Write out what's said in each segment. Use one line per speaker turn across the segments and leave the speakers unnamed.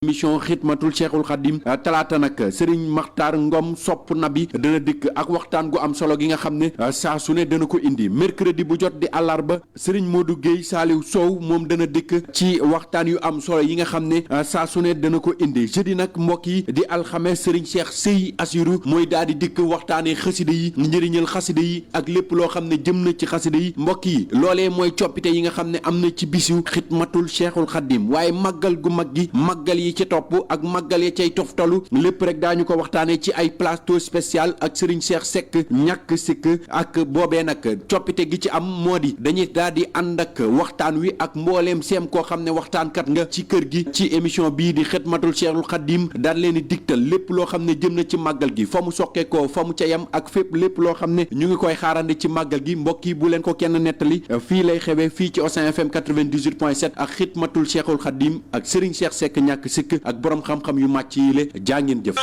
émission xidmatul cheikhul xadim talaata nag Serigne Makhtar Ngom sopp nabi dana dikk ak waxtaan gu am solo gi nga xam ne saa su ne dana ko indi mercredi bu jot di àllarba Serigne Modou Guèye Saliou Sow moom dana dikk ci waxtaan yu am solo yi nga xam ne saa su ne dana ko indi jeudi nag mbokk yi di alxames Serigne Cheikh Sey Assirou mooy daal di dikk waxtaanee xasida yi njëriñal xasida yi ak lépp loo xam ne jëm na ci xasida yi mbokk yi loolee mooy coppite yi nga xam ne am na ci bisu xidmatul cheikhul xadim waaye màggal gu mag gi màggal yi ci topp ak màggal ya cay toftalu lépp rek daañu ko waxtaanee ci ay plateau spécial ak Serigne Cheikh Seck ñàkk sikk ak boobee nag coppite gi ci am moo di dañuy daal di ànd ak waxtaan wi ak mbooleem seem koo xam ne waxtaankat nga ci kër gi ci émission bii di xidmatul cheikhul xadim daal leen di digtal lépp loo xam ne jëm na ci màggal gi fa mu soqee ko fa mu ca yam ak fépp lépp loo xam ne ñu ngi koy xaarandi ci màggal gi mbokk yi bu leen ko kenn nettali fii lay xewee fii ci Osen FM 98.7 ak xidmatul cheikhul xadim ak Serigne Cheikh Seck ñàkk sikk ak borom xam-xam yu màcc yi le jaa ngeen jëf.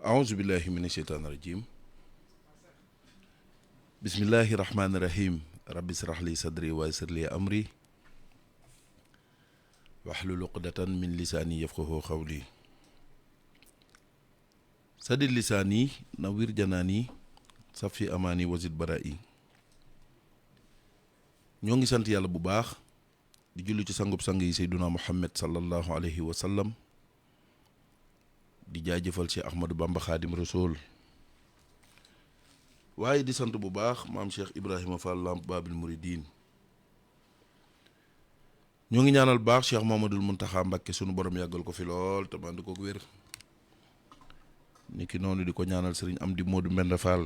أعوذ بالله من الشيطان الرجيم بسم الله الرحمن الرحيم رب اشرح لي صدري ويسر لي أمري واحلل عقدة من لساني يفقهوا قولي سدد لساني نوّر جناني صفي أماني وزد برائي ñoo ngi sant yàlla bu baax di julli ci sangub sang yi Seyduna Muhammad sallallahu alayhi wa sallam di jaajëfal Cheikh Ahmadou Bamba Khadim Rasoul waaye di sant bu baax maam Cheikh Ibrahima Fall Lamp Babil Mouridine ñoo ngi ñaanal baax Cheikh Mamadou Mountakha Mbacké sunu borom yàggal ko fi lool te mandi ko wér niki noonu di ko ñaanal Serigne Amdi Modou Mbenda Fall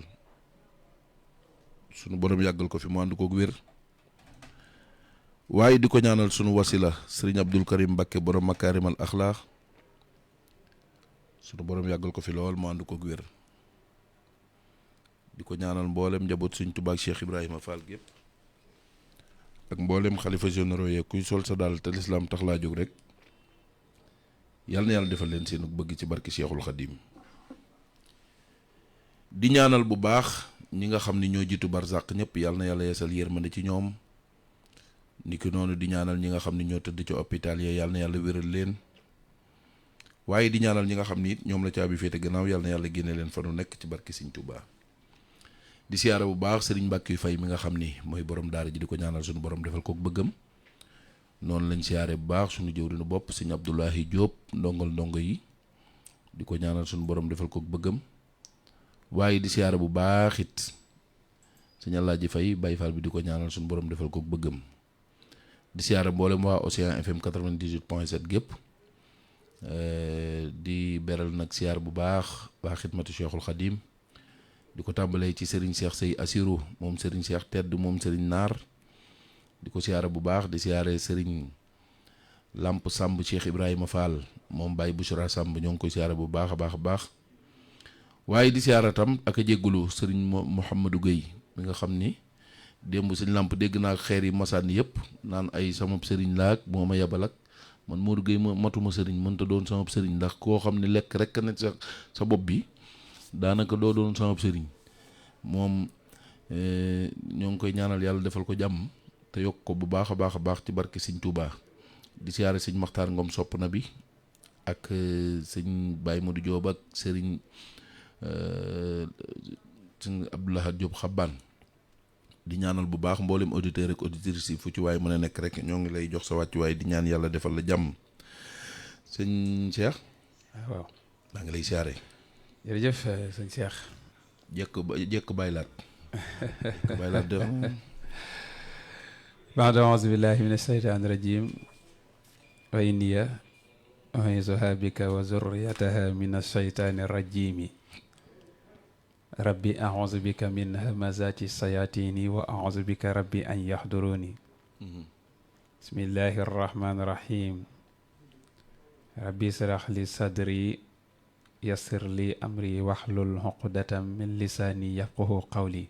sunu borom yàggal ko fi mu ànd ko wér waaye di ko ñaanal sunu wasila Serigne Abdoul Karim Mbacké borom Makarimal Akhlaq sunu borom yàggal ko fi lool mu ànd ko wér di ko ñaanal mboolem njaboot Sëriñ Tuubaa ak Cheikh Ibrahima Fall gépp ak mboolem xalifa généraux yee kuy sol sa daal te lislaam tax laa jóg rek yal na yàlla defal leen seen bëgg ci barki Cheikhul Khadim di ñaanal bu baax ñi nga xam ni ñoo jiitu barzaq ñëpp yal na yàlla yeesal yërmande ci ñoom niki noonu di ñaanal ñi nga xam ni ñoo tëdd ci hôpital yi yal na yàlla wéral leen waaye di ñaanal ñi nga xam ni it ñoom la caabi féete gannaaw yàlla na yàlla génne leen fa nu nekk ci barki Sëriñ Tuubaa di siyaara bu baax Serigne Mbacke Faye mi nga xam ni mooy borom daara ji di ko ñaanal suñu borom defal ko bëggam noonu lañ siyaare bu baax suñu jëwriñu bopp Serigne Abdoulahi Diop ndongo yi di ko ñaanal suñu borom defal ko bëggam waaye di siyaare bu baax it Serigne Alaaji Faye Baye Fall bi di ko ñaanal suñu borom defal ko bëggam di siyaare mboolem waa Océan FM 98.7 gépp di beral nag siyaar bu baax waa xidmatu Cheikhul Khadim di ko tàmbalee ci Serigne Cheikh Sey Assirou moom Serigne Cheikh Tedd moom Serigne Naar di ko siyaare bu baax di siyaare Serigne Lamp Samb Cheikh Ibrahima Fall moom Baye Bouchra Samb ñoo ngi koy siyaare bu baax a baax a baax waaye di siyaare tam ak a jéggulu Serigne Mouhamadou Gueye mi nga xam ni démb Serigne Lamp dégg naa xeer yi masaan yëpp naan ay sama Serigne laak moo ma yebal ak man Modou Gueye matuma Serigne mënta doon sama Serigne ndax koo xam ne lekk rek ne sa bopp bi daanaka doo doon sama Serigne moom ñoo ngi koy ñaanal yàlla defal ko jàmm te yokk ko bu baax a baax a baax ci barke Sëñ Touba di siyaare Sëñ Maxtaar Ngom sopp na bi ak Sëñ Baye Modou Diop ak Serigne Sëñ Abdoulahad Diop Xabbaan di ñaanal bu baax mboolem auditeur ak auditrice yi fu ci waay mën a nekk rek ñoo ngi lay jox sa wàccuwaay di ñaan yàlla defal la jàmm sëñ Cheikh.
waaw
maa ngi lay siyaare.
jërëjëf sëñ Cheikh.
jekk baylaat baylaat de
ba'da a'uuzu billahi mina shaytaani rajiim wa inniya u'iizuhaa bika wa zurriyatahaa mina shaytaani rajiimi rabbi a'uuzu bika min hamazaati shayaatiini wa a'uuzu bika rabbi an yahduruuni bismillahi rahmaani rahiim rabbi israh li sadri yassir li amri wahlul uqdatam min lisaani yafqahu qawli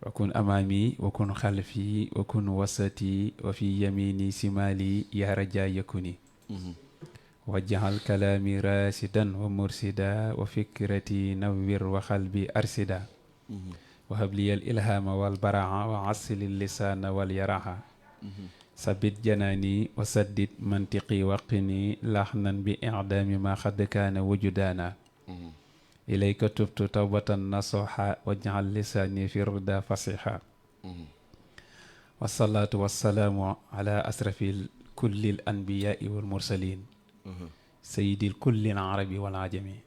wa kun amaami wa kun xalfi wa kun wasati wa fi yamini simali ya raja yakuni wajjahal kalaami rasidan wa mursida wa fikrati nawwir wa xalbi arsida wa habliyal ilhama wal baraa wa assilil lisaana wal yaraha sabit janaani wa saddit mantiqi waqini laxnan bi i'daami ma xad kaana wujudaana ilayka tubtu tawbatan nasuha waj'al lisaani fi rida fasiha wasalaatu wasalaamu ala asrafil kullil anbiyaai wal mursalin sayidil kullil arabi wal ajami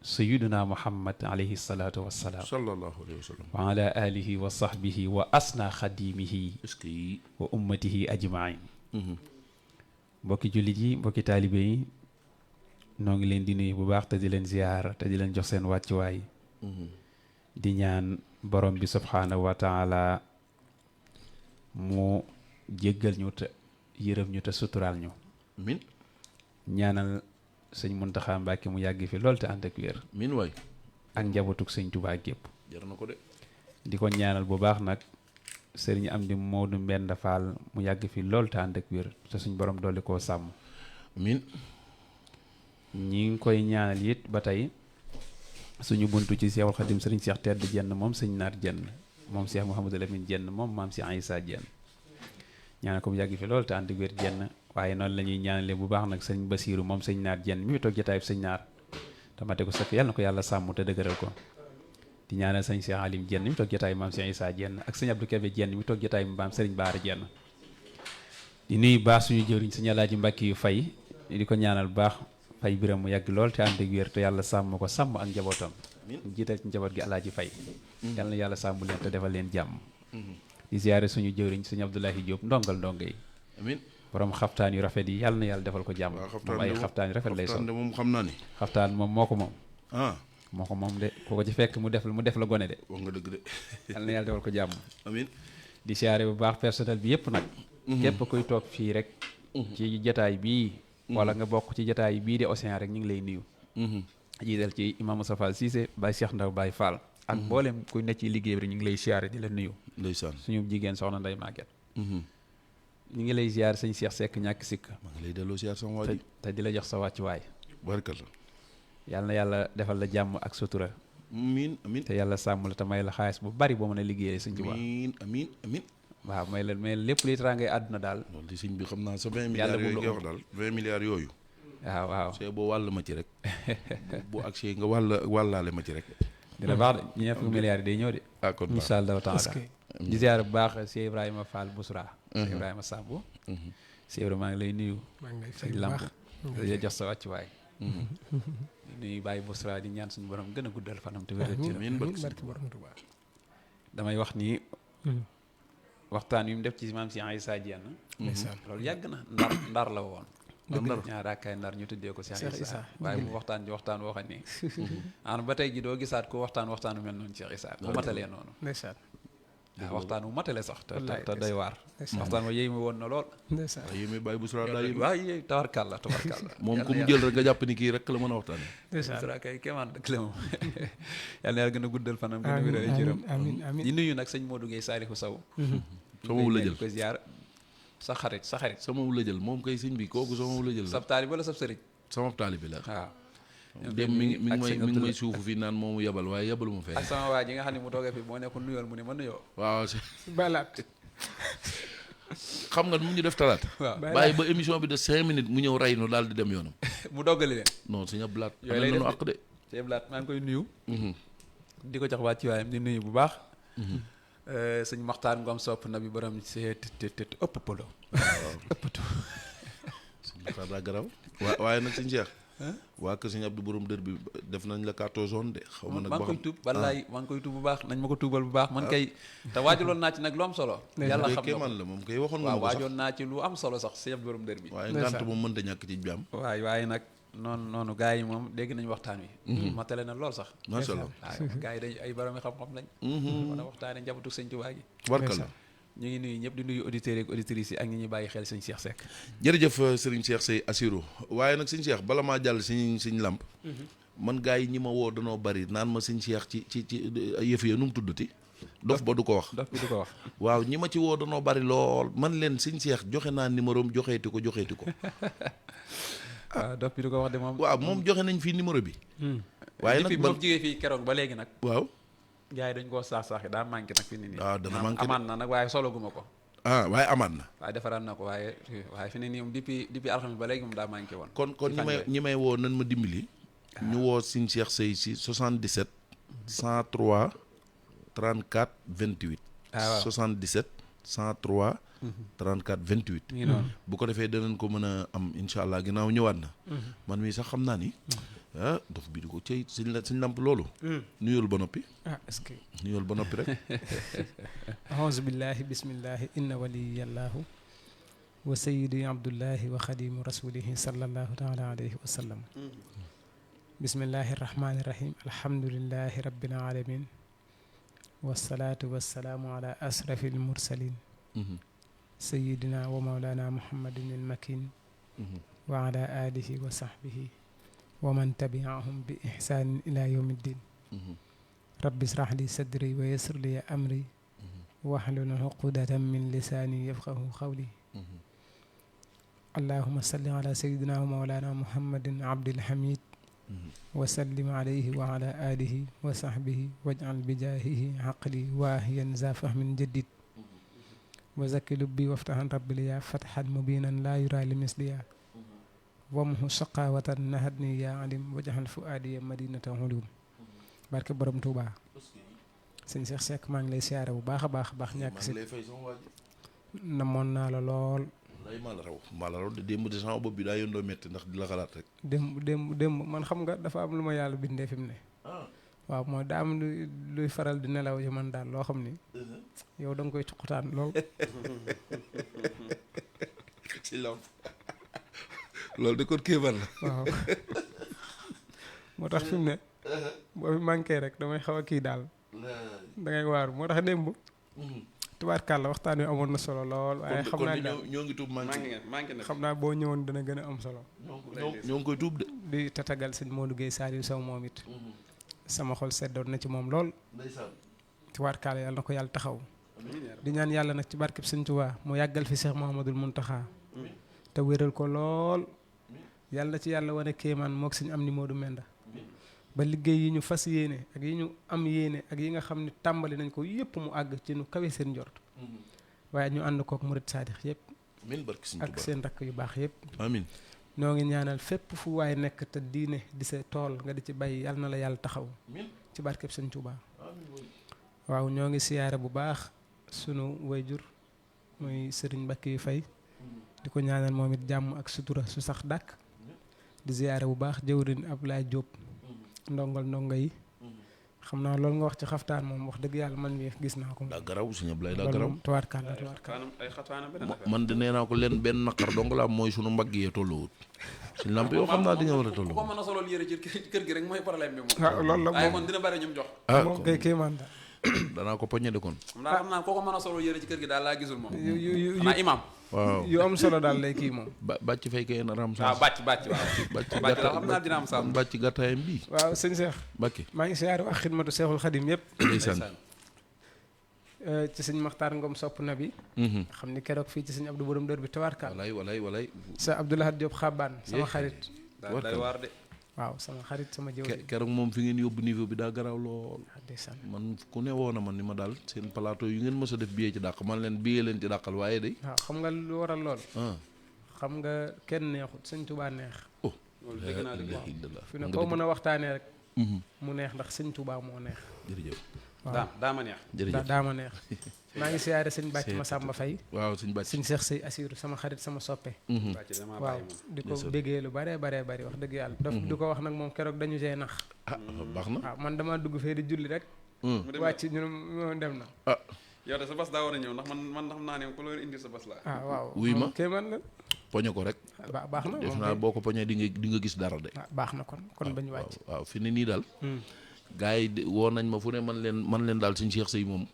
sayiduna muhammad alayhi salaatu wassalaam
sallallahu alayhi wa sallam
wa ala alihi wa sahbihi wa asna xadimihi wa ummatihi ajmain mbokki jullit yi mbokki taalibe yi noo ngi leen di nuyu bu baax te di leen ziyaara te di leen jox seen wàccuwaay di ñaan borom bi subhaanahu wa taala mu jéggal ñu te yërëm ñu te suturaal ñu
min
ñaanal sëñ Muntaxa Mbàkke mu yàgg fi lool te ànd ak wér
min waay
ak njabootug sëñ Tuubaa gépp
jar na ko de
di ko ñaanal bu baax nag sëriñ Amdi Moodu Mbenda Fall mu yàgg fi lool te ànd ak wér te suñ borom dolli koo sàmm
min
ñi ngi koy ñaanal it ba tey suñu buntu ci Seexul Xadim sëriñ Seex Tedd Jenn moom sëñ Naar Jenn moom Seex Mouhamadou Lamine Jenn moom maam si Aïssa Jenn ñaanal ko mu yàgg fi lool te ànd ak wér jenn waaye noonu la ñuy ñaanale bu baax nag sëñ Basiiru moom sëñ Naar Jenn mi toog jotaayub sëñ Naar tamate ko sëkk yàlla na ko yàlla sàmm te dëgëral ko di ñaanal sëñ Seex Alim Jenn mi toog jotaay maam si Aïssa Jenn ak sëñ Abdou Kebe Jenn mi toog jotaay maam sëriñ Baara Jenn di nuyu baax suñu jëwriñ sëñ Alaaji Mbàkke yu fay di ko ñaanal baax fay biram mu yàgg lool te ànd ak wér te yàlla sàmm ko sàmm ak njabootam jiital ci njaboot gi Alaaji Fay yàlla na yàlla sàmm leen te defal leen jàmm di ziyaare suñu jëwriñ sëñ Abdoulahi Diop ndongal ndongo yi
amiin
borom xaftaan yu rafet yi yàlla na yàlla defal ko jàmm moom ay xaftaan yu rafet lay sol
moom xam naa ni
xaftaan moom moo ko moom
ah
moo ko moom de ku ko ci fekk mu def la gone de
wax nga dëgg de
yàlla na yàlla defal ko jàmm
amiin
di siyaare bu baax personnel bi yëpp nag képp kuy toog fii rek ci jataay bii wala nga bokk ci jataay bii di Océan rek ñu ngi lay nuyu jiital ci imam Moussa Fall Cissé Baye Cheikh Ndaw Baye Fall ak mboolem kuy nekk ci liggéey bi rek ñu ngi lay siyaare di la nuyu
ndeysaan
suñu jigéen soxna Ndey Maguette ñu ngi lay ziar sëñ Cheikh Seck ñàkk sikk
maa ngi lay delloo siyaar sama waa ji
te di la jox sa wàccuwaay
barkalla
yàlla na yàlla defal la jàmm ak sutura
amiin amiin
te yàlla sàmm la te may la xaalis bu bari boo mën a liggéeyee sëñ Tuubaa
amiin amiin amiin
waaw may la lépp luy teraangay àdduna daal
loolu di sëñ bi xam naa sa 20 milliards yooyu nga wax daal 20 milliards yooyu
waaw
see boo wàll ma ci rek bu agsee nga wàllaale ma ci rek
dina baax de ñeent fukki milliards yi day ñëw de
kon
incha allahu taala di ziar bu baax Cheikh Ibrahima Fall Bousra Cheikh Ibrahima Samb Cheikh Ibrahima maa ngi lay nuyu sëñ Lamp di la jox sa wàccuwaay di nuyu Baye Bousra di ñaan suñu borom gën a guddal fanam te wéral ci damay wax ni waxtaan wi mu def ci maam si Aïssa Diène loolu yàgg na ndar la woon
Ndar
ñaar raakaay Ndar ñu tuddee ko Cheikh
Cheikh
Issa
Issa.
waaye mu waxtaan ji waxtaan woo xam ni an ba tey ji doo gisaat ko waxtaanu mel noonu Cheikh Issa bu matalee noonu
ndeysaan
waaw waxtaan wu matale sax te
Wallaay,
te doy waar
ndeysaan.
waxtaan wa yéy mi woon na lool
ndeysaan
waaye mi bàyyi bu sura daa yéeme
waaw yéy tabarkàlla
moom ku mu jël rek nga jàpp ni kii rek la mën a waxtaane
ndeysaan
sura kay kéemaan dëkk la moom yàlla na yàlla gën a guddal fanam gën a
amiin
wéral ay cëram
amiin amiin
di nuyu nag sëñ Modou Gueye Salihu Sow
sama wu la jël
ko ziar sa xarit
sama wu la jël moom kay sëñ bi kooku sama wu la jël
sab taalibe wala sab sëriñ
sama taalibe la
waaw
dem mi ngi may suufu fii naan moomu yebal waaye yebalu ma fee
ak sama waa ji nga xam ne mu toogee fi moo ne ko nuyool mu ne ma nuyoo
waaw
balaat
xam nga mu ñu def talaata
waaw
bàyyi ba émission bi de 5 minutes mu ñëw rey nu daal di dem yoonam
mu doggali leen
non suñu blaat
yooyu lay
nanu
def
àq de
Cheikh Blaat maa ngi koy nuyu di ko jox waa ci waayam di nuyu bu baax sëñ Maxtaar Ngom sopp na bi borom see te ëpp polo ëppatu
suñu xaar daa garaw waaye nag suñu Cheikh waa kër sëñ Abdou borom dër bi def nañ la carte jaune de xaw ma nag
maa ngi koy tuub wallaay maa ngi koy tuub bu baax nañ ma ko tuubal bu baax man kay te waajaloon naa ci nag lu am solo yàlla xam na
man la moom kay waxoon nga
waaw
ma ko sax
waajoon naa ci lu am solo sax sëñ Abdou borom dër bi
waaye ngant moom mënta ñàkk ci jaam
waaye nag noonu gars yi moom dégg nañu waxtaan wi matale na lool sax
macha allah
waaw gars yi dañ ay borom xam-xam lañ mën a waxtaane njabootu sëñ Tuubaa gi
warkal
ñu ngi nuyu ñëpp di nuyu auditeurs ak auditrices yi ak ñi ñuy bàyyi xel sëñ Cheikh Seck
jërëjëf Serigne Cheikh Sey Assirou waaye nag sëñ Cheikh bala maa jàll siñ làmp man gars yi ñi ma woo danoo bari naan ma sëñ Cheikh ci yëf ya nu mu tuddati dof ba du ko wax
dof bi du ko wax
waaw ñi ma ci woo danoo bari lool man leen sëñ Cheikh joxe naa numéro am joxeeti ko
waaw dof bi du ko wax de moom
waaw moom joxe nañ fii numéro bi waaye nag
depuis moom jógee fii keroog ba léegi nag
waaw
gars yi dañ koo saax-saaxi daa manqué nag fi ni nii
waaw dana manqué
amaan na nag waaye solo guma ko
waaye amaat na
waaye defaraat na ko waaye fi ne nii moom depuis alxames ba léegi moom daa manqué woon
kon ñi may woo nan ma dimbali ñu woo sëñ Cheikh Sey si 77 103 34 28
waaw
77 103 34 28
ngi noonu
bu ko defee danañ ko mën a am incha allah ginnaaw ñëwaat na man mii sax xam naa ni dof bi di ko cëy suñ lamp loolu nuyul ba noppi
est-ce que
nuyul ba noppi rek
ahousu billahi bismillahi inna waliyallahu wa sayyidi abdullahi wa xadimu rasulihi sallallahu taala alayhi wa sallam bismillahi irrahmani irrahim alhamdulillahi rabbil alamin wasalaatu wasalaamu ala asrafi almursalin sayidina wa maulana muhammadin almakin wa ala alihi wa sahbihi wa man tabiahum bi ihsanin ila yawmi ddin rabbi israh li sadri wa yassir li amri wahlul uqdatan min lisani yafqahu qawli allahuma salli ala sayidina wa maulana muhammadin abdil hamid wa sallim alayhi wa ala alihi wa sahbihi waj'al bijaahihi aqli waahiyan za fahmin jadid wa zakki lubbi waftahan rabbi liya fathan mubinan la yura li misliya wamhu saqawatan nahadni ya alim waj'al fuadiya madinata ulum barke borom Tuuba sëñ Cheikh Seck maa ngi lay siyaare bu baax a baax ñàkk si namoon naa la lool
lay maa la raw de démb de sama bopp bi daa yëndoo métti ndax di la xalaat rek
démb man xam nga dafa am lu ma yàlla bindee fi mu ne waaw mooy daa am luy faral di nelaw yi man daal loo xam ni yow da nga koy cuqutaan lool
ci lamp loolu de kon kéebar la
waaw moo tax fi mu ne boo fi manqué rek damay xaw a kii daal da ngay waaru moo tax démb tubaarkàlla waxtaan wi amoon na solo lool waaye xam naa daal
ñoo ngi tuub manqué na
xam naa boo ñëwoon dana gën a am solo
ñoo ngi koy tuub de
di tatagal sëñ Modou Gueye Saliou Sow moom it sama xol seddoon na ci moom lool tubaarkàlla yàlla na ko yàlla taxaw di ñaan yàlla nag ci barkeb sëñ Tuubaa mu yàggal fi Cheikh Mouhamadoul Mountakha te wéral ko lool yàlla ci yàlla wane kéemaan mook sëñ am ni Modou Menda ba liggéey yi ñu fas yéene ak yi ñu am yéene ak yi nga xam ne tàmbali nañ ko yëpp mu àgg ci nu kawe seen njort waaye ñu ànd kook murid saadix yëpp ak seen rakk yu baax yëpp
amiin
ñoo ngi ñaanal fépp fu waaye nekk te diine di sa tool nga di ci bay yàlla na la yàlla taxaw ci barkeb sëñ Tuubaa waaw ñoo ngi siyaare bu baax sunu wayjur muy sëriñ Mbàkke yu fay di ko ñaanal moom it jàmm ak sutura su sax dàkk di siyaare bu baax jëwriñ Ablaye Diop ndongal ndongo yi xam naa loolu nga wax ci xaftaan moom wax dëgg yàlla man mii gis naa ko.
daa garaw sëñ Ablaye daa
loolu
garaw.
moom tubaarkàlla.
ay xataana beneen affaire.
man de nee naa ko leen benn naqar dong la am mooy sunu mbagg yee tolluwut. suñ lamp yoo xam naa di nga war a tollu.
ku ko mën a solol yére ci kër gi rek mooy problème bi moom.
waaw loolu la
waaye
moom
kon dina bari ñum jox.
moom kay kéemaan daal.
danaa ko poñe de kon.
xam naa koo ko mën a solol yére ci kër gi daal laa gisul moom.
yu
xanaa imam.
waaw
yu am solo daal lay kii moom.
bàcc fay kay na ram
waaw
sax.
bàcc waaw. bàcc daal xam naa dina am sax.
bàcc gàttaayam bii.
waaw sëñ Cheikh.
Mbacke.
maa ngi siyaare ak xidmatu Seexul Xadim yëpp.
ndeysaan.
ci sëñ Maxtaar Ngom sopp na bi. xam ni keroog fii ci sëñ Abdou Borom Dër bi tawaarkaal.
walay.
sa Abdoulahad Diop Xabaan sama xarit.
day waar de.
waaw sama xarit sama jëw.
keroog moom fi ngeen yóbbu niveau bi daa garaaw lool.
ndeysaan.
man ku ne woo na man ni ma daal seen plateau yu ngeen mës a def billet ci dàq man leen billet leen ci dàqal waaye day.
waaw xam nga lu waral lool.
ah.
xam nga kenn neexut sëñ Touba neex.
oh.
loolu dégg naa dégg
fi ne koo mën a waxtaanee rek. mu neex ndax sëñ Touba moo neex.
jërëjëf.
waaw
daa ma neex.
jërëjëf
daa ma neex. maa ngi siyaare sëñ Bàcc Masamba Faye.
waaw sëñ Bàcc.
sëñ Cheikh Sey Assirou sama xarit sama soppe.
bàcc damaa
waaw
bàyyi moom.
di ko béggee lu baree bari wax dëgg yàlla. daf di ko wax nag moom keroog dañu see nax.
ah baax na.
waaw man dama dugg fee di julli rek. wàcc ñu ne dem na.
ah.
yow de sa bas daa war a ñëw ndax man xam naa ne ku la indi sa bas la.
ah waaw
wuy ma
kay man la.
poñe ko rek.
baax na
def
moom
naa boo ko poñee di nga gis dara de.
baax na kon bañu wàcc.
waaw fi ne nii daal. gars yi woo nañ ma fu ne man leen daal suñu Cheikh Sey moom.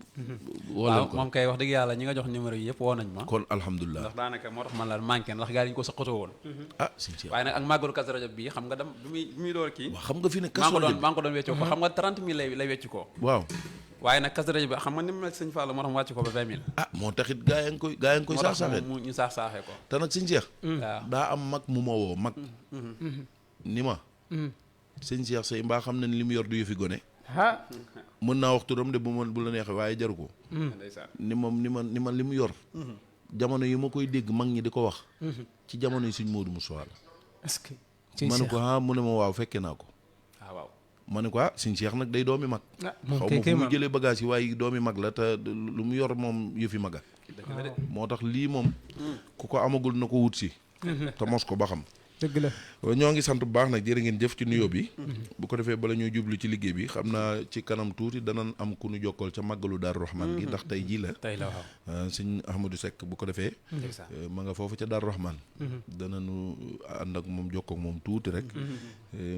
woo leen ko
moom kay wax dëgg yàlla ñi nga jox numéro yi yëpp woo nañ ma.
kon alhamdulilah.
ndax daanaka moo tax man la manqué ndax gars yi ñu ko saqatoo woon.
ah suñu Cheikh.
waaye nag ak màggalu Kazu Rajab bii xam nga dem bi muy door kii.
waaw xam nga fi ne
maa
Kazu Rajab
ngi ko doon weccoo ko xam nga 30 000 lay wecc ko.
waaw.
waaye nag Kazu Rajab bi xam nga ni mu mel sëñ Fall moo tax mu wàcc ko ba 20 000.
ah moo taxit gaa yaa ngi koy saax saaxee
moo tax ñu saax saaxee ko.
te nag suñu Cheikh.
waaw
daa am mag mu ma woo mag. ni ma. sëñ Cheikh Sey mbaa xam na ni li mu yor du yëfi gone.
ah.
mën naa wax turam de bu la neexee waaye jaru ko.
ndeysaan.
ni ma li mu yor. jamono yi ma koy dégg mag ñi di ko wax. ci jamono yi suñ Modou Moussa la.
est-ce que.
ma ne ko ah mu ne ma waaw fekke naa ko.
waaw.
ma ne ko ah suñ Cheikh nag day doomi mag.
moom
xaw
kay
ma
kay
fu mu
man
jëlee bagage yi waaye doomi mag la te lu mu yor moom yëfi maga.
dëgg la de.
moo tax lii moom. ku ko amagul na ko wut si. te mos ko ba xam.
dëgg la.
ñoo ngi sant bu baax nag jërë ngeen jëf ci nuyoo bi. bu ko defee bala ñuy jublu ci liggéey bi xam naa ci kanam tuuti danañ am ku nu jokkool ca màggalu Daaru Rahman gi ndax tey jii la.
tey la waaw.
sëñ Ahmadou Seck bu ko defee. ma nga foofu ca Daaru Rahman. danañu ànd ak moom jokkoo ak moom tuuti rek.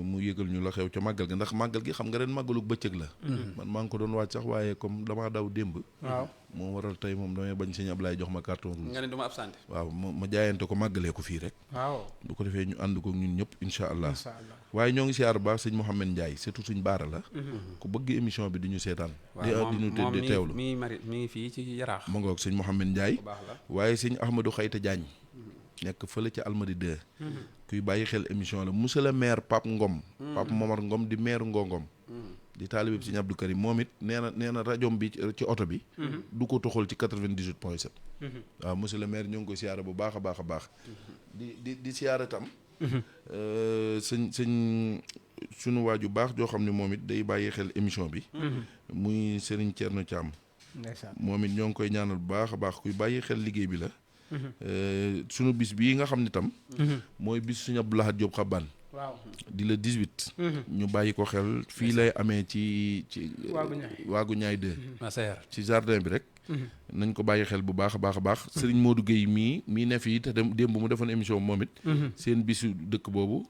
mu yëgal ñu la xew ca màggal gi ndax màggal gi xam nga ren màggalu bëccëg la. man maa ngi ko doon waaj sax waaye comme damaa daw démb.
waaw.
moo waral tey moom damay bañ sëñ Ablaye jox ma carton rouge.
nga ne du ma absenté.
waaw ma jaayante ko màggalee ko fii rek.
waaw.
bu ko defee ñu ànd ko ñun ñëpp incha allah.
incha allah.
waaye ñoo ngi siyaar bu baax sëñ Mouhamed Ndiaye surtout suñ baara la. ku bëgg émission bi di ñu seetaan.
waaw
di ñu di teewlu
mi ngi fii ci Yaraax.
ma ngoog sëñ Mouhamed Ndiaye.
bu baax la.
waaye sëñ Ahmadou Xayta Diagne. nekk fële ca Almadi 2. kuy bàyyi xel émission la monsieur le maire Pape Ngom. Pape Momar Ngom di maire Ngongom. di taalibe bi sëñ Abdou Karim moom it nee na rajoom bi ci oto bi. du ko toxal ci 98.7. waaw monsieur le maire ñoo ngi koy siyaara bu baax a baax a baax. di siyaara tam. sëñ sunu waaju baax joo xam ne moom it day bàyyi xel émission bi. muy Serigne Thierno Thiam.
ndeysaan.
moom it ñoo ngi koy ñaanal bu baax a baax kuy bàyyi xel liggéey bi la. sunu bis bii nga xam ne tam. mooy bis suñu Abdou Lahad Diop Xabaan.
waaw.
di la 18. ñu bàyyi ko xel fii lay amee ci. waagu ñaay 2. ci jardin bi rek. nañ ko bàyyi xel bu baax a baax a baax. Serigne Modou Gueye mii ne fii te démb mu defoon émission moom it. seen bisu dëkk boobu.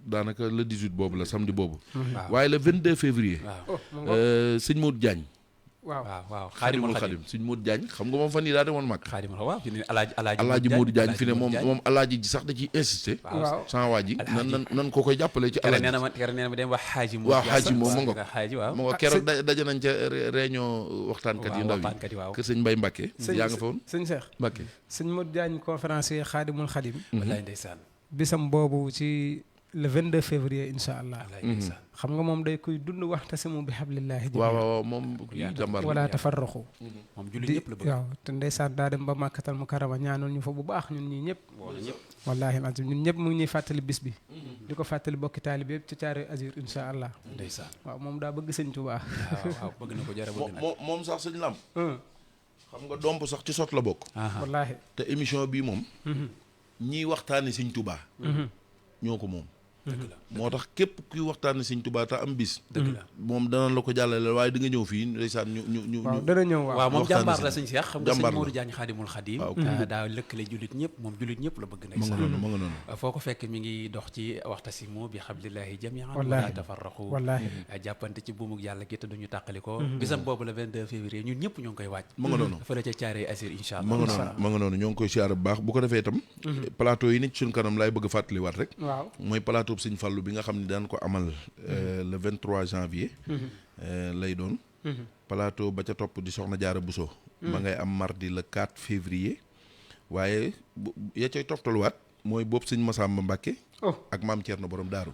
daanaka le 18 boobu la samedi boobu. waaye le 22 février. sëñ Modou Diagne.
waaw
xaadimul xadim sëñ Modou Diagne xam nga moom fan yii daa demoon mag.
xaadimul waaw fi ne
alaaji Modou Diagne fi ne moom alaaji ji sax da ciy insisté.
waaw
sans waa ji nan ko koy jàppale ci alaaji.
kere nee na ma dem wax xaaji
waaw xaaji moom ma ngoog
xaaji waaw
ma ngoog keroog daje nañ ca réunion waxtaankat yu ndaw yi kër sëñ Mbaye Mbacke yaa nga fa woon
sëñ Cheikh
Mbacke
sëñ Modou Diagne conférencier xaadimul xadim.
wallaay ndeysaan.
bisam boobu ci le 22 février incha allah. xam nga moom day koy dund waxtasimu bi hablillahi.
waaw moom jàmbar
wala tafarraqu.
moom jullit ñëpp la bëgg.
waaw te ndeysaan daa dem ba màkkatal mu karama ñaanal ñu fa bu baax ñun ñii ñëpp. wallaahi azim ñun ñëpp mu ngi ñuy fàttali bis bi. di ko fàttali bokki taalib yëpp ci caare azur incha allah.
ndeysaan.
waaw moom daa bëgg sëñ Tuubaa.
waaw bëgg na ko jara bëgg na.
moom sax sëñ Lam. xam nga domp sax ci sot la bokk.
wallaahi.
te émission bii moom. ñiy waxtaani sëñ Tuubaa. ñoo ko moom. moo tax képp kuy waxtaane Sëñ Tuubaa te am bis
dëgg la
moom danañ la ko jàllale waaye di nga ñëw fii ndeysaan ñu
waaw dana ñëw
waaw moom
waxtaane
jàmbaar la
si
sëñ Cheikh xam nga
jàmbaar
sëñ
la.
Modou Diagne Xaadimul Xadim daa lëkkale jullit ñëpp moom jullit ñëpp la bëgg
ma nga noonu ma nga noonu
foo ko fekk mi ngi dox ci waxtasimu bi hablillahi jami'an
Wallaahi.
wala tafarraqu
wallaahi
jàppante ci buumug yàlla gi te duñu tàqaliko bisam boobu le 22 février ñun ñëpp ñoo ngi koy waaj
ma nga noonu
fële ca Thiaroye Assir incha
ma
allah
nga noonu ma nga noonu ñoo ngi koy siyaare bu baax bu ko defee itam plateau yi nit suñ kanam laay bëgg a fàttaliwaat rek
waaw
mooy plateau bi Sëñ Fallu bi nga xam ne daan ko amal le 23 janvier lay doon plateau ba ca topp di Soxna Jaara Buso ma ngay am mardi le 4 février waaye ya cay toftaluwaat mooy boobu Sëñ Masamba Mbàkke
oh
ak Maam Ceerno borom daaru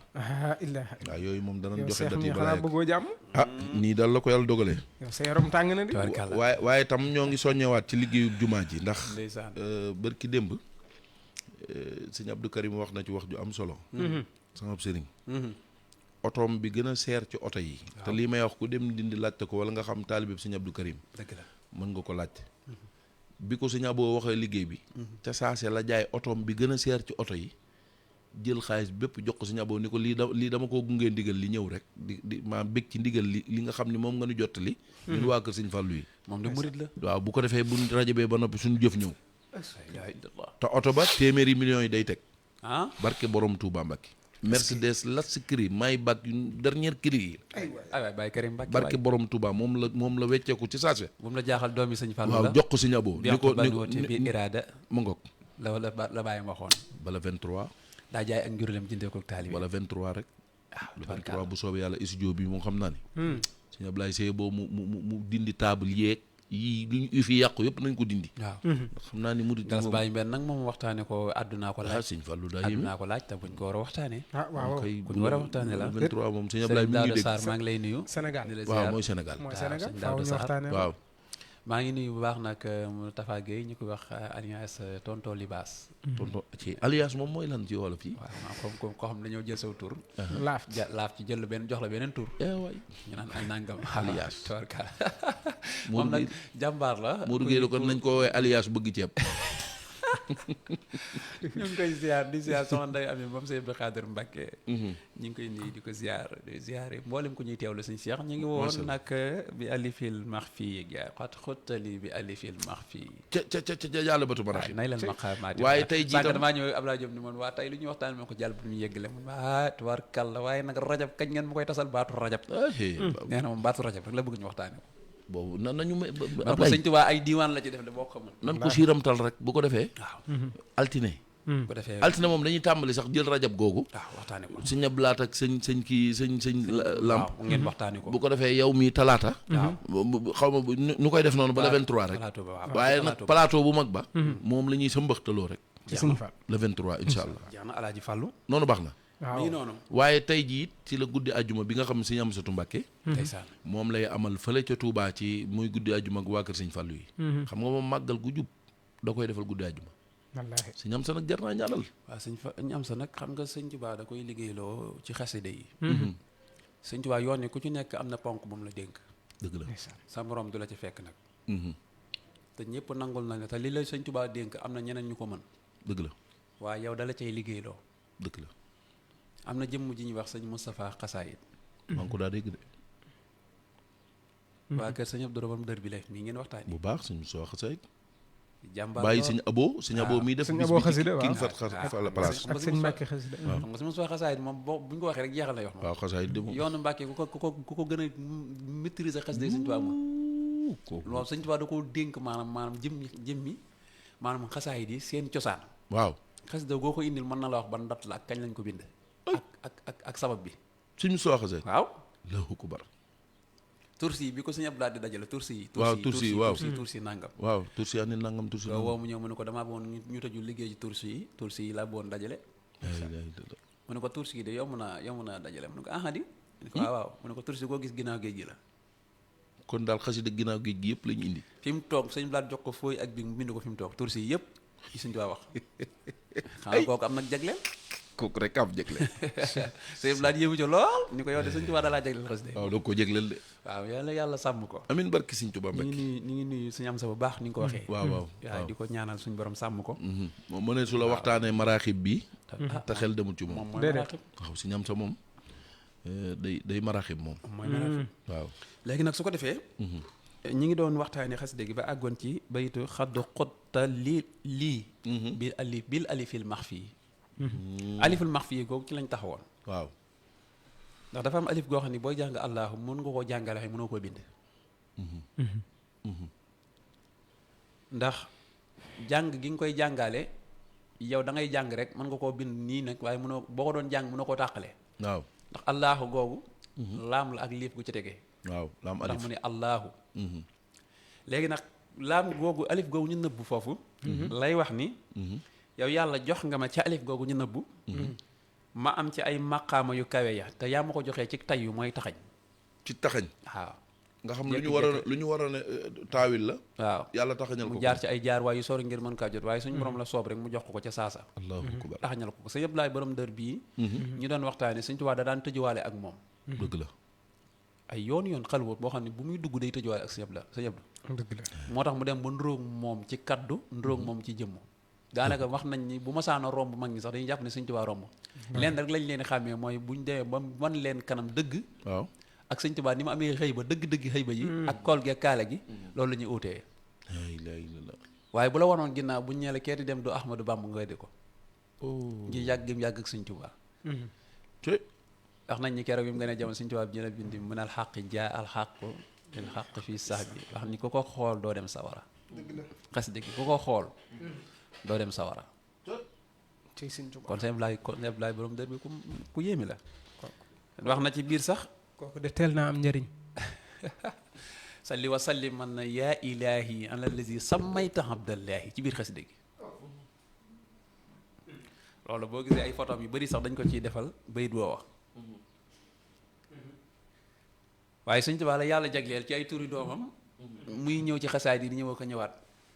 illaahi
waaw yooyu moom danañ
yow
joxe
seex
dat
mi
yi
xanaa
balaa yàgg
bëggoo jàmm
ah nii daal la ko yàlla dogalee
yow sa yaram tàng na di
tabarkàlla
waaye tam ñoo ngi soññewaat ci liggéeyu jumaa ji ndax
ndeysaan
bërki démb sëñ Abdou Karim wax na ci wax ju am solo sama sëriñ otoom bi gën a seer ci oto yi te lii may wax ku dem dindi laajte ko wala nga xam taalibe bi sëñ Abdou Karim
dëgg la
mën nga ko laajte bi ko sëñ Aboo waxee liggéey bi ca saase la jaay otoom bi gën a seer ci oto yi jël xaalis bépp jox ko sëñ Aboo ni ko lii dama koo gungee ndigal li ñëw rek di maa bég ci ndigal li nga xam ni moom nga nu jottali ñun waa kër sëñ Fallu yi
moom de murid la
waaw bu ko defee bu rajabee ba noppi suñu jëf ñëw
la ilaha illallah
te oto ba téeméeri millions yi day teg
ah
barke borom Touba Mbacke Mercedes las cri may bag yu dernière cri yi
ay waay Baye Karim Mbacke
barke borom Touba moom la wecceeku ci saase
bu mu la jaaxal doomi sëñ Fallou
waaw
la
jox ko sëñ Aboo
bi woote bi iraada
mu ngoog
la bàyyam waxoon
bala 23
daa jaay ak njurulem jëndee ko taalibe
wala 23 rek
ah
le 23 bu soobee yàlla studio bi moom xam naa ni sëñ Ablaye Seye boo mu dindi table yeeg yii lu ñu fi yàqu yëpp nañ ko dindi
waaw
xam naa ni mu di
galas bàyyi mbenn nag moom waxtaane ko àddunaa ko laaj
sëñ Fallou daa yéeme
àddunaa ko laaj te buñ ko war a waxtaane
waaw
kay
ku ñu war a waxtaane la
23 moom sëñ Ablaye mi ngi
Daouda
dégg
Sarr maa ngi lay nuyu
Sénégal
di la
waaw
ziar
mooy Sénégal
mooy
waaw
Sénégal
sëñ
faaw
Daouda
ñu
Sarr.
waxtaanee
waaw
maa ngi nuyu bu baax nag Tafa Gueye ñu koy wax alliance tonto libaas
tonton ci alliance moom mooy lan ci wolof yi
waaw maa comme koo xam ne dañoo jël saw tur
laaf
laaf ci jël benn jox la beneen tur
waay
ñu naan ay nangam
Alliance.
tabarka
Modou
moom nag
Gueye
jàmbaar la
Modou Gueye kon nañ ko woowee alliance bëgg ceeb
ñu ngi koy ziar di ziar soxna Ndeye Amy moom sëñ Abdou Khadir Mbacke ñu ngi koy nuyu di ko ziar di ziare mboolem ku ñuy teewlu sëñ Cheikh ñu ngi woon nag bi alifil maxfi ga xat xottali bi alifil maxfi
ca jàll batu marax
nay leen maqaamaati
waaye tey jii
sànq
tam
damaa ñëw Abdoulaye Diop ni man waa tey lu ñuy waxtaan moo ko jàll bu ñu yeggale mun waa tubaarkàlla waaye nag rajab kañ ngeen ma koy tasal baatu rajab nee na moom baatu rajab rek la bëgg ñu waxtaane ko
boobu nañu
man ko sëñ Tuubaa ay diiwaan la ci def de boo ko xamul
nan ko siiramtal rek bu ko defee
waaw
altine
bu ko defee
altine moom dañuy tàmbali sax jël rajab googu
waaw waxtaane ko
sëñ Ablaat ak sëñ kii sëñ lamp
waaw ngeen waxtaane ko
bu ko defee yow mi talaata xaw ma nu koy def noonu ba le 23 rek
plateau ba waaw
waaye nag plateau bu mag ba moom la ñuy sëmbaxtaloo rek
ci suñu fa
le 23 incha allah
jeex na Alaaji Fàllu
noonu baax na
waaw
nii noonu
waaye tey jii it ci la guddi àjjuma bi nga xam ne sëñ Amsatu Mbàkke
ndeysaan
moom lay amal fële ca Touba ci muy guddi àjjuma ak waa kër sëñ Fàllu yi xam nga moom màggal gu jub da koy defal guddi àjjuma
wallaahi
sëñ Amsa nag jar naa ñaanal
waaw sëñ fa ñu am sa nag xam nga sëñ Tuubaa da koy liggéeyloo ci xasida yi sëñ Tuubaa yoon yi ku ci nekk am na ponk bu mu la dénk
dëgg la
sa morom du la ci fekk nag te ñëpp nangul na ne te li la sëñ Tuubaa dénk am na ñeneen ñu ko mën
dëgg la
waaye yow dala cay liggéeyloo
dëgg la
am na jëmm ji ñuy wax sëñ Moustapha Xasaayit
maa ngi ko daa dégg de
waa kër sëñ Abdou Rabam dër bi la mii ngeen waxtaan
bu baax suñu soo xasay
jàmbaar
bàyyi sëñ Abo mii def
sëñ
bis
Abo
bi
xasida
king
waaw.
fat fa la place
ak sëñ Mbàkke xasida
xam nga sëñ Moustapha Xasaayit moom bu ñu ko waxee rek jeexal na yox moom
waaw xasay de moom
yoonu Mbàkke ku ko gën a maîtriser xasida sëñ Tuubaa moom loolu sëñ Tuubaa da koo dénk maanaam jëmmi maanaam xasaayit yi seen cosaan
waaw
xasida goo ko indil mën na la wax ban dat la ak kañ lañ ko bind ak sabab bi
suñu soo xasay
waaw
Allahu akbar
tursi bi ko sëñ Abdou di dajale tursi yi
waaw tursi yi waaw
tursi nangam
waaw tursi yaa ni nangam tursi
nga
nangam
woo mu ñëw mu ne ko damaa bëggoon ñu tëju liggéey ci tursi yi laa bëggoon dajale mu ne ko tursi yi de yomb naa dajale mu ne ko di mu ne ko waaw mu ne ko tursi koo gis ginnaaw géej gi la
kon daal xasida ginnaaw géej gi yëpp la ñu indi
fi mu toog sëñ Abdou jox ko fooy ak bi mu bind ko fi mu toog tursi yi yëpp yi sëñ Tuubaa wax xanaa kooku am nag jagleel
kooku rek am jégle.
sëñ Blaat yéemu ci lool ni ko yow de sëñ Tuubaa da laa jagleel xasida yi.
waaw doo ko jégleel de.
waaw yàlla sàmm ko.
amiin barki Sëñ Tuubaa Mbàkke.
ñu ngi nuyu suñu am sa bu baax ni nga ko waxee.
waaw
di ko ñaanal suñu borom sàmm ko.
moom mu ne su la waxtaanee maraaxib bi. te xel demul ci moom.
moom mooy maraaxib.
waaw si ñam sa moom day maraaxib moom.
mooy maraaxib.
waaw.
léegi nag su ko defee. ñi ngi doon waxtaanee xasida gi ba àggoon ci baytu xaddu xotta lii. bil alifil maxfi. alifil maxfi googu ci lañ taxawoon.
waaw.
ndax dafa am alif goo xam ne booy jàng allahu mën nga koo jàngale xëy mënoo koo bind. ndax jàng gi nga koy jàngale yow da ngay jàng rek mën nga koo bind nii nag waaye mënoo boo ko doon jàng mënoo koo tàqale.
waaw
ndax allahu googu. laam la ak liif gu ci tegee.
waaw laam alif
ndax mu ne allahu. léegi nag laam googu alif googu ñu nëbbu foofu. lay wax ni. yow yàlla jox nga ma ca alif googu ñu nëbbu. ma am ci ay maqaama yu kawe ya te yaa ma ko joxee ci tay yu mooy taxañ.
ci taxañ.
waaw.
nga xam lu ñu waroon a taawil la.
waaw
yàlla taxañal ko
mu jaar ci ay jaar waaye yu sori ngir mën kaa jot waaye suñu borom la soob rek mu jox ko ca saasa.
allahu akbar.
taxañal ko sa yëpp laay borom dër bii. ñu doon waxtaane Sëñ Tuubaa da daan tëjuwaale ak moom.
dëgg la.
ay yoon xalwat boo xam ne bu muy dugg day tëjuwaale ak sa yëpp
dëgg la
moo tax mu dem ba nduróog moom ci kaddu nduróog moom ci jëmm. daanaka wax nañ ni bu ma saana romb mag ñi sax dañuy jàpp ne Sëñ Tuubaa romb. leen rek lañ leen di xàmmee mooy buñ demee ba wan leen kanam dëgg.
waaw
ak Sëñ Tuubaa ni mu amee xëy ba dëgg-dëgg xëy ba yi. ak kool gi ak kaale gi. loolu la ñuy uutee.
laa ilaaha illallaah.
waaye bu la wanoon ginnaaw buñ ñee la kee di dem du Ahmadou Bamba nga weddi ko. ngi yàgg gi mu yàgg ak Sëñ Tuubaa. wax nañ ni keroog bi mu gën a jamono Sëñ Tuubaa bi ñu la bindi mën al xaq jaa al xaq il xaq fii sax bi wax ni ku ko xool doo dem sawara. xas dëgg ku ko xool. doo dem sawara. kon sëñ Ablaay borom dër bi ku yéemi la. wax na ci biir sax.
kooku de teel naa am njëriñ.
salli wa sallim man na yaa ilaahi ala allazi sammayta abdallahi ci biir xasida gi. loolu boo gisee ay photom yu bari sax dañ ko ciy defal bayit woo wax. waaye Sëñ Tuubaa la yàlla jagleel ci ay turi doomam. muy ñëw ci xasaay di ñëw ko ñëwaat.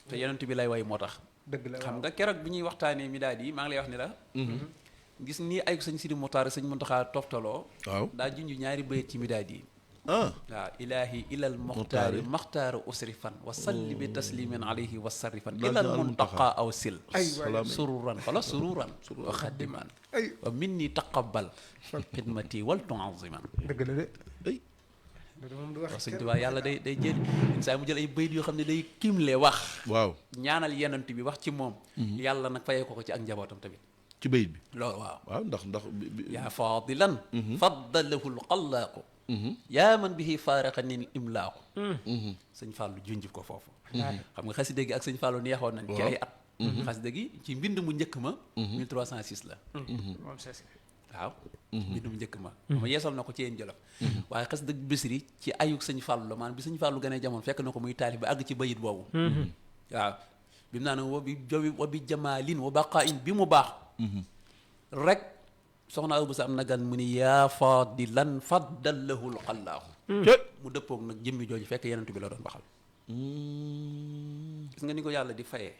te yonent bi lay way moo tax.
dëgg la
xam nga keroog bi ñuy waxtaanee midaad yi maa ngi lay wax ni la. gis nii ay sëñ Sidi Muxtaar sëñ Muntaxaa toftaloo.
waaw
daa junj ñaari bayit ci midaad yi.
waaw
ilaahi ilal muxtaari maxtaara usrifan wa salli bi taslimin alayhi wa sarrifan ilal muntaqa aw sil sururan wala sururan wa xaddiman wa minni taqabbal xidmati wal tuaziman.
dëgg la de.
wax Sëñ Tuubaa yàlla day jël saa mu jël ay bayit yoo xam ne day kimle wax.
waaw
ñaanal yenant bi wax ci moom. yàlla nag fayee ko ci ak njabootam tamit.
ci bayit bi
loolu waaw.
waaw ndax
yaa faadilan faddalahu lxallaaqu yaa man bihi faaraqani imlaaqu. sëñ Fallou junj ko foofu. xam nga xasida gi ak sëñ Fallou neexoon nañ ci ay at. xasida gi ci mbind mu njëkk ma 1306 la. waaw mbind mu njëkk ma yeesal na ko ci yéen jolof. waaye xasida Bisri ci ayuk sëñ Fallou la maanaam bi sëñ Fallou gënee jamono fekk na ko muy taalif ba àgg ci bayit boobu. waaw bi mu naan wa bi jowi wa bi jamaalin wa baqaain bi mu baax. rek soxna Abu Sa am na gan mu ni yaa faadilan faddallahu lxallaaxu. mu dëppoog nag jëmmi jooju fekk yenent bi la doon baxal. gis nga ni ko yàlla di fayee.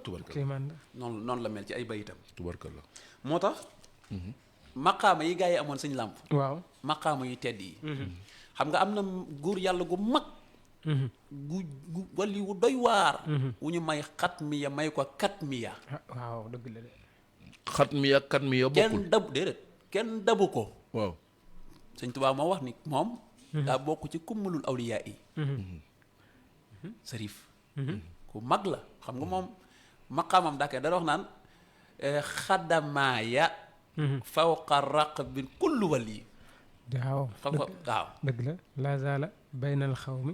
tubarkalla
noonu la mel ci ay bayitam.
tubarkalla
moo tax. maqaama yi gaa yi amoon sëñ làmp.
waaw
maqaama yu tedd yi. xam nga am na góor yàlla gu mag. gu wali wu doy waar. wu ñu may xat mi ya may ko kat mi ya.
waaw dëgg la de.
xat mi ya kat mi ya bokkul
kenn dabu ko.
waaw
Sëñ Tuubaa moo wax ni moom. daa bokk ci kummalul awliyaa yi. Sërif. ku mag la xam nga moom maqaamam daakee dara wax naan xadamaaya. fawqa raqabin kullu wali.
waaw
xam nga waaw.
dëgg la laa zaala baynal xawmi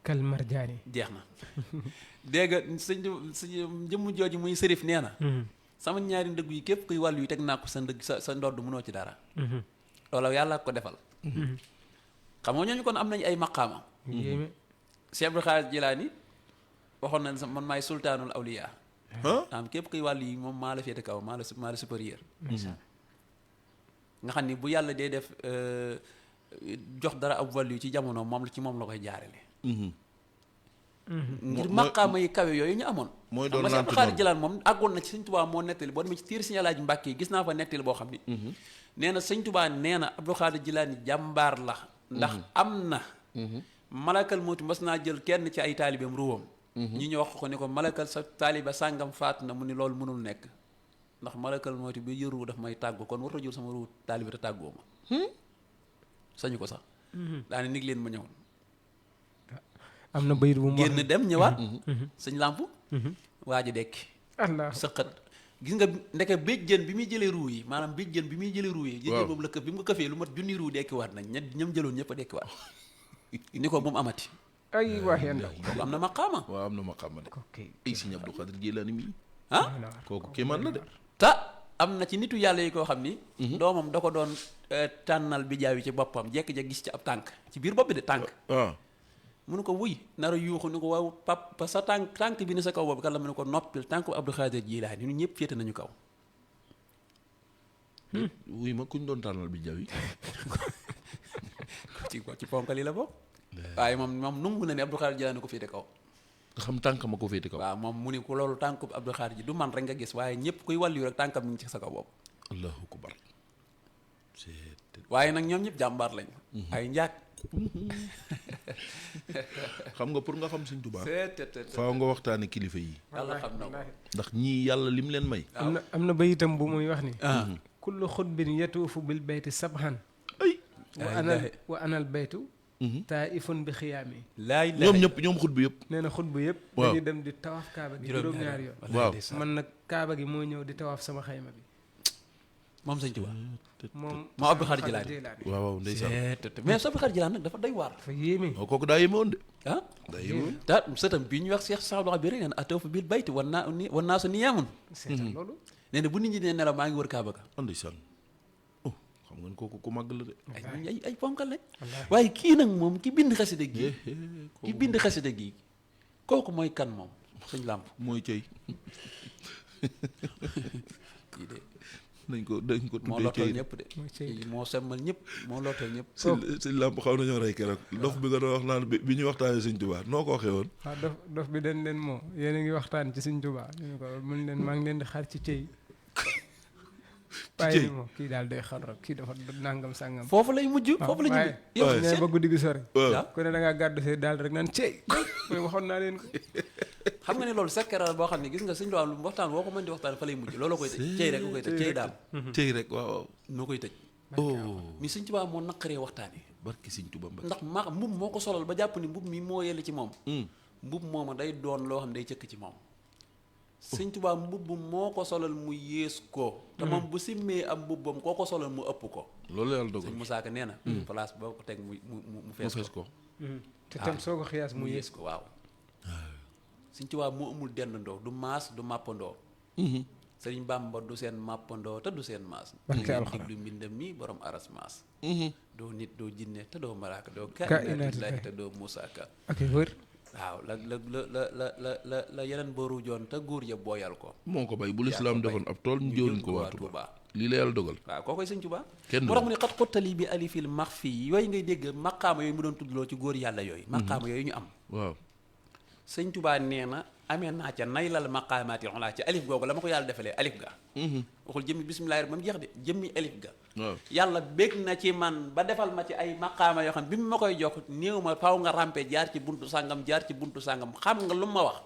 kal marjaani.
jeex na dégg nga sëñ jëmm jooju muy sërif nee na. sama ñaari ndëgg yi képp kuy wàllu yi teg naa ko sa ndëgg sa ndodd mënoo ci dara. loolu yàlla ko defal. xam nga ñooñu kon am nañu ay maqaama.
yéeme.
Cheikh Abdul Xaadir Jilaani waxoon na man maay sultaanul awliya. am képp kuy wàllu yi moom maa la féete kaw maa la supérieur. nga xam ni bu yàlla dee def jox dara ab wàllu yi ci jamono moom la koy jaarale.
ngir maqaama yi kawe yooyu ñu amoon.
mooy doon
xam nga
lant
Abdou Khadir
noonu.
Jilaan moom àggoon na ci sëñ Tuubaa moo nettali boo demee ci tiir Sëñ Alaaji Mbàkke yi gis naa fa nettali boo xam ni nee na sëñ Tuubaa nee na Abdou Khadir Jilaan jàmbaar la ndax am na malakal mawti mas naa jël kenn ci ay taalibeem ruwam ñi ñu wax ko ni ko malakal sa taaliba sàngam faatu na mu ni loolu mënul nekk ndax malakal mawti bi yëru daf may tàggu kon warta jël sama ruwu taalibe te tàggoo ma sañu ko sax daane nig leen ma ñëwoon
am na bayit bu mu wax
génn dem ñëwaat sëñ làmp waa ji dekki
Allah
sëqat gis nga ndeke béjjën bi muy jëlee ruu yi maanaam béjjën bi muy jëlee ruu yi jëjjën boobu la këf bi mu ko këfee lu mat junni ruu dekkiwaat nañ ñam jëloon ñëpp a dekkiwaat ni ko bu mu amati
ay wax ya ndaw
kooku am na maqaama
waaw am na ma xam de
ok
ay Sëñ Abdou Khadir Jilaani mi
ah
kooku kéemaan la de
ta am na ci nitu yàlla yi koo xam ni doomam da ko doon tànnal bi jaaw yi ci boppam jekk ja gis ci ab tànk ci biir bopp bi de tànk
ah
mu ne ko wuy nar a yuuxu ni ko waaw papa sa tànk bi ne sa kaw boobu kan la mu ne ko noppil tànk bu Abdou Khadir Jilaani ñun ñëpp féete nañu kaw
wuy ma kuñ doon tànnal bi jaw yi
ci ponkal yi la bokk waaye moom nungu na ne Abdou Khadir Jilaani ko féete kaw
nga xam tànk ma ko féete kaw
waaw moom mu ni ko loolu tànk bu Abdou Khadir ji du man rek nga gis waaye ñëpp kuy wàllu rek tànkam mi ngi ci sa kaw boobu
allahu akbar
waaye nag ñoom ñëpp jàmbaar lañ ay njaag
xam nga pour nga xam Sëñ Tuubaa
seet
faaw nga waxtaane kilifa yi
yàlla xam na ko
ndax ñii yàlla lim leen may
am na bayitam bu muy wax ni kullu xutbin yatuufu bil bayti sabhan
ay
wa anal baytu taifun bi xiyaami
laay
ñoom ñëpp ñoom xut bi yëpp
nee na xutba yëpp
waaw
dañuy dem di tawaaf kaaba gi juróom-ñaari yoon
waaw
man nag kaaba gi moo ñëw di tawaaf sama xayma bi
moom sëñ Tuubaa
moom
Abdou Khadir Jilaani
waaw waaw ndeysaan
mais Abdou Khadir Jilaani nag dafa doy waar
dafa yéeme
waaw kooku daa yéeme woon de
ah
daa yéeme woon
ta sëtam bii ñuy wax Cheikh Saadu bi rek neen atawfa bil bayti wan naa su niyaamun
seetal loolu
nee na bu nit ñi dee nelaw maa ngi wër kaaba ga
ndeysaan oh xam ngeen kooku ku màgg la de
ay ponkal lañ waaye kii nag moom ki bind xasida gi ki bind xasida gi kooku mooy kan moom sëñ làmp
mooy cëy
kii de
dañ ko
moo
tuddee
lottal
cëy
ñëpp de
mooy cëy
kii moo semmal ñëpp moo lottal ñëpp
sëñ làmp xaw nañoo rey keroog dof bi nga doon wax naan bi ñuy waxtaanee Sëñ Tuubaa noo ko waxee woon
waaw dof bi dañ leen moo yéen a ngi waxtaan ci Sëñ Tuubaa ñu ne ko mun leen maa ngi leen di xaar ci cëy waaye ni moom kii daal day xar rek kii dafa nangam sàngam
foofu lay mujj foofu la
waaye
ñu yow
nee ba guddi gi sori
waaw
ku ne da ngaa gàddu see daal rek naan cëy mooy waxoon naa leen ko
xam nga ne loolu sekkeral boo xam ne gis nga sëñ Tuubaa lu waxtaan boo ko mën di waxtaan fa lay mujj looloo koy tëj cëy rek koy tëj cëy daam
cëy rek waaw waaw
noo koy tëj
oh
mi sëñ Tuubaa moo naqaree waxtaani
barki Sëñ Tuubaa Mbàkke
ndax mbub moo ko solal ba jàpp ni mbub mi moo yelle ci moom mbub mooma day doon loo xam ne day cëkk ci moom sëñ Tuubaa mbubb moo ko solal mu yées ko te moom bu simmee am mbubbam koo ko solal mu ëpp ko
loolu yàlla dogal
sëñ Musaa Ka nee na place boo ko teg mu fees ko
te tam soo ko xiyaas
mu
mu
yées ko waaw sëñ Tuubaa moo amul dendandoo du maas du màppandoo sëriñ Bàmba du seen màppandoo te du seen maas
barke
ngeen
alxuraan
diglu mbindam mi borom aras maas doo nit doo jinne te doo malaaka doo
kainaatillaahi
kainaatillaahi te doo Musaa Ka
ak wër
waaw la yeneen booru joon te góor ya booyal ko
moo ko bay bu lislaam defoon ab tool ñu jëriñ ko waa Tuubaa lii la yàlla dogal
waaw koo koy sëñ Tuubaa
kenn
moo tax mu ne xat xottali bi alifil max fii yooyu ngay dégg maqaama yooyu mu doon tuddloo ci góor yàlla yooyu maqaama yooyu ñu am
waaw
sëñ Tuubaa nee na amee naa ca nay lal maqaamaati xolaa ci alif googu la ma ko yàlla defalee alif ga waxul jëmmi bismillaahi ba mu jeex de jëmmi alif ga
waaw
yàlla bég na ci man ba defal ma ci ay maqaama yoo xam bi mu ma koy jox néew ma faw nga rampe jaar ci buntu sàngam jaar ci buntu sàngam xam nga lu ma wax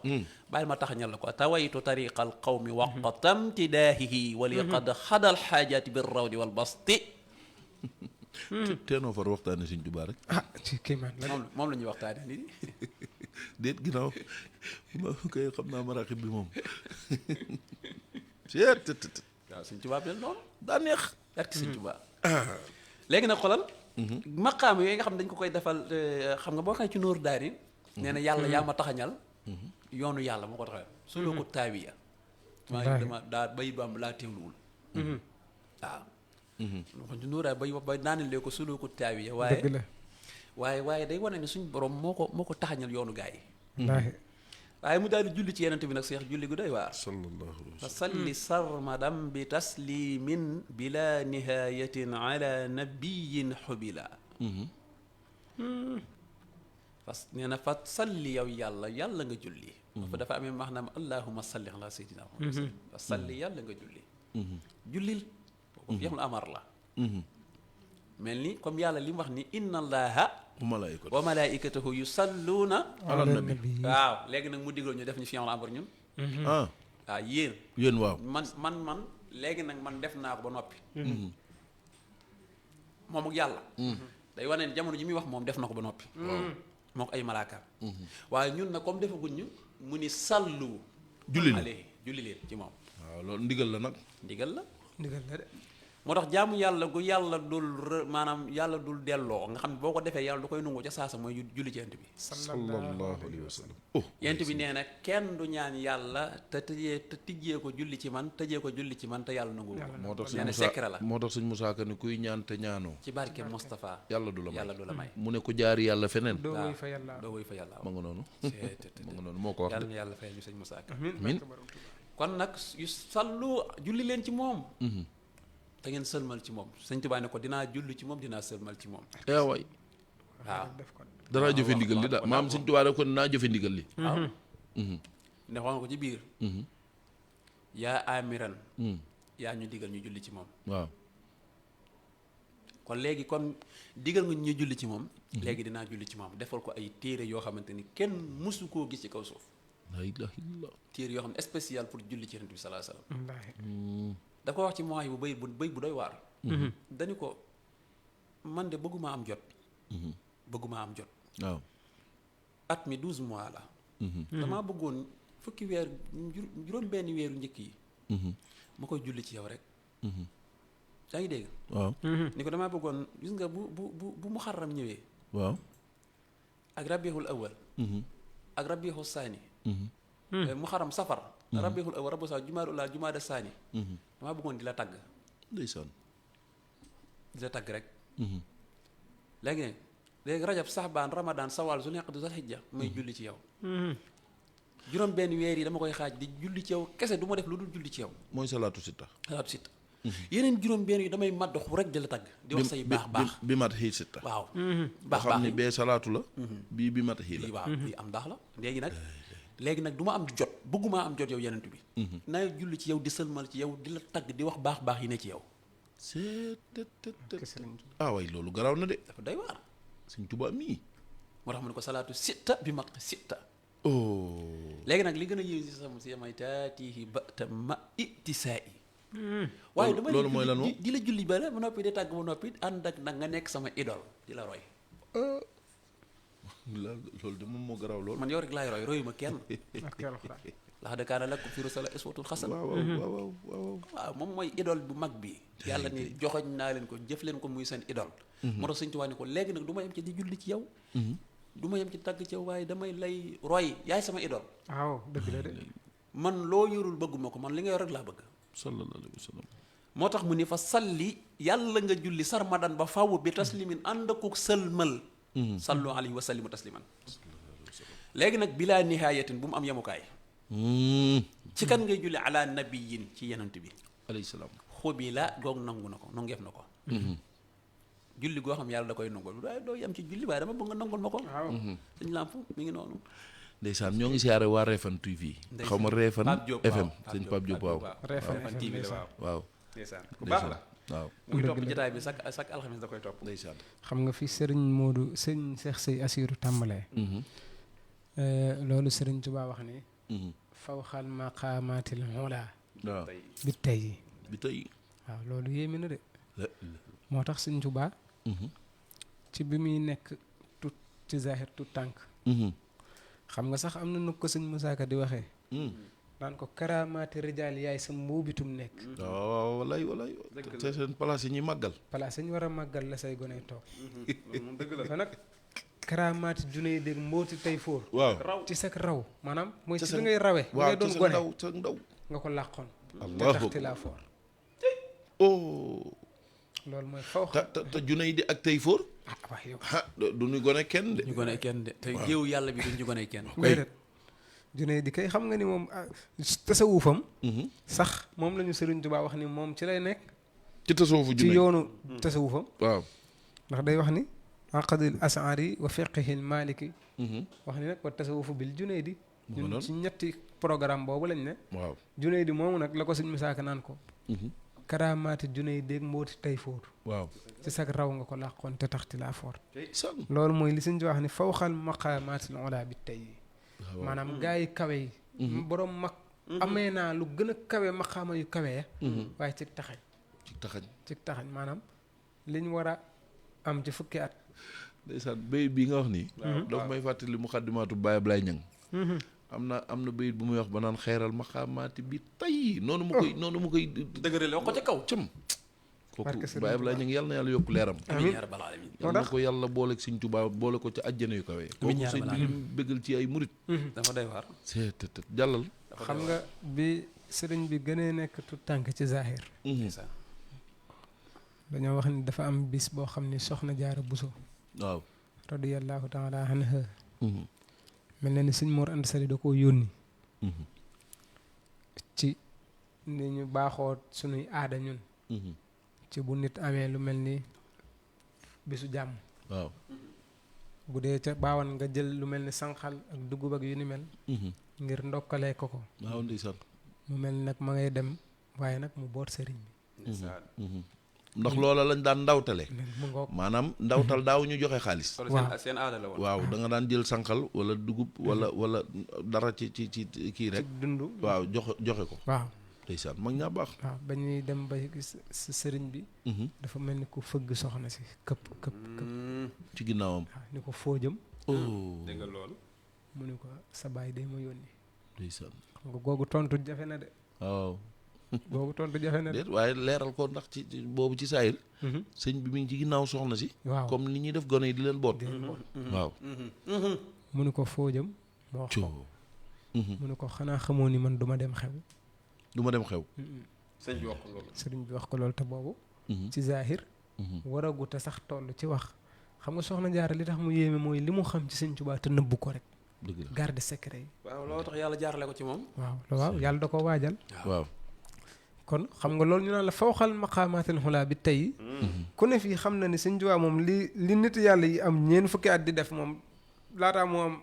bàyyi ma taxañal la ko tawaytu tariqal qawmi waqtam tidaahihi wali qad xadal xaajaati bir rawdi wal basti
teenoo far waxtaane Sëñ Tuubaa rek
ah ci kéemaan la
moom la ñuy waxtaane nii
déet ginnaaw ma koy xam naa maraaxib bi moom seet
waaw sëñ Tuubaa mel noonu
daa neex
barke sëñ Tuubaa léegi nag xolal maqaam yooyu nga xam ne dañ ko koy defal xam nga boo xam ne ci nóoru daari nee na yàlla yaa ma taxañal yoonu yàlla moo ko taxawal suloo ko taawiya maa ngi dama daa bay bam laa teewluwul waaw kon ci nóoru daari bay naanile ko suloo ko taawiya
dëgg la
waaye day wane ne suñ borom moo ko taxañal yoonu gaa yi
wallaahi
waaye mu daal di julli ci yenente bi nag seex julli gu doy waar
sallallahu alayhi wa
fa salli sarmadan bi taslimin bila nihayatin ala nabiyin xubila fas nee na fa salli yow yàlla nga julli fa dafa amee maanaam allahumma salli ala sayyidina Muhammad fa salli yàlla nga julli jullil boobu fi'lul amar la mel ni comme yàlla li mu wax ni inna allaha wa malaikatahu yusalluuna
ala nabi
waaw léegi nag mu digal ñu def ñu fi'lul amar ñun
ah
waaw
yéen waaw
man léegi nag man def naa ko ba noppi moom ak yàlla day wane ne jamono ji muy wax moom def na ko ba noppi moo ko ay malaaka waaye ñun nag comme defaguñ ñu mu ni sallu julli leen ci moom
waaw loolu ndigal la nag
ndigal la
de
moo tax jaamu yàlla gu yàlla dul maanaam yàlla dul delloo nga xam ne boo ko defee yàlla du koy nungu ca saasa mooy julli ci yent bi
sallallahu alayhi wa sallam
yent bi nee na kenn du ñaan yàlla te tijjee ko julli ci man tëjee ko julli ci man te yàlla nangu ko
moo tax
nee na secret la
moo tax sëñ Musaa Ka ni kuy ñaan te ñaanoo
ci barke Moustapha
yàlla du la may
may
mu ne ko jaari yàlla feneen
doo woy fa yàlla
doo woy fa yàlla
ma nga noonu ma nga noonu moo ko wax
yàlla na yàlla fayal ñu sëñ Musaa Ka
min
kon nag yu sallu julli leen ci moom te ngeen sëlmal ci moom sëñ Tuubaa ne ko dinaa julli ci moom dinaa sëlmal ci moom
waay
waaw
danaa jëfe ndigal li daal maam sëñ Tuubaa ko naa jëfe ndigal li
waaw ne xool nga ko ci biir yaa amiran yaa ñu digal ñu julli ci moom
waaw
kon léegi kon digal nga ñu julli ci moom léegi dinaa julli ci moom defal ko ay téere yoo xamante ni kenn mësu koo gis ci kaw suuf
la ilaha illallah
téere yoo xam ne spécial pour julli ci Yonent bi sallallahu alayhi wasallam da ko wax ci mooy bu bëy bu doy waar dañu ko man de bëgguma am jot
waaw
at mi 12 mois la damaa bëggoon fukki weer juróom benn weeru njëkk yi ma koy julli ci yow rek yaa ngi dégg
waaw
ni ko damaa bëggoon gis nga bu muharram ñëwee
waaw
ak rabiul awal ak rabiul saani muharram safar rabiul awal rabiul saani jumaada ula jumaada saani damaa bëggoon di la tagg
ndeysaan
di la tagg rek léegi rajab saxbaan ramadan sawal su neq du sa xijja may julli ci yow juróom benn weer yi dama koy xaaj di julli ci yow kese du ma def lu dul julli ci yow
mooy salaatu sitta
yeneen juróom benn yi damay maddoxu rek di la tagg di wax say baax
bi mat xii sitta
waaw
baax xam ni bee salaatu la bii bi mat xii la
waaw bii am baax la léegi nag du ma am jot bëgguma am jot yow yenent bi naa julli ci yow di sëlmal ci yow di la tagg di wax baax yi ne ci yow
waay loolu garaaw na de
dafa doy waar
Sëñ Tuubaa mii
moo tax mu ne ko salaatu sitta bi mat sitta léegi nag li gën a yéew si samay taatihi bata ma itisaa yi waaye dama
loolu mooy lan moom
di la julli ba noppi di tàgg ba noppi ànd ak nag nga nekk sama idole di la roy
loolu de moom moo garaaw lool
man yow rek laay roy royu ma kenn lax de kaana lakum fii rasuulillaahi uswatun hasana waaw moom mooy idole bu mag bi yàlla ni joxoñ naa leen ko jëf leen ko muy seen idole moo tax Sëñ Tuubaa ni ko léegi nag du ma yem ci di julli ci yow du ma yem ci tàgg ci yow waaye damay lay roy yaay sama idole
waaw dëgg la de
man loo yorul bëgguma ko man li nga yor rek laa bëgg
sallallahu alayhi wa sallam
moo tax mu ni fa salli yàlla nga julli sarmadan ba faw bi taslimin ànd akuk sëlmal sallu alayhi wa sallimu tasliman léegi nag bilaa nihaayatin bu mu am yemukaay ci kan ngay julli ala nabiyin ci yenant bi
alayhi salaam
xubi la goog nangu na ko nongeef na ko julli goo xam yàlla da koy nangul waaye doo yem ci julli waaye dama bëgg nga nangul ma ko suñ làmp mi ngi noonu
ndeysaan ñoo ngi siyaare waa Refane TV xaw ma Refane FM sëñ Pape Diop waaw
Refane TV la
waaw
ndeysaan ku baax la
waaw
muy topp jotaay bi chaque alxames da koy topp
ndeysaan
xam nga fi sëriñ Modou sëñ Cheikh Sey Assirou tàmbalee loolu sëriñ Tuubaa wax ni fawxal maqaamaatil ula
waaw
bi tey
bi tey
waaw loolu yéeme na de moo tax sëriñ Tuubaa ci bi muy nekk tut ci zahir tut tànk xam nga sax am na nu ko sëñ Musaa Ka di waxee naan ko karaamaati rijaal yaay sa mbuubitum nekk
waaw walaay te seen place yi ñuy màggal
place yi ñu war a màggal la say gone toog fa nag karaamaati juney dégg mbooti tey fóor
waaw
ci sa raw maanaam mooy ci li ngay rawee li ngay doon gone
sa ndaw
nga ko làqoon
allahu
te taxti laa foor loolu mooy faw
te juney di ak tey fóor
waaw yow
du ñu gone kenn de
ñu gone kenn de te géewu yàlla bi duñ ñu gone kenn
déedéet juney di kay xam nga ni moom tasawufam sax moom la ñu Sëriñ Tuubaa wax ni moom ci lay nekk
ci tasawufu juney
ci yoonu tasawufam
waaw
ndax day wax ni aqdil asari wa fiqihil maliki wax ni nag wa tasawufu bil junaydi
noonu
ñun ci ñetti programme boobu lañ ne
waaw
junaydi moomu nag la ko suñ misaaka naan ko karaamaati junaydi ak mbooti tay fóotu
waaw
ci sag raw nga ko làqoon te taxti laa foor
san
loolu mooy li suñ ci wax ni fawxal maqaamaatil ula bi tey maanaam gaa yi kawe yi borom mag amee naa lu gën a kawe maqaama yu kawe ya waaye ci taxañ
ci taxañ
maanaam liñ war a am ci fukki at
ndeysaan bayit bi nga wax nii daf may fàttali muqaddimaatu Baye Ablaye Ñang am na bayit bu muy wax ba naan xeeral maqaamaati bi tay noonu mu koy
dëgërale wax ko ca kaw
cëm kooku Baye Ablaye Ñang yàlla na yàlla yokk leeram
amiin yaa rabbal aalamiin
yàlla na ko yàlla booleeg Sëñ Tuubaa boole ko ca àjjana yu kawe kooku sëñ bi lim bëggal ci ay murit
dafa doy waar
seet jàllal
xam nga bi sëriñ bi gënee nekk tu tànk ci zahir dañoo wax ni dafa am bis boo xam ni soxna Jaara Buso
waaw
radiyallahu taala anha mel na ni sëñ Mor Anta Sali da koo yónni ci ni ñu baaxoo sunuy aada ñun ci bu nit amee lu mel ni bisu jàmm
waaw
bu dee ca baawan nga jël lu mel ni sànqal ak dugub ak yu ni mel ngir ndokkalee ko
waaw ndeysaan
mu mel ni nag ma ngay dem waaye nag mu boot sëriñ bi
ndax loola lañ daan ndawtale
mu ngoog
maanaam ndawtal daaw ñu joxe xaalis
waaw
seen aada la woon
waaw da nga daan jël sànqal wala dugub wala dara ci kii rek
ci dund
waaw joxe ko
waaw
ndeysaan mag ñaa baax
waaw ba ñuy dem ba gis sëriñ bi dafa mel ni ku fëgg soxna si këpp
ci ginnaawam
waaw ni ko foo jëm
dégg nga loolu
mu ni ko sa baay day ma yónni
ndeysaan
xam nga googu tontu jafe na de
waaw
googu tontu jafe na de
déet waaye leeral ko ndax ci boobu ci saayir sëñ bi mi ngi ci ginnaaw soxna si
waaw
comme ni ñuy def gone yi di leen boot waaw
mu ni ko foo jëm moo wax ko mu ni ko xanaa xamoo ni man duma dem xew
du ma dem xew
sëñ bi wax ko loolu
sëriñ bi wax ko loolu te boobu ci zahir waragu te sax toll ci wax xam nga soxna Jaara li tax mu yéeme mooy li mu xam ci sëñ Tuubaa te nëbbu ko rek
dëgg la
garde secret yi
waaw loolu tax yàlla jaarale ko ci moom
waaw yàlla da ko waajal
waaw
kon xam nga loolu ñu naan la fawxal maqaamaatil xulaa bi tey ku ne fii xam na ni sëñ Tuubaa moom li nit yàlla yi am ñeen fukki at di def moom laataa moo am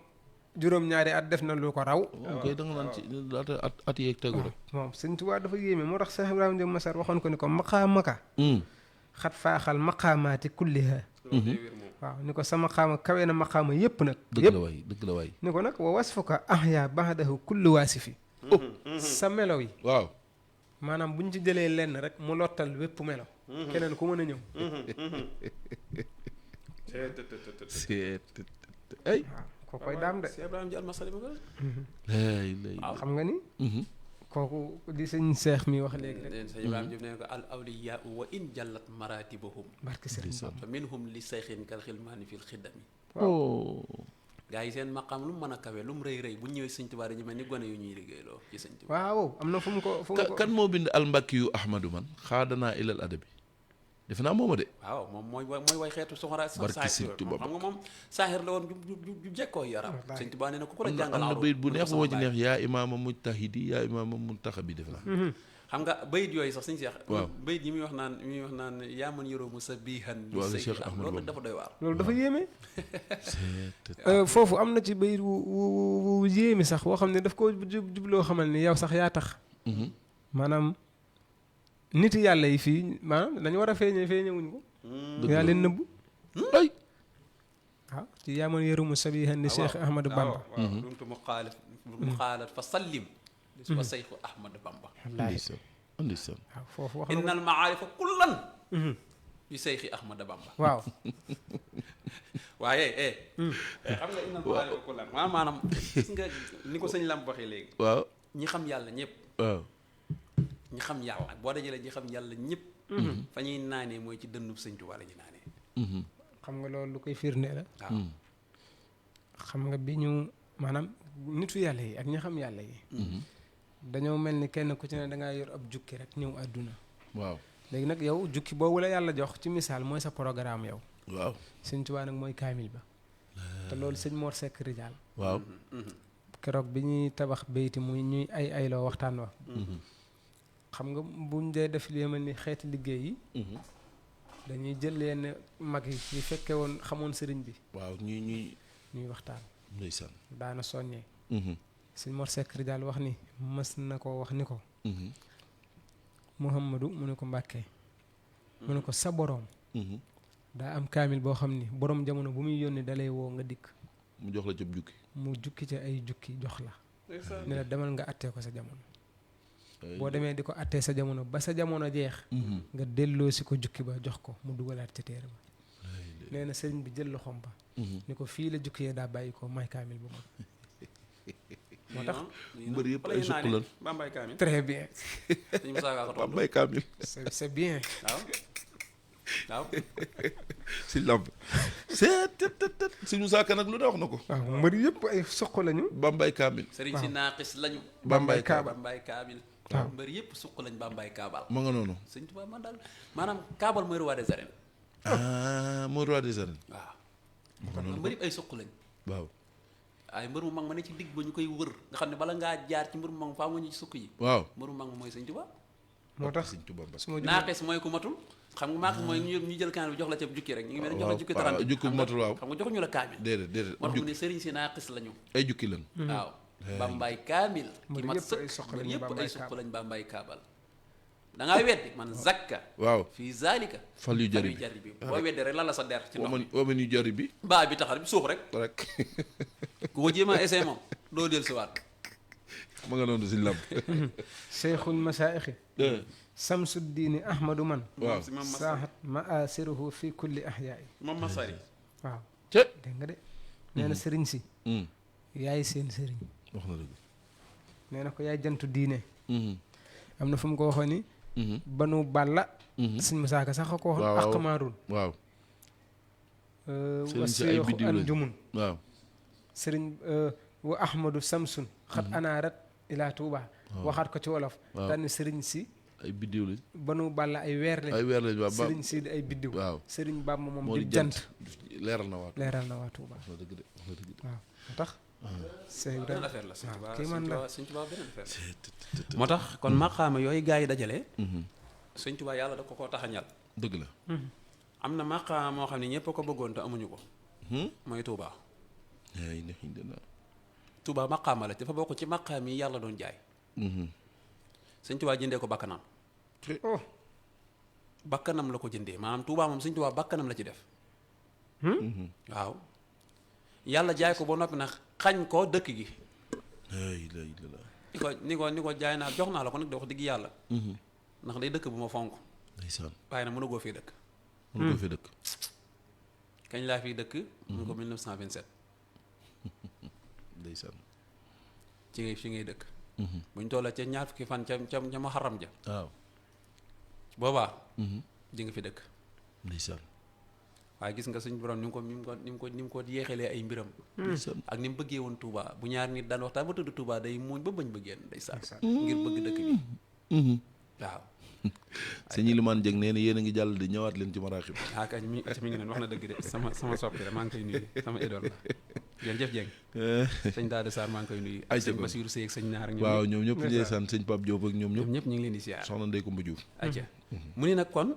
juróom-ñaari at def na lu ko raw
kay da nga naan ci laata at yeeg tegu rek
moom sëñ Tuubaa dafa yéeme moo tax Cheikh Ibrahima Diop Masar waxoon ko ni ko maqaamaka xat faaxal maqaamaati kulliha waaw ni ko sa maqaama kawe na maqaama yépp nag
dëgg la waay
ni ko nag wa wasfuka ahya ba'dahu kullu waasifi sa melo yi
waaw
maanaam bu ñu ci jëlee lenn rek mu lottal wépp melo keneen ku mën a ñëw
ay
ko koy daam de
Cheikh Ibrahima Diop Masar
lay
xam nga ni kooku di sëñ Seex mi wax léegi rek
sëñ Ibrahima Diop nee ko al awliyaa wa in jallat maratibahum
barke sëriñ Bamba
fa minhum li sayxin kal xilmaani fil xiddami gaa yi seen maqaam lu mu mën a kawe lu mu rëy rëy bu ñëwee sëñ Tuubaa dañu mel ni gone yu ñuy liggéeyloo ci sëñ Tuubaa
waaw am na fu mu ko
kan moo bind almbakki yu ahmadu man xaadanaa ilal adabi defe naa mooma de
waaw moom mooy way xeetu soxora
barki sëñ Tuubaa
xam nga moom saaxir la woon ju jekkoo yaram sëñ Tuubaa nee na ku ko la jàngal
am na bayit bu neex bu ma ci neex yaa imaama mujtahidi yaa imaama muntaxabi defe naa
xam nga bayit yooyu sax sëñ Seex
waaw
bayit yi muy wax naan yaa man yoroo mu sa biixan
waaw Cheikh Ahmadou
loolu dafa doy waar
loolu dafa yéeme foofu am na ci bayit wu yéeme sax woo xam ne daf ko jubloo xamal ni yow sax yaa tax maanaam nit yàlla yi fii maanaam dañu war a feeñewuñ ko yaa leen nëbbu
ay
waaw ci yaa man yarumu sabihan ni Cheikh Ahmadou Bamba
dumtu mu xaalat fa sallim wa sayxu Ahmadou Bamba
ndeysaan
waaw foofu wax na
innal maarifa kullan yu sayxi Ahmadou Bamba
waaw
waaye xam nga innal maarifa kullan maanaam gis nga ni ko sëñ Lamp waxee léegi
waaw
ñi xam yàlla ñëpp
waaw
ñi xam yàlla boo dajalee ñi xam yàlla ñëpp fa ñuy naanee mooy ci dënnub sëñ Tuubaa la ñuy naanee
xam nga loolu lu koy firnde la
waaw
xam nga bi ñu maanaam nitu yàlla yi ak ñi xam yàlla yi dañoo mel ni kenn ku ci ne dangaa yor ab jukki rek ñëw àdduna
waaw
léegi nag yow jukki boobu la yàlla jox ci misaal mooy sa programme yow
waaw
sëñ Tuubaa nag mooy kaamil ba te loolu sëñ Mor Seck Rijaal
waaw
keroog bi ñuy tabax bayti muy ñuy ay loo waxtaan wa xam nga buñ dee def li mel ni xeeti liggéey yi dañuy jël yenn mag yi ñu fekke woon xamoon sëriñ bi
waaw
ñuy waxtaan
ndeysaan.
daana soññee sëñ Mor Seck daal wax ni mës na ko wax ni ko Muhammadu mu ne ko Mbàkke mu ne ko sa boroom daa am kaamil boo xam ni boroom jamono bu muy yónni dalay woo nga dikk
mu jox la cëb jukki.
mu jukki ca ay jukki jox la ne la demal nga attee ko sa jamono boo demee di ko attee sa jamono ba sa jamono jeex nga delloo si ko jukki ba jox ko mu dugalaat ca téere ba nee na sëriñ bi jël loxoom ba ni ko fii la jukki yee daa bàyyi ko may kaamil bu mag moo tax
mbër yëpp ay suq lan.
Bambay Kaamil.
très bien
Sëñ Moussa Ka ko tontu.
Bambay Kaamil.
c'est bien
waaw
si lamb. si Moussa Ka nag lu ne wax na ko.
waaw mbër yëpp ay suq lañu
Bambay Kaamil.
sëriñ si naaqis lañu.
Bambay Kaabal.
Bambay Kaamil.
waaw
mbër yëpp suq lañ Bambay Kaabal.
ma nga noonu.
sëñ Tuubaa man daal maanaam Kaabal mooy roi des arènes.
mooy roi des arènes.
waaw. mbër yëpp ay suq lañ.
waaw.
ay mbër mu mag ma ne ci digg ba ñu koy wër nga xam ne bala ngaa jaar ci mbër mu mag faa nga ñu ci sukk yi.
waaw.
mbër mu mag ma mooy sëñ Tuubaa.
moo tax
Sëñ Tuubaa
su ma jugee
naaqis mooy ku matul. xam nga naaqis mooy ñu jël kaamil bi jox la ca jukki rek ñu ngi mel ne jox la jukki 30.
jukki bu matul waaw.
xam nga joxuñu la kaamil.
déedéet
moo tax mu ne sëriñ si naaqis lañu.
ay jukki lan.
waaw Bambay Kaamil. ki
mbër
mat
yëpp ay
sëkk
suq
mbër
lañu
yëpp
Bambay
ay suq
Kaabal.
lañ Bambay Kaabal. da ngaa weddi man zakka.
waaw.
fii zalika.
fal yu jari bi
jari bi boo weddi rek lan la sa der ci ndox mi.
waman yu jari bi.
baa bi taxar bi suux rek.
rek.
ku ko jéem a essayé moom doo del si waat.
ma nga noonu si lamb.
cheikhul masaayixi samsuddiini ahmadu man
waaw.
si moom
saahat maasiruhu fi kulli ahyaai
moom Masari.
waaw
te.
dégg nga de nee na sëriñ si yaay seen sëriñ
wax na dëgg.
nee na ko yaay jantu diine am na fu mu ko waxoon ni banu balla sëñ Musaa Ka sax a ko waxoon
waaw
aqmaarun
waaw.
wa
sëriñ si ay
seexu
biddiw lañ.
anjumun
waaw.
sëriñ wa ahmadu samsun xat anaarat ilaa tuuba waxaat ko ci wolof
waaw.
daal ni sëriñ si
ay biddiw lañ.
banu balla ay weer lañ
ay weer lañ waaw.
sëriñ si di ay biddiw
waaw.
sëriñ Bàmba moom
moo
di
di
jant
leeral na waat.
leeral na waa tuuba
wax na dëgg de wax na dëgg de.
waaw moo tax c'est vrai
beneen affaire la sëñ
waaw
Tuubaa
kii man la
sëñ Tuubaa beneen affaire la. moo tax kon maqaama yooyu gars yi dajale. sëñ Tuubaa yàlla da ko koo taxañal.
dëgg la.
am na maqaama moo xam ne ñëpp a ko bëggoon te amuñu ko. mooy Touba.
ay neex ñu dana.
Touba maqaama la dafa bokk ci maqaam yi yàlla doon jaay. sëñ Touba jëndee ko bakkanam.
oh
bakkanam la ko jëndee maanaam Touba moom sëñ Touba bakkanam la ci def. waaw. yàlla jaay ko ba noppi nag xañ ko dëkk gi.
ay la la.
ni ko jaay naa jox naa la ko nag de wax dëgg yàlla. ndax day dëkk bu ma fonk.
ndeysaan.
waaye nag mënagoo fii dëkk.
mën nga fi dëkk.
kañ laa fiy dëkk. mun ko 1927.
ndeysaan.
fi ngay dëkk. buñ tollee ca ñaar fukki fan ca Muharram ja.
waaw.
boobaa. di nga fi dëkk.
ndeysaan.
waaye gis nga suñ borom ni mu ko yéexalee ay mbiram.
ndeysaan.
ak ni mu bëggee woon Touba bu ñaar nit daan waxtaan ba tudd Touba day muuñ ba bañ bëggeen day saan ngir bëgg dëkk bi. waaw.
sëñ Ilimaan Jeng nee na yéen a ngi jàll di ñëwaat leen ci maraaxib.
ah kañ mi ngi leen wax na dëgg de sama soppi la maa ngi koy nuyu sama idole la jërëjëf Jeng. sëñ Daada Sarr maa ngi koy nuyu.
ay
sëñ Basiirou Seye ak sëñ Naar ak
waaw ñoom ñëpp di sant sëñ Pape Diop ak ñoom ñëpp.
ñëpp ñu ngi leen di siyaar.
soxna Ndey Kumba Diouf.
aja mu ni nag kon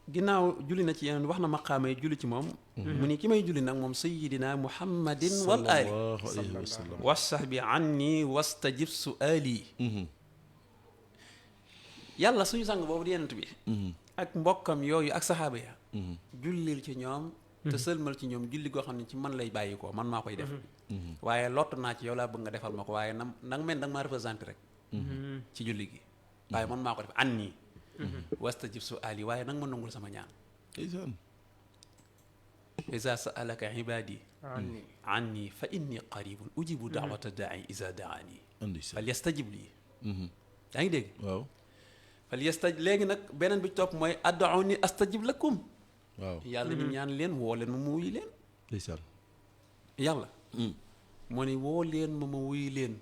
ginnaaw julli na ci yeneen wax na maqaamay julli ci moom. mu ni ki may julli nag moom sayyidina muhammadin wal aali
sallallahu alayhi wa sallam.
wa sahbi anni wastajib su'aali. yàlla suñu sang boobu di yenent bi ak mbokkam yooyu ak saxaaba ya jullil ci ñoom te sëlmal ci ñoom julli goo xam ne ci man lay bàyyi ko man maa koy def waaye lott naa ci yow laa bëgg nga defal ma ko waaye nang mel da nga maa représenté rek ci julli gi waaye man maa ko def an nii wastajib su ali waaye nag ma nangul sama ñaan
ndeysaan.
iza sa'alaka ibadi anni fa inni qaribun ujibu da'wata da'i iza da'ani
ndeysaan.
fal yastajib lii yaa ngi dégg
waaw.
fal yastaj léegi nag beneen bi ci topp mooy ad'uni astajib lakum
waaw.
yàlla ni ñaan leen woo leen ma ma wuyu leen
ndeysaan.
yàlla moo ni woo leen ma wuyu leen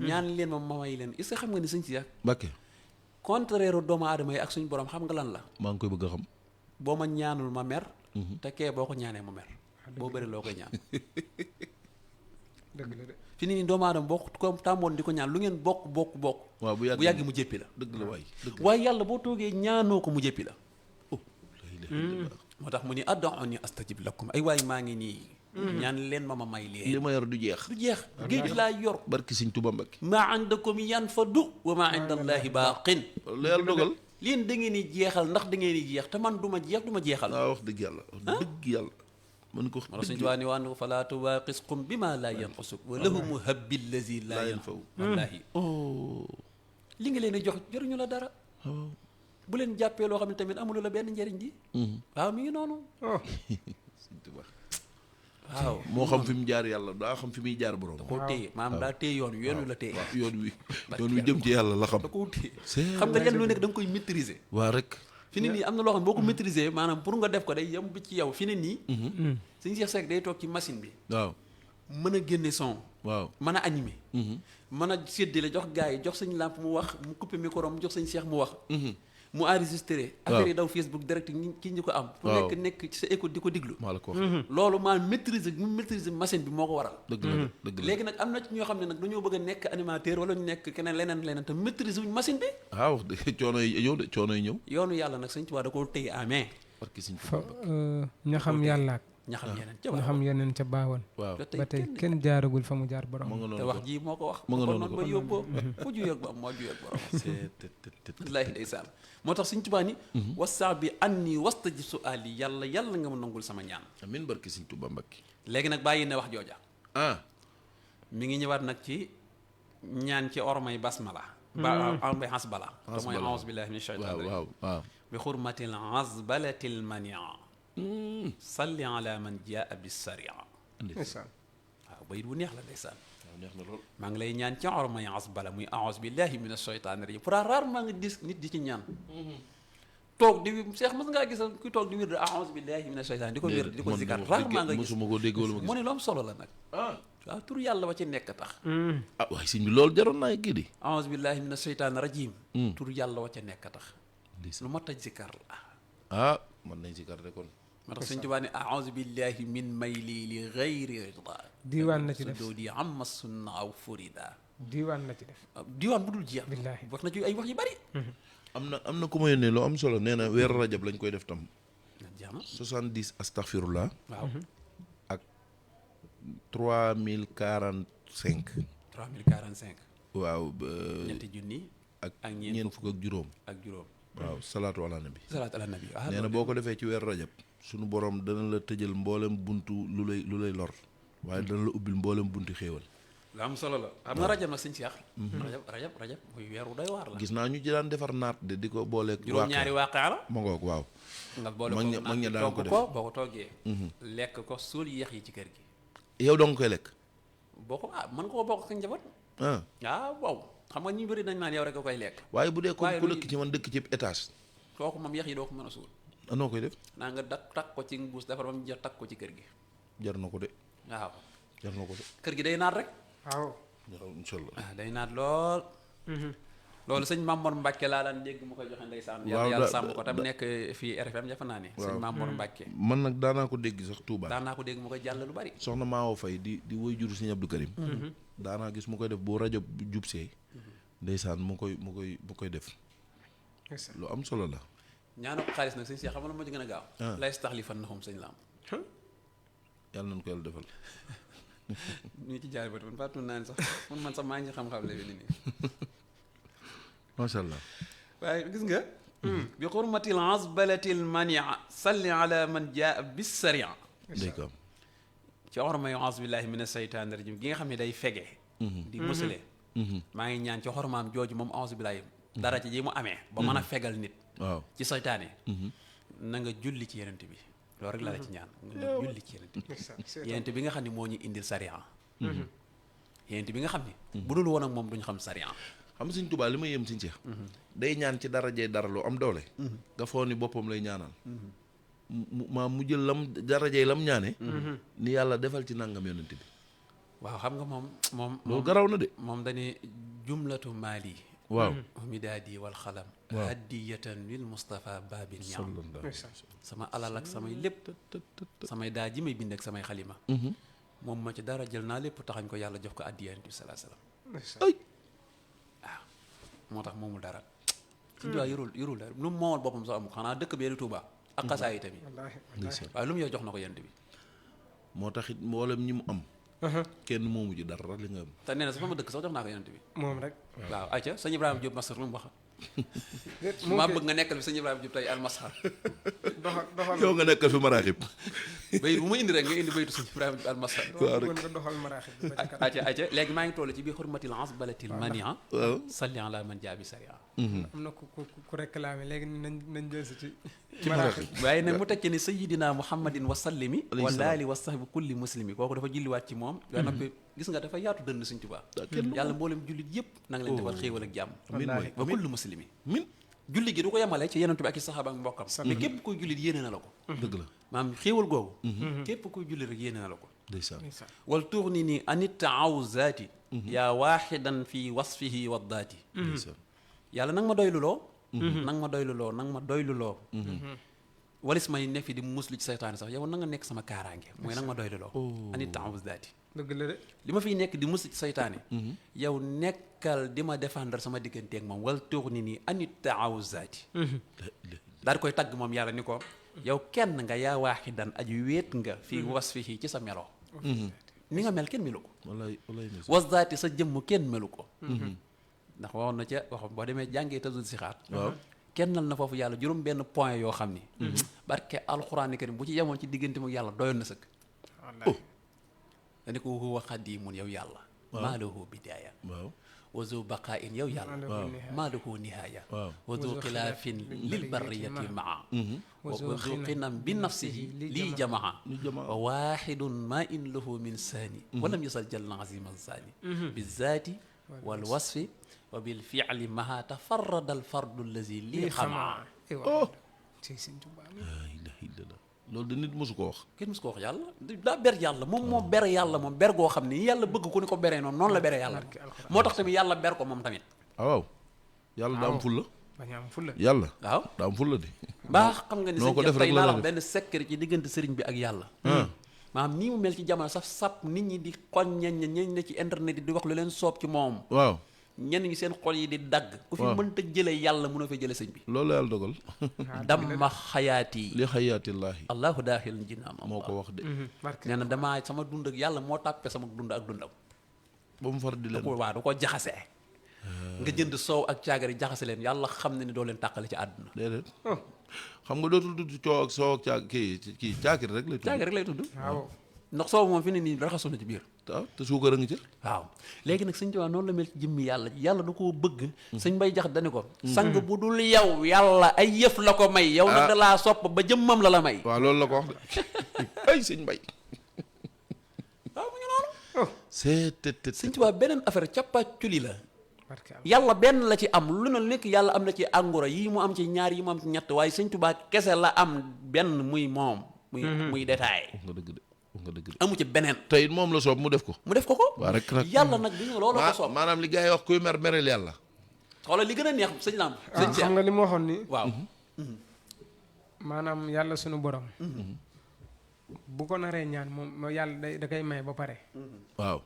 ñaan leen ma may leen est-ce que xam nga ni sëñ si yàq
Mbàkke.
contraire doomu aadama yi ak suñu borom xam nga lan la
maa ngi koy bëgg a xam.
boo ma ñaanul ma mer te kee boo ko ñaanee ma mer boo bëri loo koy ñaan
dëgg la de
fi ni doomu aadama boo ko tàmmoon di ko ñaan lu ngeen bokk
waaw bu
yàggee mu jéppi la
dëgg la waay. dëgg la
waaye yàlla boo toogee ñaanoo ko mu jéppi la moo tax mu ni ad'uuni astajib lakum ay waay maa ngi nii ñaan leen ma may leen
li ma yor du jeex.
du jeex géej laa yor
barki Sëñ Tuubaa Mbàkke.
maa indakum yanfadu wa maa inda allaahi baaqin
lu yàlla dogal.
leen da ngeen di jeexal ndax da ngeen di jeex te man du ma jeex du ma jeexal
waaw wax dëgg yàlla. wax dëgg yàlla. mën ko wax
moo tax suñu
dëgg
tubaab ni waan falaa tuwaaqiskum bi maa laa yanqusuk wa lahumu habbi allazi laa yanfaw wallaahi li nga leen di jox jëruñu la dara bu leen jàppee loo xam ne tamit amulu la benn njëriñ ji waaw mi ngi noonu
Sëñ Tuubaa.
waaw
moo xam fi mu jaar yàlla daa xam fi muy jaar borom.
da koo téye maanaam daa téye yoon wi la téye
yoon wi jëm ci yàlla la xam.
da koo téye xam nga lenn lu nekk da nga koy maîtriser
waa rek.
fi ne nii am na loo xam ne boo ko maîtriser maanaam pour nga def ko day yem bi ci yow fi ne nii Sëñ Cheikh Seck day toog ci machine bi
waaw.
mën a génne son
waaw.
mën a animé mën a séddale jox gars yi jox Sëñ Lamp mu wax mu coupé micro mu jox Sëñ Cheikh mu wax mu enregistré affaire yi daw Facebook direct ki ñu ko am fu nekk ci sa écoute di ko diglu
maa la ko wax.
loolu maa maîtriser machine bi moo ko waral
dëgg la dëgg la.
léegi nag am na ci ñoo xam ne nag dañoo bëgg a nekk animateur wala ñu nekk keneen leneen te maîtriser wuñ machine bi
waaw wax dëgg coono yi ñëw de coono yi ñëw.
yoonu yàlla nag Sëñ Tuubaa da koo téye amee
barki Sëñ
fa
Tuubaa.
ña xam yàlla ak
ña xam yeneen ca
ña xam yeneen ca baawoon
waaw.
ba tey kenn jaaragul fa mu jaar
ma
borom
nga
te
noonu
wax ji moo ko wax
ma nga
kon
noonu
noonu ba yóbboo ku juyeeg ba am moo juyeeg borom wallaahi ndeysaan moo tax Sëñ Tuubaa ni wasaa bi anni wastajib su'aali yàlla nga ma nangul sama ñaan
amiin barki Sëñ Tuubaa Mbàkke.
léegi nag bàyyi ne wax jooja
ah.
mi ngi ñëwaat nag ci ñaan ci ormay basmala ba ambay hasbala te mooy a'uuzu billaahi mina shaytaani rajiim
waaw.
bi xurmatil hasbalatil mania salli ala man jaa bis saria waaw bayit bu neex la ndeysaan
waaw neex na lool.
maa ngi lay ñaan ci ormay hasbala muy a'uuzu billaahi mina shaytaani rajiim pour rarement nga gis nit di ci ñaan toog di Cheikh mas ngaa gis kuy toog di wird a'uuzu billaahi mina shaytaani di ko wird di ko zikar rarement nga gis
mosuma ko dégg wala ma gis.
mu ne lu am solo la nag waaw tur yàlla ba ci nekk tax
ah waaye sëñ bi loolu jaroon naa kii di.
a'uuzu billaahi mina shaytaani rajiim tur yàlla wa ca nekk tax lu mat a zikar la
ah man nañ si kar de kon.
moo tax Sëñ Tuubaa ne a'uuzu billaahi min mayli li gayri rida
diiwaan na ci def
sudoodi amma sunna aw furida
diiwaan na ci def
diiwaan bu dul jeex
billaahi
wax na ci ay wax yu bari
am na ku ma yónnee lu am solo nee na weeru rajab lañ koy def tam.
jeex na
70 astaghfirullah
waaw
ak 3045.
3045
waaw.
ñetti junni
ak
ak
ñeent fukk ak juróom.
ak juróom
waaw salaatu ala nabi.
salaatu ala nabi
nee na boo ko defee ci weeru rajab sunu borom dana la tëjal mboolem buntu lu lay lor waaye dana la ubbil mboolem buntu xéewal.
lu am solo la xam nga rajab nag Sëñ Cheikh rajab muy weeru doy waar la
gis naa ñu ci daan defar naat de di ko booleeg.
juróom-ñaari waaqaa la
ma ngoog waaw.
nga boole
mag ña daan ko
togg
def
ko boo ko toggee lekk ko suul yeex yi ci kër gi
yow dong koy lekk.
boo ko mën nga ko bokk ak njaboot waaw xam nga ñu bëri dañ naan yow rek a koy lekk
waaye bu dee
waaye
ku dëkk ci man dëkk ci étage.
kooku moom yeex yi doo ko mën a suul
noo koy def.
naa nga takk ko ci mbuus defar ba mu jeex takk ko ci kër gi
jar na ko de.
waaw
jar na ko de.
kër gi day naat rek
waaw
incha allah.
day naat lool loolu sëñ Mamour Mbacke laa daan dégg mu koy joxe ndeysaan yàlla sàmm ko tam nekk fii RFM jafe naa ne sëñ Mamour Mbacke
man nag daanaa ko dégg sax Touba.
daanaa ko dégg mu koy jàll lu bari
soxna Maawo Fay di woy juru sëñ Abdou Karim. daanaa gis mu koy def boo rajo jubsee ndeysaan mu koy def lu am solo la.
ñaana ko xaalis nag sëñ Cheikh xam nga moo ci gën a gaaw la yastaxlifannahum sëñ Lamp
yàlla nañ ko yàlla defal.
ñu ci jaar bët man fàttu naa ne sax man sax maa ngi xam-xam léegi nii
macha allah.
waaye gis nga bi xurmatil asbalatil mania salli ala man jaa bis saria
day ko am.
ci xormay auzu billahi mina seytaani rajim gi nga xam ne day fege di musale maa ngi ñaan ci xormaam jooju moom auzu billahi dara ci ji mu amee ba mën a fegal nit
waaw
ci seytaane na nga julli ci yenent bi loolu rek la ci ñaan nga julli ci yenent bi nga xam ne moo ñu indil sariya yenent bi nga xam ne bu dul woon ak moom duñu xam sariya
xam nga Sëñ Tuubaa li ma yëm Sëñ Seex day ñaan ci darajee dara lu am doole nga foo ni boppam lay ñaanal mu jël lam darajee lam ñaane ni yàlla defal ci nangam yonent bi
waaw xam nga moom
loolu garaw na de
moom dañuy jumlatu maali
waaw
midaadi wal xalam haddiyatan lil Mustafa babil ñaam sama alal ak samay lépp samay daa ji may bind ak samay xalima moom ma ci dara jël naa lépp taxañ ko yàlla jox ko addiya Yonent bi salaa salaam
ay
waaw moo tax moomul dara Sëñ Tuubaa yorul dara lu mu moomal boppam sax amul xanaa dëkk bee di Tuubaa ak xasaay tamit
wallaahi
ndeysaan
waaye lu mu yor jox na ko yent bi
moo taxit mboolem ñi mu am kenn moomu ji dara li nga am
te nee na sax fa ma dëkk sax jox naa ko yent bi
moom rek
waaw ayca sëñ Ibrahima Diop Masar lu mu wax
moo
maa
koy
bëgg nga nekkal fi sëñ Ibrahima Diop tey almasar
doxal
yow nga nekkal fi maraaxib
bayit bu ma indi rek nga indi bayitu sëñ Ibrahima Diop almasar
bëggoon nga doxal maraaxib bi ba ci kanam.
ayca léegi maa ngi toll ci biir xurmatil asbalatil mania
waaw
salli ala man jaabi saria
am na ku réclamé léegi nañ jël si
ci maraaxib
waaye nag mu tekki ni sayidina muhammadin wa sallimi
Alayhi
wa
salaam.
laali wa sahbi kulli muslimi kooku dafa julliwaat ci moom yoo noppi gis nga dafa yaatu dënn Sëñ Tuubaa yàlla mboolem jullit yëpp na nga leen defal xéewal ak jàmm
amiin waay
wa kulli muslimi
min
julli gi du ko yemale ci yenentu bi ak i saxaaba ak mbokkam mais képp koy jullit yéene na la ko
dëgg la
maanaam xéewal googu képp koy jullit rek yéene na la ko
ndeysaan
wal tuxni ni anit taawuzaati yaa waaxidan fi wasfihi waddaati
ndeysaan
yàlla nang ma doyluloo nang ma doyluloo nang ma doyluloo walis may nekk fi di muslu ci saytaane sax yow na nga nekk sama kaaraange mooy nang ma doyluloo anit taawuzaati
dëgg la de
li ma fiy nekk di muslu ci saytaane yow nekkal di ma défendre sama digganteeg moom wal tuxni ni anit taawuzaati daal di koy tagg moom yàlla ni ko yow kenn nga yaa waaxidan aju wéet nga fii wasfihi ci sa melo ni nga mel kenn melu ko
wallaay wallaay ndeysaan
wasdaati sa jëmm kenn melu ko ndax waxoon na ca waxoon boo demee jàngee tazul si xaar
waaw
kennal na foofu yàlla juróom benn point yoo xam ni barke alxuraani karim bu ci yemoon ci diggante mu yàlla doyoon na sëkk
wallaahi
dani ko huwa xadimun yow yàlla maa lahu bidaaya
waaw
wa zu baqaa'in yow yàlla
waaw
maa lahu nihaaya
waaw
wa zu xilaafin lil barriyati maa wa zu xinam bi nafsihi lii jamaa
ñu jamaa
wa waaxidun maa in lahu min saani walam yasal jal azima saani bi zaati wal wasfi wa bil fi'li maha tafarrada al fardu allazi lii xamaa
oh ci Sëñ Tuubaa mi
laa ilaaha illallaah loolu de nit mosu ko wax
kenn musu ko wax yàlla daa ber yàlla moom moo ber yàlla moom ber goo xam ni yàlla bëgg ko ni ko beree noonu noonu la beree yàlla moo tax tamit yàlla ber ko moom tamit
ah waaw yàlla daa am fulla
bañ a am fulla
yàlla
waaw
daa am fulla de
baax xam nga ni
noo ko
sëñ
def
tey
rek la
naa
la
la
def.
benn secret ci diggante sëriñ bi ak yàlla maanaam nii mu mel ci jamono saf sap nit ñi di xoñ ñeñ ne ci internet yi di wax lu leen soob ci moom
waaw
ñenn ñi seen xol yi di dagg ku fi
waaw.
mënta jële yàlla mënoo fa jële sëñ bi
loolu la yàlla dogal
damma xayaati
li xayaatillaahi
allahu daaxilun jinaan
moo ko wax de
barke
nee na damaa sama dund ak yàlla moo tàppe sama dund ak dundam
ba mu far di leen
waaw du ko jaxase nga jënd soow ak caagari jaxase leen yàlla xam ne ni doo leen tàqale ci àdduna
déedéet xam nga dootul tudd coow ak soow ak caag kii caakir rek lay tudd
caagari rek lay tudd
waaw
ndax soow moom fi ne nii raxasu na ci biir
waaw te suukar a ngi ca
waaw léegi nag sëñ Tuubaa noonu la mel ci jëmmi yàlla yàlla da koo bëgg sëñ Mbay Jax dani ko sang bu dul yow yàlla ay yëf la ko may yow nag da laa sopp ba jëmmam la may
waaw loolu la ko wax de ay sëñ Mbay
waaw mu ngi noonu
c'est
sëñ Tuubaa beneen affaire càppaaculi la
barke
yàlla benn la ci am lu ne nekk yàlla am na ci àngura yii mu am ci ñaar yi mu am ci ñett waaye sëñ Tuubaa kese la am benn muy moom muy détail
wax nga dëgg de wax nga dëgg de
amu ci beneen
te it moom la soob mu def ko
mu def ko ko
waa rek nag
yàlla nag bi nga loolu ko soob
maanaam li gars yi wax kuy mer mereel yàlla
xoolal li gën a neex sëñ Lam sëñ
xam
Cheikh
nga li ma waxoon ni
waaw
maanaam yàlla sunu borom bu ko naree ñaan moom yàlla da koy may ba pare
waaw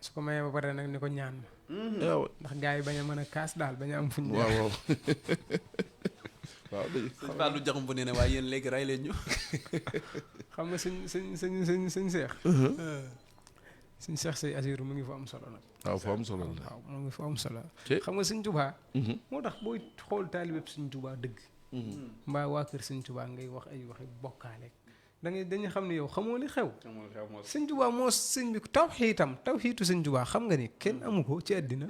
su ko mayee ba pare nag ni ko ñaan ma
waaw
ndax gars yi bañ a mën a kaas daal bañ a am fuñ
waaw waaw waaw dëgg
sëñ Fallou jaxum bu nee ne waaye yéen léegi rey leen ñu
xam nga sëñ seex sëñ seex say asiru mu ngi fa am solo nag
waaw fa am solo la
waaw mu ngi fa am solo
Ci-
xam nga sëñ Tuubaa moo tax booy xool taalibeb sëñ Tuubaa dëgg mbaa waa kër sëñ Tuubaa ngay wax ay waxi bokkaale dañu xam ne yow xamoo li xew sëñ Tuubaa moo sëñ bi tawxiitu sëñ Tuubaa xam nga ni kenn amu ko ci àddina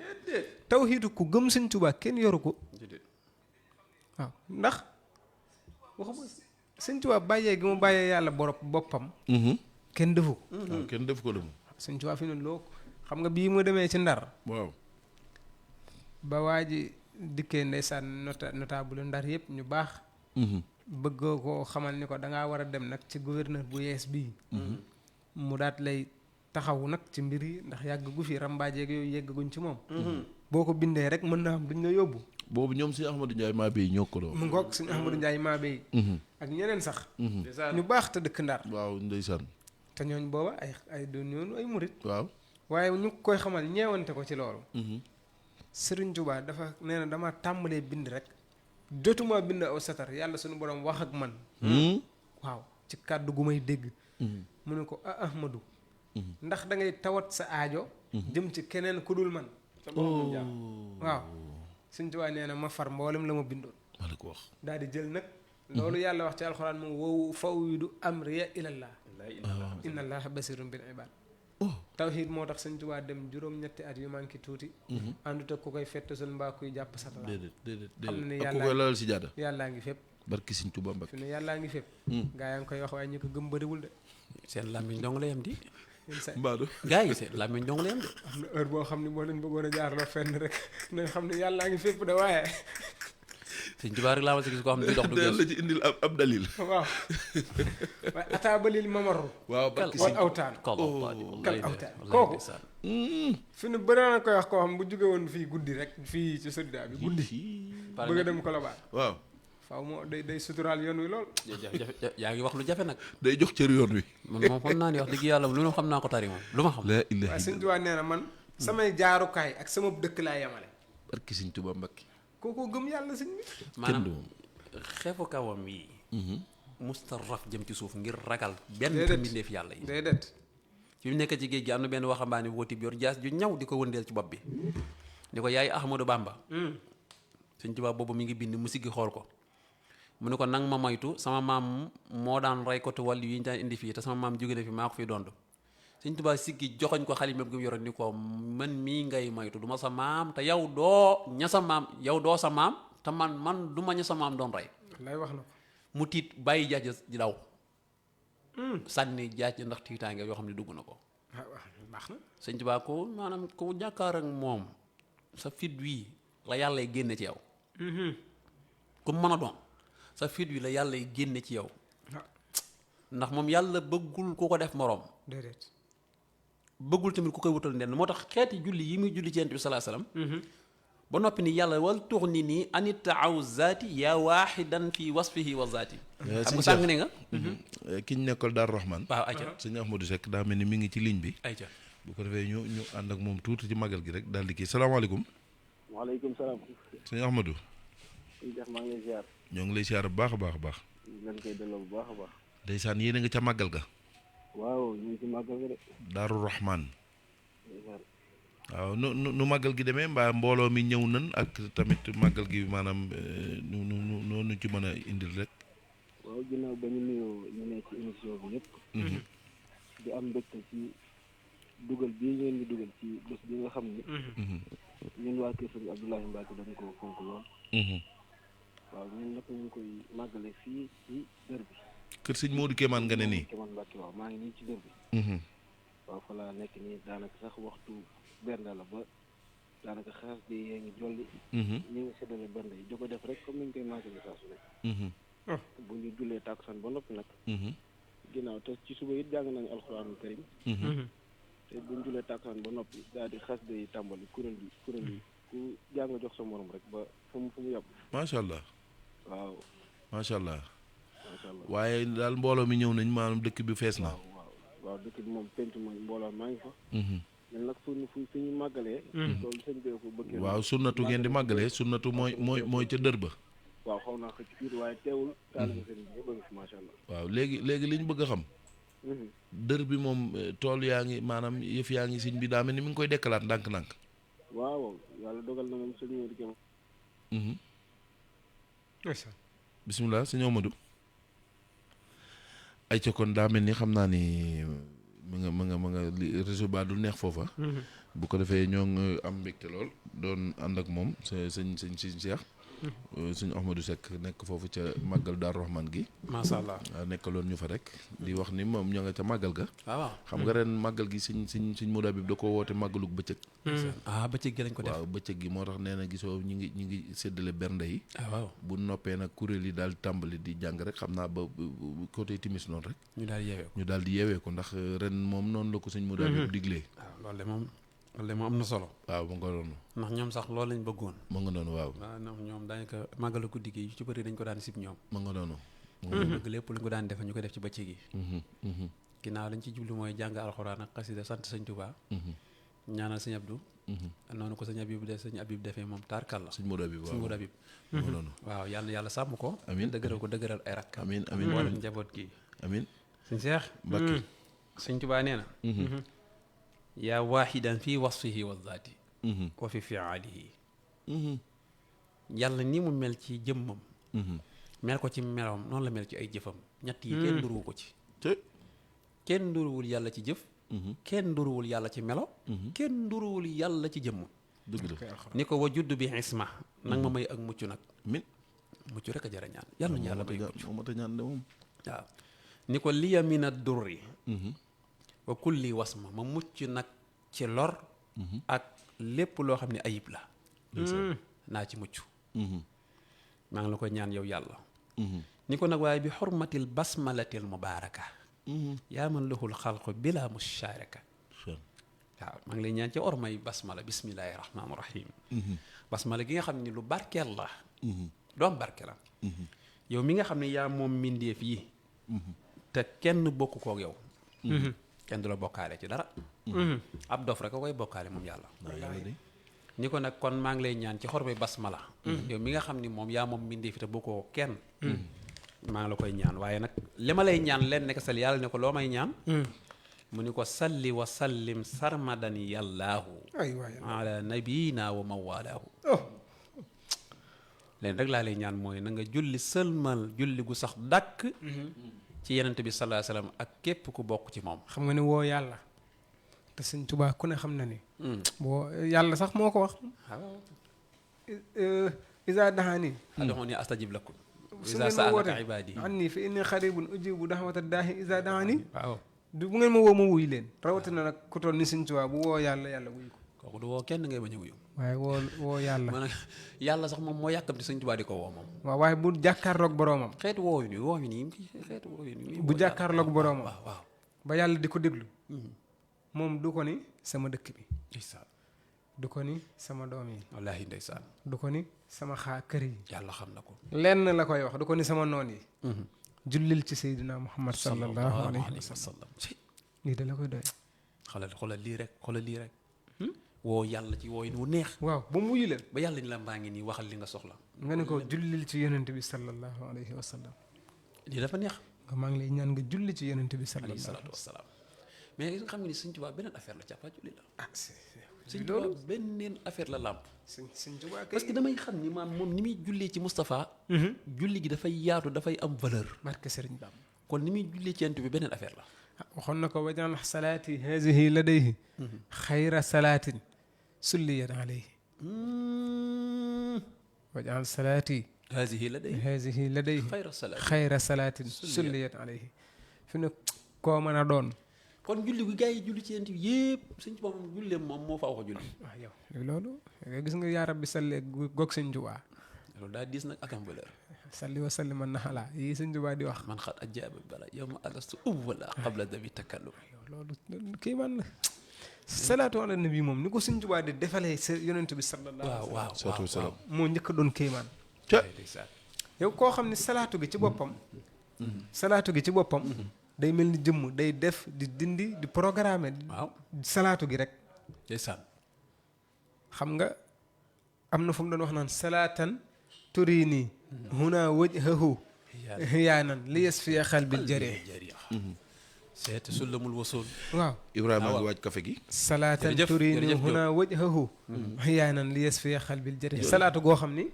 tawxiitu ku gëm sëñ Tuubaa kenn yoru ko waaw ndax waxuma sëñ Tuubaa bàyyee gi mu bàyyee yàlla boppam kenn defu ko
waaw kenn def ko dem
sëñ Tuubaa fi ne loo xam nga bii mu demee ci Ndar
waaw
ba waa ji dikkee ndeysaan notable Ndar yëpp ñu baax bëgg koo xamal ni ko dangaa war a dem nag ci gouverneur bu yees bii mu daat lay taxawu nag ci mbir yi ndax yàgg gu fi rambaajeeg yooyu yeggaguñ ci moom boo ko bindee rek mën na am duñ la yóbbu
boobu ñoom si Ahmadou Ndiaye maa béy ñoo ko doon
mu ngoog suñu Ahmadou Ndiaye maa bay ak ñeneen sax ñu baax te dëkk Ndar
waaw ndeysaan
te ñooñ booba ay doon yoonu ay murit
waaw
waaye ñu koy xamal ñeewante ko ci loolu Sëriñ Tuubaa dafa nee na dama tàmbalee bind rek jotuma bind aw satar yàlla suñu borom wax ak man waaw ci kàddu gu may dégg mu ne ko Ahmadu ndax da ngay tawat sa aajo jëm ci keneen ku dul man sa borom jàmm waaw Sëñ Tuubaa nee na ma far mboolem la ma bindoon
maa la ko wax
daal di jël nag loolu yàlla wax ci alxuraan moom wow fawwidu amriya ilallah inna allaha basirun bil ibad tawxiid moo tax Sëñ Tuubaa dem juróom-ñetti at yu manqué tuuti àndut ak ku koy fett sul mbaa kuy jàpp satala
déedéet
xam na ne
ak ku koy lalal si jaada
yàllaa ngi fépp
barki Sëñ Tuubaa Mbàkke
fi ne yàllaa ngi fépp gaa yaa ngi koy wax waaye ñu ko gëm bëriwul de
seen làmmiñ dong la yem di
mbaadu
gars yi seen làmmiñ dong la yem de
am na heure boo xam ne boo leen bëggoon a jaarloo fenn rek nañ xam ne yàllaa ngi fépp de waaye
Sëñ Tuubaa rek laa ma si gis koo xam ne dox du
la
gees
ci indil ab dalil
waaw waaye ataa balil mamaru
waaw barki
wal
Sëñ
awtaan
kal
awtaan kooku fi ne bëri na koy wax koo xam bu jóge woon fii guddi rek fii ci sodida bi guddi bëgg a dem Colobane
waaw
faaw moo day suturaal yoon wi lool
yaa ngi wax lu jafe nag
day jox cër yoon wi
man moom xam naa ni wax dëgg yàlla lu xam naa ko tari moom lu ma xam
la ilaha
waaye Sëñ Tuubaa nee na man samay jaarukaay ak sama dëkk laa yemale
barki Sëñ Tuubaa Mbàkke
kooku gëm yàlla sëñ bi
maanaam xeefu kawam yi mustaraf jëm ci suuf ngir ragal benn mbindeef yàlla yi
déedéet
fi mu nekk ci géej gi am na benn waxambaane wóoti bi yor jaas ju ñaw di ko wëndeel ci bopp bi ni ko yaay Ahmadou Bamba Sëñ Tuubaa boobu mi ngi bind mu siggi xool ko mu ne ko nang ma moytu sama maam moo daan rey ko te wàll yi ñu daan indi fii te sama maam jóge na fi maa ko fiy dond Sëñ Tuubaa siggi joxoñ ko xalima bi mu yoroon ni ko man mii ngay moytu du ma sa maam te yow doo ña sa maam yow doo sa maam te man du ma ña sa maam doon rey
lay wax na ko
mu tiit bàyyi jaaj di daw sànni jaaj ndax tiitaange yoo xam ne dugg na ko
baax na
Sëñ Tuubaa ko maanaam ku jàkkaar ak moom sa fit wi la yàlla génne ci yow ku mën a doon sa fit wi la yàlla génne ci yow ndax moom yàlla bëggul ku ko def moroom
déedéet
bëggul tamit ku koy wutal ndenn moo tax xeeti julli yi muy julli ci Yonent bi sallallahu alayhi wasallam ba noppi ni yàlla wal tux ni nii anit taaw zaati yaa waaxidan fi wasfihi wa zaati xam nga sàng ne nga
ki ñu nekkal Daaru Rahman
waaw ayca
Sëñ Ahmadou Seck daa mel ni mi ngi ci ligne bi
ayca
bu ko defee ñu ànd ak moom tuuti ci magal gi rek daal di kii salaamaaleykum
waaleykum salaam.
Sëñ Ahmadou
maa ngi lay ziar.
ñoo ngi lay siyaar bu baax a baax a baax
leen koy delloo bu baax a baax.
ndeysaan yéen a nga ca màggal ga
waaw ñu ngi ci màggal gi de.
Daaru Rahman waaw nu màggal gi demee mbaa mbooloo mi ñëw nan ak tamit màggal gi maanaam nu ci mën a indil rek
waaw ginnaaw ba ñu nuyoo ñu ne ci émission bi yëpp. di am mbégte ci dugal bii ngeen di dugal ci bés bi nga xam ni. ñun waa kër Sëriñ Abdoulahi Mbacke dañ ko fonk lool. waaw ñun nag ñu ngi koy màggale fii ci dër bi.
kër Sëñ Modou Kéemaan nga ne nii.
Kéemaan Mbacke waaw maa ngi nii ci dër bi. waaw fa laa nekk nii daanaka sax waxtu bernde la ba daanaka xaas bi yee ngi jolli. ñu ngi séddale bernde yi di ko def rek comme ni ñu koy màggale saa su ne. bu ñu jullee tàkkusaan ba noppi nag. ginnaaw te ci suba it jàng nañu alxuraanul karim. te bu ñu jullee tàkkusaan ba noppi daal di xas day tàmbali kuréel yi ku jàng jox sa morom rek ba fu mu yàpp.
macha allah.
waaw.
macha allah.
macha allah
waaye daal mbooloo mi ñëw nañ maanaam dëkk bi fees na.
waaw dëkk bi moom penc mooy mbooloo maa ngi fa. ñun nag fu ñu màggalee. loolu sëñ bi ko bëggee.
waaw sunnatu ngeen di màggalee sunnatu mooy ca dër ba.
waaw xaw naa ko ci biir waaye teewul. daanaka sëñ bi bëgg fi macha allah.
waaw léegi li ñu bëgg a xam. dër bi moom tool yaa ngi maanaam yëf yaa ngi sëñ bi daa mel ni mi ngi koy dekkalaat ndànk-ndànk.
waaw yàlla dogal na moom sëñ Modou Kéemaan.
bisimilah sëñ Amadou. ay ca kon daa mel ni xam naa ni ma nga réseau ba du neex foofa. bu ko defee ñoo ngi am mbégte lool doon ànd ak moom sëñ Cheikh. sëñ Ahmadou Seck nekk foofu ca màggal Daaru Rahman gi.
macha allah
nekkaloon ñu fa rek. di wax ni moom ñoo nga ca màggal ga.
waaw
xam nga ren màggal gi sëñ Modou Habib da ko woote màggalug bëccëg.
bëccëg gi lañ ko def.
waaw bëccëg gi moo tax nee na gisoo ñi ngi séddale bernde yi.
waaw
bu noppee nag kuréel yi daal tàmbali di jàng rek xam naa ba côté timis noonu rek.
ñu
daal di yeewee ko ndax ren moom noonu la ko sëñ Modou Habib diglee.
waaw loolu de moom am na solo.
waaw ma nga doon.
ndax ñoom sax loolu lañ bëggoon.
ma nga doon waaw.
ndax ñoom daanaka màggalu guddi gi yu ci bëri dañ ko daan sib ñoom.
ma nga doon.
bëgg lépp lu ñu ko daan def ñu ko def ci bëccëg gi. ginnaaw lañ ci jublu mooy jàng alxuraan ak xasida sant sëñ Tuubaa. ñaanal sëñ Abdou noonu ko sëñ Abib defee moom taarkal la
sëñ Modou Habib
sëñ Modou Habib
noonu
waaw yàlla na yàlla sàmm ko
amiin
dëgëral ko dëgëral ay rakk
amiin amiin
wala njaboot gi
amiin
sëñ Seex
Mbàkke
sëñ Tuubaa nee na yaa waaxidan fi wasfihi wa zaati wa fi fiaalihi yàlla ni mu mel ci jëmmam mel ko ci melawam noonu la mel ci ay jëfam ñett yi kenn duruwu ko ci kenn duruwul yàlla ci jëf kenn duruwul yàlla ci melo kenn duruwul yàlla ci jëmm
dëgg la
ni ko wa judd bi isma nag ma may ak mucc nag
amiin
mucc rek a jara ñaan yàlla ñu yàlla may mucc
moo mat a ñaan de moom
waaw ni ko liya mina durri wa kulli wasma ma mucc nag ci lor ak lépp loo xam ne ayib la naa ci mucc maa ngi la koy ñaan yow yàlla ni ko nag waaye bi xurmatil basmalatil mubaaraka yaa man lahul xalqu bila musharaka waaw maa ngi lay ñaan ci ormay basmala bismillahi rahmaani rahim basmala gi nga xam ne lu barkeel la doom barke la yow mi nga xam ne yaa moom mbindeef yi te kenn bokk kook yow kenn du la bokkaale ci dara ab dof rek a koy bokkaale moom yàlla ni ko nag kon maa ngi lay ñaan ci xormay basmala yow mi nga xam ni moom yaa moom mbindeef yi te bokkoo kenn maa ngi la koy ñaan waaye nag li ma lay ñaan leen nekk sal yàlla ne ko loo may ñaan mu ni ko salli wa sallim sarmadan yàllaahu ala nabiyina wa mawalaahu leen rek laa lay ñaan mooy na nga julli sëlmal julli gu sax dàkk ci yenent bi sallallahu alayhi wasallam ak képp ku bokk ci moom
xam nga ne woo yàlla te sëñ Tuubaa ku ne xam na ni boo yàlla sax moo ko wax isa daxaani
ad'uuni astajib lakum
su
iza
ngeen ma woote
sa'alaka ibaadi
anni fa inni xaribun ujibu daxwata daahi isa daxaani
waaw
du bu ngeen ma woo ma wuy leen rawatina nag ku toll ni sëñ Tuubaa bu woo yàlla yàlla wuy ko
kooku du woo kenn ngay bañ a wuyu
waaye woo yàlla
maanaam yàlla sax moom moo yàkkamti sëñ Tuubaa di ko woo moom
waaw waaye bu jàkkaarloog boroomam
xeetu woowu nii xeetu woowu nii
bu jàkkaarloog boroomam
waaw waaw
ba yàlla di ko déglu moom du ko ni sama dëkk bi
ndeysaan
du ko ni sama doom yi
wallaahi ndeysaan
du ko ni sama kër yi
yàlla xam na ko
lenn la koy wax du ko ni sama noon yi jullil ci Seydina Muhammad sallallahu alayhi wa sallam lii da la koy doy
xoolal lii rek woo yàlla ci wooy nu neex
waaw ba mu wuyu leen
ba yàlla ni la mbaa ngi nii waxal li nga soxla
nga ne ko jullil ci yonent bi sallallahu alayhi wa sallam
lii dafa neex
nga maa ngi lay ñaan nga julli ci yonent bi
alayhi
sallallahu
salaatu wasalaam mais nga xam nga ni sëñ Tuubaa beneen affaire la càppaa julli la
ah
sëñ Tuubaa beneen affaire la làmp
sëñ Tuubaa kay
parce que damay xam ni maam moom ni muy jullee ci Moustapha julli gi dafay yaatu dafay am valeur
barke Sëriñ Bamba
kon ni muy jullee ci yonent bi beneen affaire la
waxoon na ko wajal salaati hazihi ladayhi xayra salaatin sulliyat alayhi wajal salaati hazihi ladayhi xayra salaatin sulliyat alayhi fi ne koo mën a doon
kon julli gu gars yi julli ci yonent bi yëpp sëñ Tuubaa moom julleem moom moo fa wax julli
waaw yow loolu gis nga yaa rabbi salli goog sëñ Tuubaa
loolu daa diis nag ak am valeur
salli wa salli man naxalaa yii sëñ Tuubaa di wax
man xat ajaaba bala yow ma alastu awwala qabla dabi takallum
loolu kii man la salaatu ala nabi moom ni ko sëñ Tuubaa di defalee sa yonent bi sallallahu alayhi
waaw
salaatu wa salaam
moo njëkk a doon kéemaan yow koo xam ne salaatu gi ci boppam salaatu gi ci boppam day mel ni jëmm day def di dindi di programme
waaw
salaatu gi rek
ndeysaan
xam nga am na fu mu doon wax naan salaatan turini huna wajhahu hiyaanan li yasfiya qalbil jarih
seet sullamul wasul
waaw
Ibrahima ngi waaj café gi
salaatan turini huna wajhahu hiyaanan li yasfiya qalbil jarih salaatu goo xam ni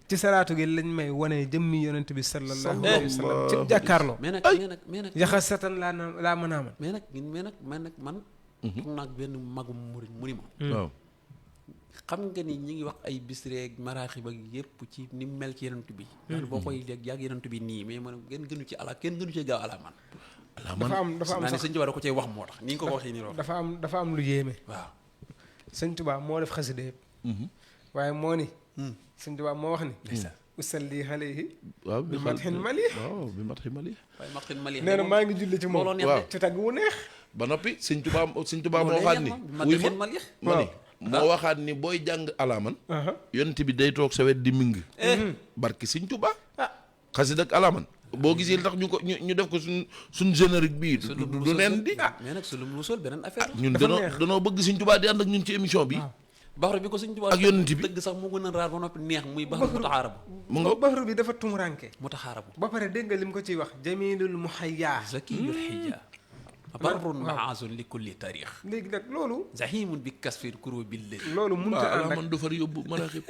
ci salaatu gi lañ may wane jëmmi yonent bi sallallahu alayhi wa sallam ci jàkkaarloo
mais nag
yaxa satan laa mën a amal
mais nag man xam naa benn magum murid mu ni ma
waaw
xam nga ni ñi ngi wax ay bisreeg maraaxib ak yëpp ci ni mu mel ci yenentu bi daal boo koy dégg yàgg yenentu bi nii mais man kenn gënu ci ala kenn gënu ci gaaw ala man
dafa am
naa ne
sax
sëñ Tuubaa da ko cay wax moo tax ni nga ko waxee nii
dafa am lu yéeme
waaw
sëñ Tuubaa moo def xasida yëpp waaye moo ni sëñ Tuubaa moo wax ni usalli alayhi
waaw
bi matxin malih
waaw bi matxin malih
waaye maqin mali
nee na maa ngi julli ci moom
waaw
ci tagg wu neex
ba noppi sëñ Tuubaa moo waxaat ni wuy
maqin
ma
mali
ma ni moo waxaat ni booy jàng alaaman yonent bi day toog sa wet di ming barki sëñ Tuubaa xasida ak alaaman boo gisee li tax ñu def ko suñ générique bii du neen di
mais nag su lu mu wusul beneen affaire
ñun danoo bëgg sëñ Tuubaa di ànd ak ñun ci émission bi
baxru bi ko Sëñ Tuubaa
ak yonent bi
dëgg sax moo gën a raar ba noppi neex muy baxru mutaxaarabu
mu nga
baxru bi dafa tumuranke
mutaxaarabu
ba pare dégg nga lim ko ciy wax jamilul muhayya
zakiyul xija barrun maazun li kulli taarix
léegi nag loolu
zahimun bi kasfir kuro billadi
loolu mënut a ànd ak
man du far yóbbu maraaxib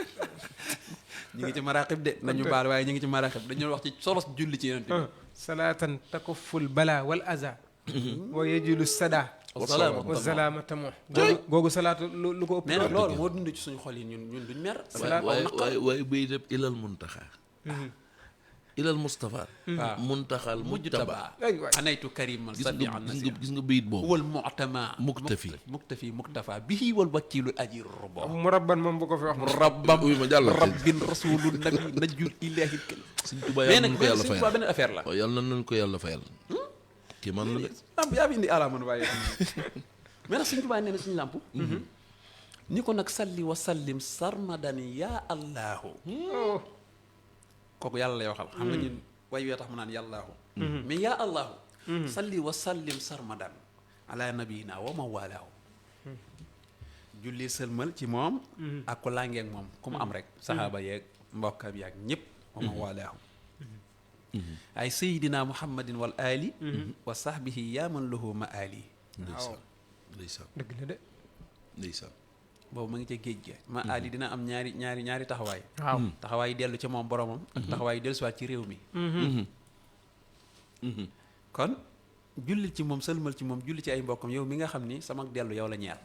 ñu ngi ci maraqib de nañu baal waaye ñu ngi ci maraqib dañu wax ci solos julli ci yonent bi
salaatan takufful bala wal aza wa yajilu sada wa salaamata mo googu salaatu lu ko ëpp
mais nag loolu moo dund ci suñu xol yi ñun duñ mer
waaye bay def ilal muntaxa ilal Mustafa
waaw
muntaxal mujtaba
anaytu karimal sabi an nasir
gis nga bayit boobu
wal mu'tama muktafi muktafa bihi wal wakilu ajir robo
mu rabban moom bu ko fi wax
rabbam
uy ma jàll
rabbin rasulun nabi najul ilahi kal
Sëñ Tuubaa yàlla nañ ko yàlla
Sëñ
fayal
Tuubaa beneen affaire la
waaw yàlla nañ ko yàlla fayal kii man la
yaa fi indi ala man waaye mais nag Sëñ Tuubaa nee na suñu làmp ni ko nag salli wa sallim sarmadan ya allahu kooku yàlla lay waxal xam nga ñun way wee tax mu naan yàllaahu mais yaa allahu salli wa sallim sarmadan ala nabiyina wa mawalaahu julli sëlmal ci moom ak ko làngeek moom ku mu am rek saxaaba yeeg mbokkam yaag ñëpp wa mawalaahu ay sayidina muhammadin wal ali wa sahbihi yaa man lahu ma ali
ndeysaan
dëgg la de
ndeysaan
boobu ma ngi ca géej ga ma ali dina am ñaari taxawaay
waaw
taxawaay dellu ca moom boromam ak taxawaay dellu siwaat ci réew mi kon jullil ci moom sëlmal ci moom julli ci ay mbokkam yow mi nga xam ni sama dellu yow la ñeel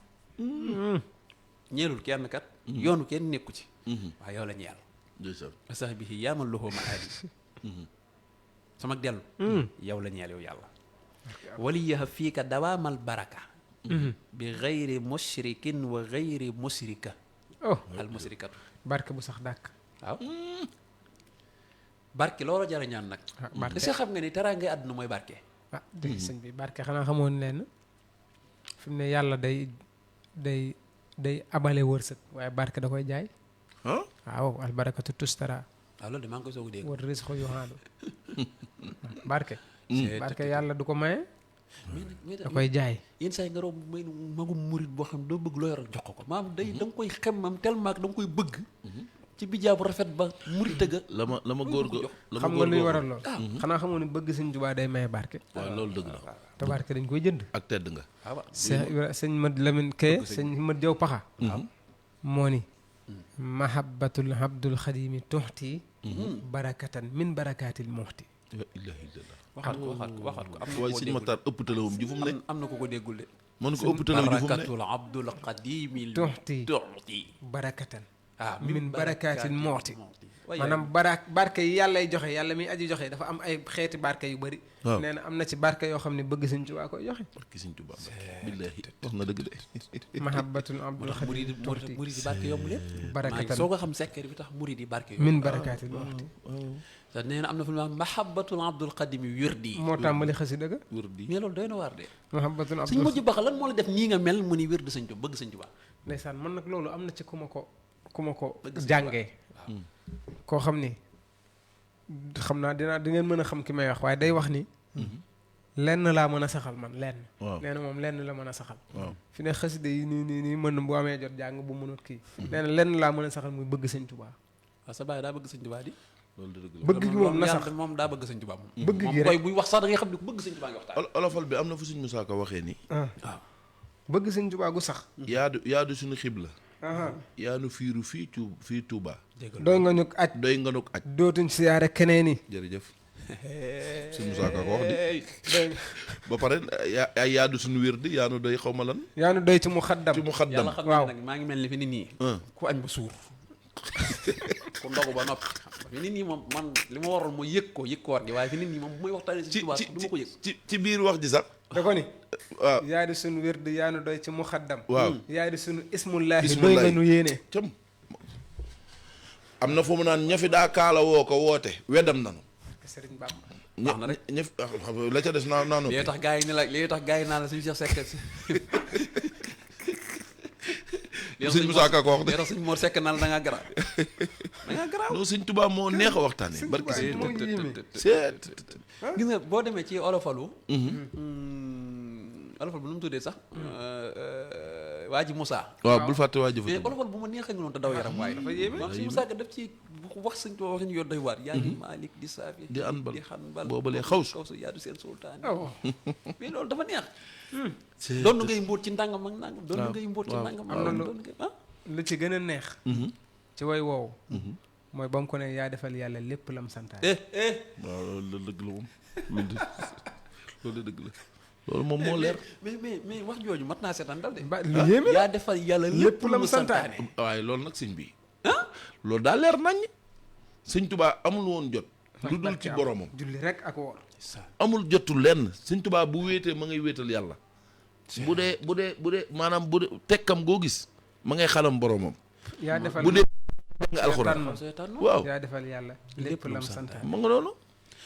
ñeelul kenn kat yoonu kenn nekku ci waaye yow la ñeel
ndeysaan
sax bi yaamal loxoo ma ali sama dellu yow la ñeel yow yàlla waliyaha fii ka dawaamal baraka bi gayri mushrikin wa gayri mushrika al mushrikatu
barke bu sax dàkk
waaw barke loolu jara ñaan nag
barke
est-ce que xam nga ni teraangay àdduna mooy barke
de sëñ bi barke xanaa xamoon leen fi mu ne yàlla day abale wërsëg waaye barke da koy jaay waaw albarakatu tustara
waaw loolu de maa ngi koy soog a dégg
war risqu yuhaadu barke yàlla du ko maye da koy jaay
yenn saa yi nga romb may magum murit boo xam ne doo bëgg loo yor jox ko maam day da nga koy xemmam tellement da nga koy bëgg ci bijaa bu rafet ba murit ga
la ma góor go
xam nga luy waral lool xanaa xamoon ne bëgg sëñ Tuubaa day maye barke
waaw loolu dëgg la
te barke dañ koy jënd
ak tedd nga
sëñ Mad Lamin Keye sëñ Mad Jaw Paxa moo ni mahabbatul abdul xadimi tuxti barakatan min barakatil muxti
la ilaha illallah
waxaat ko am na
waaye sëñ Maxtaar ëpp talawum ji fu mu ne
am na ko ko déggul de
mën ko ëpp talawum ji fu mu ne
barakatul abdul xadimi
tuxti
tuxti
barakatan
ah
min barakatil muxti
waaye
maanaam barke yi yàllay joxe yàlla mi aji joxe dafa am ay xeeti barke yu bëri
waaw
nee na am na ci barke yoo xam ne bëgg sëñ Tuubaa koy joxe
barki sëñ Tuubaa billaahi wax na dëgg de
mahabbatul abdul xadim tuxti
murid yi barke yomb leen
barakatan
soo ko xam secret bi tax murid yi barke
min barakatil muxti
te nee na am na fu mu wax mahabbatul abdul xadimi wirdi
moo tàmbali xasida ga
wër di
mais loolu doy na waar de
mahabbatul
suñ
abdul
mujj bax lan moo la def nii nga mel mu ni wirdi sëñ Tuubaa bëgg sëñ Tuubaa
ndeysaan man nag loolu am na ci ku ma ko jàngee koo xam ni xam naa di ngeen mën a xam ki may wax waaye day wax ni lenn laa mën a saxal man lenn nee na moom lenn la mën a saxal fi ne xasida yi nii mën na bu amee jot jàng bu mënut kii nee na lenn laa mën a saxal muy bëgg sëñ Tuubaa
waaw sa baay daa bëgg sëñ Tuubaa di
loolu dëgg la
bëgg gi moom na sax
moom daa bëgg sëñ Tuubaa moom
bëgg gi
moom
rek
buy wax sax da ngay xam ne ku bëgg sëñ Tuubaa ngi waxtaan
olofal bi am na fu sëñ Musaa Ka waxee ni
waaw
bëgg sëñ Tuubaa gu sax
yaadu suñu xibla yaanu fiiru fii Tuubaa
doy nga ñu aj
doy nga nuk aj
dootuñ siyaare keneen yi
jërëjëf sëñ Musaa Ka ko wax di ba pare ay yaadu suñu wér di yaanu doy xaw ma lan
yaanu doy ci mu xaddam
yàlla xam ne nag maa ngi mel ni fi nit nii ku añ ba suur ku ndogu ba noppi fi nit ñi moom man li ma waroon mooy yëg koor gi waaye fi nit ñi moom bu may waxtaanee si Tuubaa du ma ko yëg
ci biir wax ji sax
da ko ni
waaw
yaa di sunu wér di yaanu doy ci mu xaddam
waaw
yaa di sunu ismullaahi doy nga nu yéene
cam am na fu mu naan ñafi daa kaala woo ko woote weddam nanu
Sëriñ Bamba
wax na rek
ñëf la ca des naanu
li tax gaa yi ni la li tax gaa yi naan la suñu Cheikh Seck
sëñ Musaa Ka ko wax de
li tax suñu Mor Seck naan la da ngaa garaaw da ngaa garaaw
non sëñ Tuubaa moo neex a waxtaane barki sëñ Tuubaa
gis nga boo demee ci olofalu olofal bu nu mu tuddee sax waa ji Moussa.
waaw bul fàtte waa jëfa
mais olofal bu ma neexee nga noonu te daw yaram waaye.
dafa yéeme.
maam si Moussa Ka daf ci wax sëñ Tuubaa wax ñu yor doy waar. yaa di Malik di Saafi.
di Anbal
di Xanbal
boobalee xaws.
kaw sa yaadu seen sultaan.
waaw
mais loolu dafa neex. doon ngay mbóot ci ndàngam ak ndàngam. doon ngay mbóot ci ndàngam.
am na lu
doon ngay
lu ci gën a neex. ci way woowu. mooy ba mu ko ne yaa defal yàlla lépp lam santaane.
waaw loolu dëgg la moom loolu dëgg la loolu moom moo leer.
mais wax jooju mat naa seetaan dal de.
ba lu yéeme la
yaa defal yàlla lépp lu mu santaane.
waaye loolu nag sëñ bi loolu daa leer naññ. sëñ Tubaa amul woon jot lu dul ci boromam.
julli rek ak woor.
amul jotul lenn sëñ Tubaa bu wéetee ma ngay wéetal yàlla. bu dee maanaam bu dee tekkam goo gis ma ngay xalam boromam.
yaa defal
bu dee nga alxuraan waaw
yaa defal yàlla lépp lam santaane.
ma nga noonu.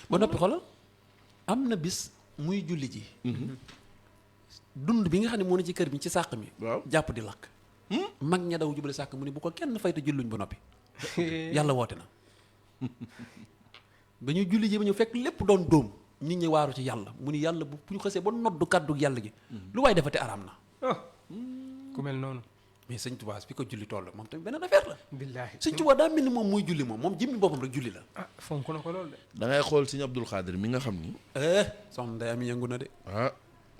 ba noppi xoolal am na bis muy julli ji. dund bi nga xam ne moo ne ci kër bi ci sàq mi.
waaw
jàpp di lakk. mag ña daw jubale sàq mu ne bu ko kenn fay te julluñ ba noppi. yàlla woote na. ba ñu julli ji ba ñu fekk lépp doon dóom nit ñi waaru ci yàlla mu ni yàlla bu ñu xasee ba noddu kàddu yàlla gi. lu waay defate araam na.
ku mel noonu.
mais sëñ Tuubaa bi ko julli toll moom tamit beneen affaire la.
billaahi
sëñ Tuubaa daa mel ni moom muy julli moom jëmmi boppam rek julli la.
ah fonk na ko loolu de.
da ngay xool sëñ Abdul Xaadir mi nga xam ni.
soxna Ndeye Amy yëngu na de.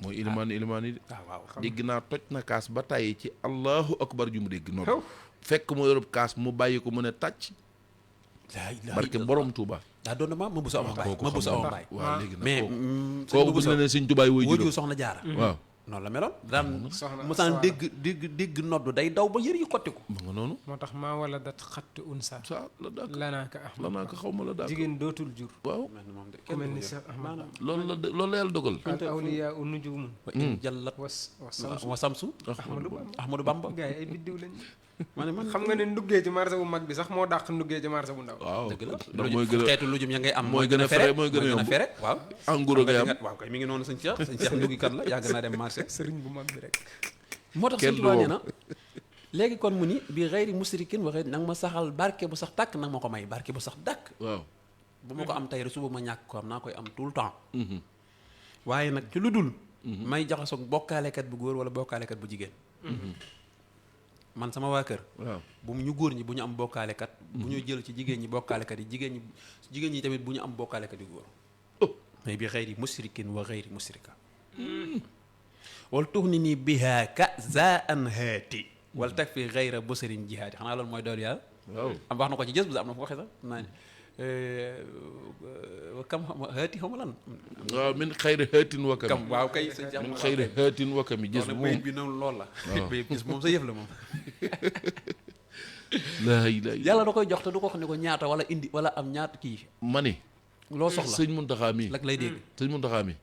mooy ilimaan yi de.
waaw
dégg naa toj na kaas ba tàyyi ci allahu akbar ju mu dégg noonu. fekk mu yorub kaas mu bàyyi ko mu ne tàcc. barke borom Touba.
daa doon na ma bu sa awa mbaay ma bu sa awa mbaay.
waaw léegi nag
mais
kooku bu ne sëñ Tuubaa woy
wóoju soxna jaara.
waaw
noonu la meloon daan
soxna
mosaan dégg noddu day daw ba yër yi xottiku.
ma nga noonu.
moo tax maa wala dat xatt unsa.
sa la daak
lanaaka ahmad
lanaa ko xaw ma la daak
jigéen dootul jur.
waaw
ku mel ni Cheikh Ahmad
loolu la yàlla dogal.
al awliyaa u nujumun
wa in jallat wa samsu ahmadu bamba
gars yi ay biddiw lañ.
man
xam nga ne nduggee ci marché bu mag bi sax moo dàq nduggee ci marché bu ndaw.
waaw
dëgg la
ndax mooy gën a
xeetu lujum ya ngay am
mooy gën a fere mooy gën a yomb
fere waaw
engrais ngay am
waaw kay mi ngi noonu sëñ Cheikh nduggikat la yàgg naa dem marché
sëriñ bu mag bi rek.
moo tax
kenn
sëñ
du
Tuubaa nee
wow.
na léegi kon mu ni bi xëyri musrikin waxee nanga ma saxal barke bu sax tàkk nanga ma ko may barke bu sax dàkk
waaw
bu ma ko am tey rek suba ma ñàkk ko am naa koy am tout le temps waaye nag ci lu dul may jaxasoog bokkaalekat bu góor wala bokkaalekat bu jigéen man sama waa kër
waaw
bu ñu góor ñi bu ñu am bokkaalekat bu ñu jël ci jigéen ñi bokkaalekat yi jigéen ñi tamit bu ñu am bokkaalekat yu góor mais bi xëyri musrikin wa xëyri musrika wal tux ni nii bihaa ka za an haati wala teg fi xëyra bosarin jihaati xanaa loolu mooy doolu yàlla
waaw
am wax na ko ci gës bu am na fu waxee sax naa kam haati xaw ma lan
waaw min xayri xëetin wakami
kam waaw kay
min xayri xëetin wakami gis
moom
moom
bi noonu loolu la bayit gis moom sa yëf la moom
laa ilaaha
yàlla da koy jox te du ko xam ne ko ñaata wala indi wala am ñaata kii
ma ni
loo soxla
sëñ Muntaxa mi
lak lay dégg
sëñ Muntaxa mi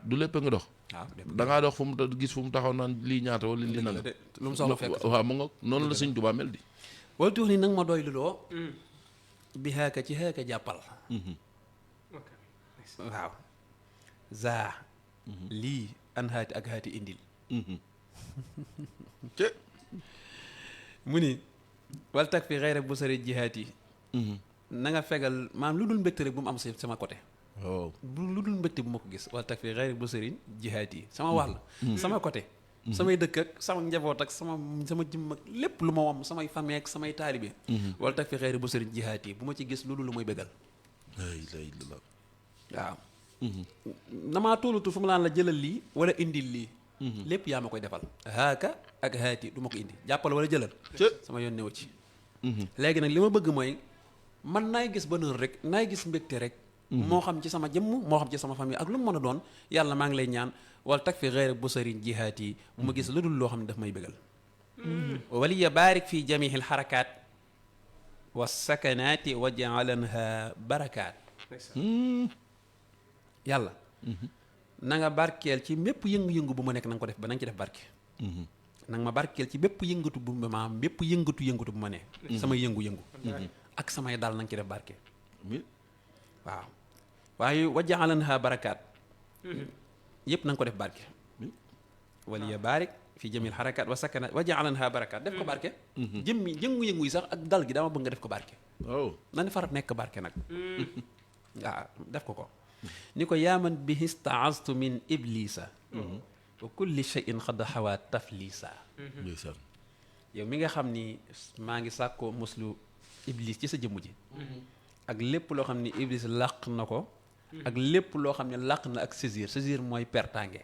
du lépp nga dox
waaw
da ngaa dox fu mu gis fu mu taxaw naan lii ñaata wala lii nanga
lu mu soxla fekk
waaw mu nga noonu la sëñ Tuubaa mel di
wala tuux ni nag ma doy luloo bi xaaka ci xaaka jàppal waaw za lii an haati ak haati indil mu ni wal tag fi xëy rek bu sari jihaat yi na nga fegal maanaam lu dul mbégte rek bu mu am sama côté
waaw
lu dul mbégte bu ma ko gis wala tag fi xëy rek bu sëriñ jihaat yi sama wàll sama côté samay dëkk ak sama njaboot ak sama jëmm ak lépp lu ma wam samay famille ak samay taalibe wala tag fi xëy rek bu sëriñ jihaat yi bu ma ci gis lu dul lu muy bégal
laa ilaaha illallaah
waaw namaa toolutu fu mu laan la jëlal lii wala indil lii lépp yaa ma koy defal haaka ak haati du ma ko indi jàppal wala jëlal sama yoon newu ci léegi nag li ma bëgg mooy man naay gis bonheur rek naay gis mbégte rek moo xam ci sama jëmm moo xam ci sama famille ak lu mu mën a doon yàlla maa ngi lay ñaan wala tag fi xëyra bu sëriñ jihaat yi bu ma gis lu dul loo xam ne daf may bégal waliya baarik fi jamihil xarakaat wa sakanaati wa jaalanha barakaat yàlla na nga barkeel ci mépp yëngu-yëngu bu ma nekk na nga ko def ba na nga ci def barke na nga ma barkeel ci bépp yëngatu bu ma am bépp yëngatu bu ma ne samay yëngu-yëngu ak samay daal na nga ci def barke waaw waaye wajaalanha barakaat yëpp na nga ko def barke waliya baarik fi jamil xarakaat wa sakanaat wajaalanha barakaat def ko barke jëmmi yëngu-yëngu yi sax ak dal gi dama bëgg nga def ko barke
waaw
na ni farat nekk barke nag waaw def ko ni ko yaaman bi istaastu min iblisa wa kulli shay'in xad xawaa taflisa.
ndeysaan.
yow mi nga xam ni maa ngi sàkkoo muslu iblis ci sa jëmm ji. ak lépp loo xam ni iblis làq na ko. ak lépp loo xam ne làq na ak saisir mooy pertange.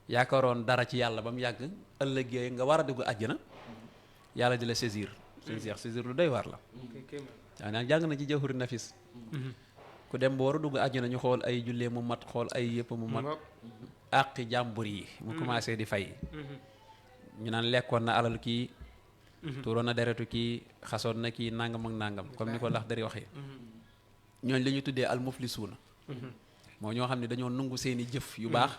yaakaaroon dara ci yàlla ba mu yàgg ëllëg yooyu nga war a dugg àjjana yàlla di la saisir. suñu seex saisir lu doy waar la. waaw naan jàng na ci jawhuri nafis. ku dem ba war a dugg àjjana ñu xool ay jullee mu mat xool ay yëpp mu mat. àqi jàmbur yi. mu commencé di fay. ñu naan lekkoon na alal kii. tuuroon na deretu kii xasoon na kii nangam ak nangam comme ni ko lax dari waxee. ñooñ li ñu tuddee al muflisuuna. moo ñoo xam ne dañoo nungu seeni jëf yu baax.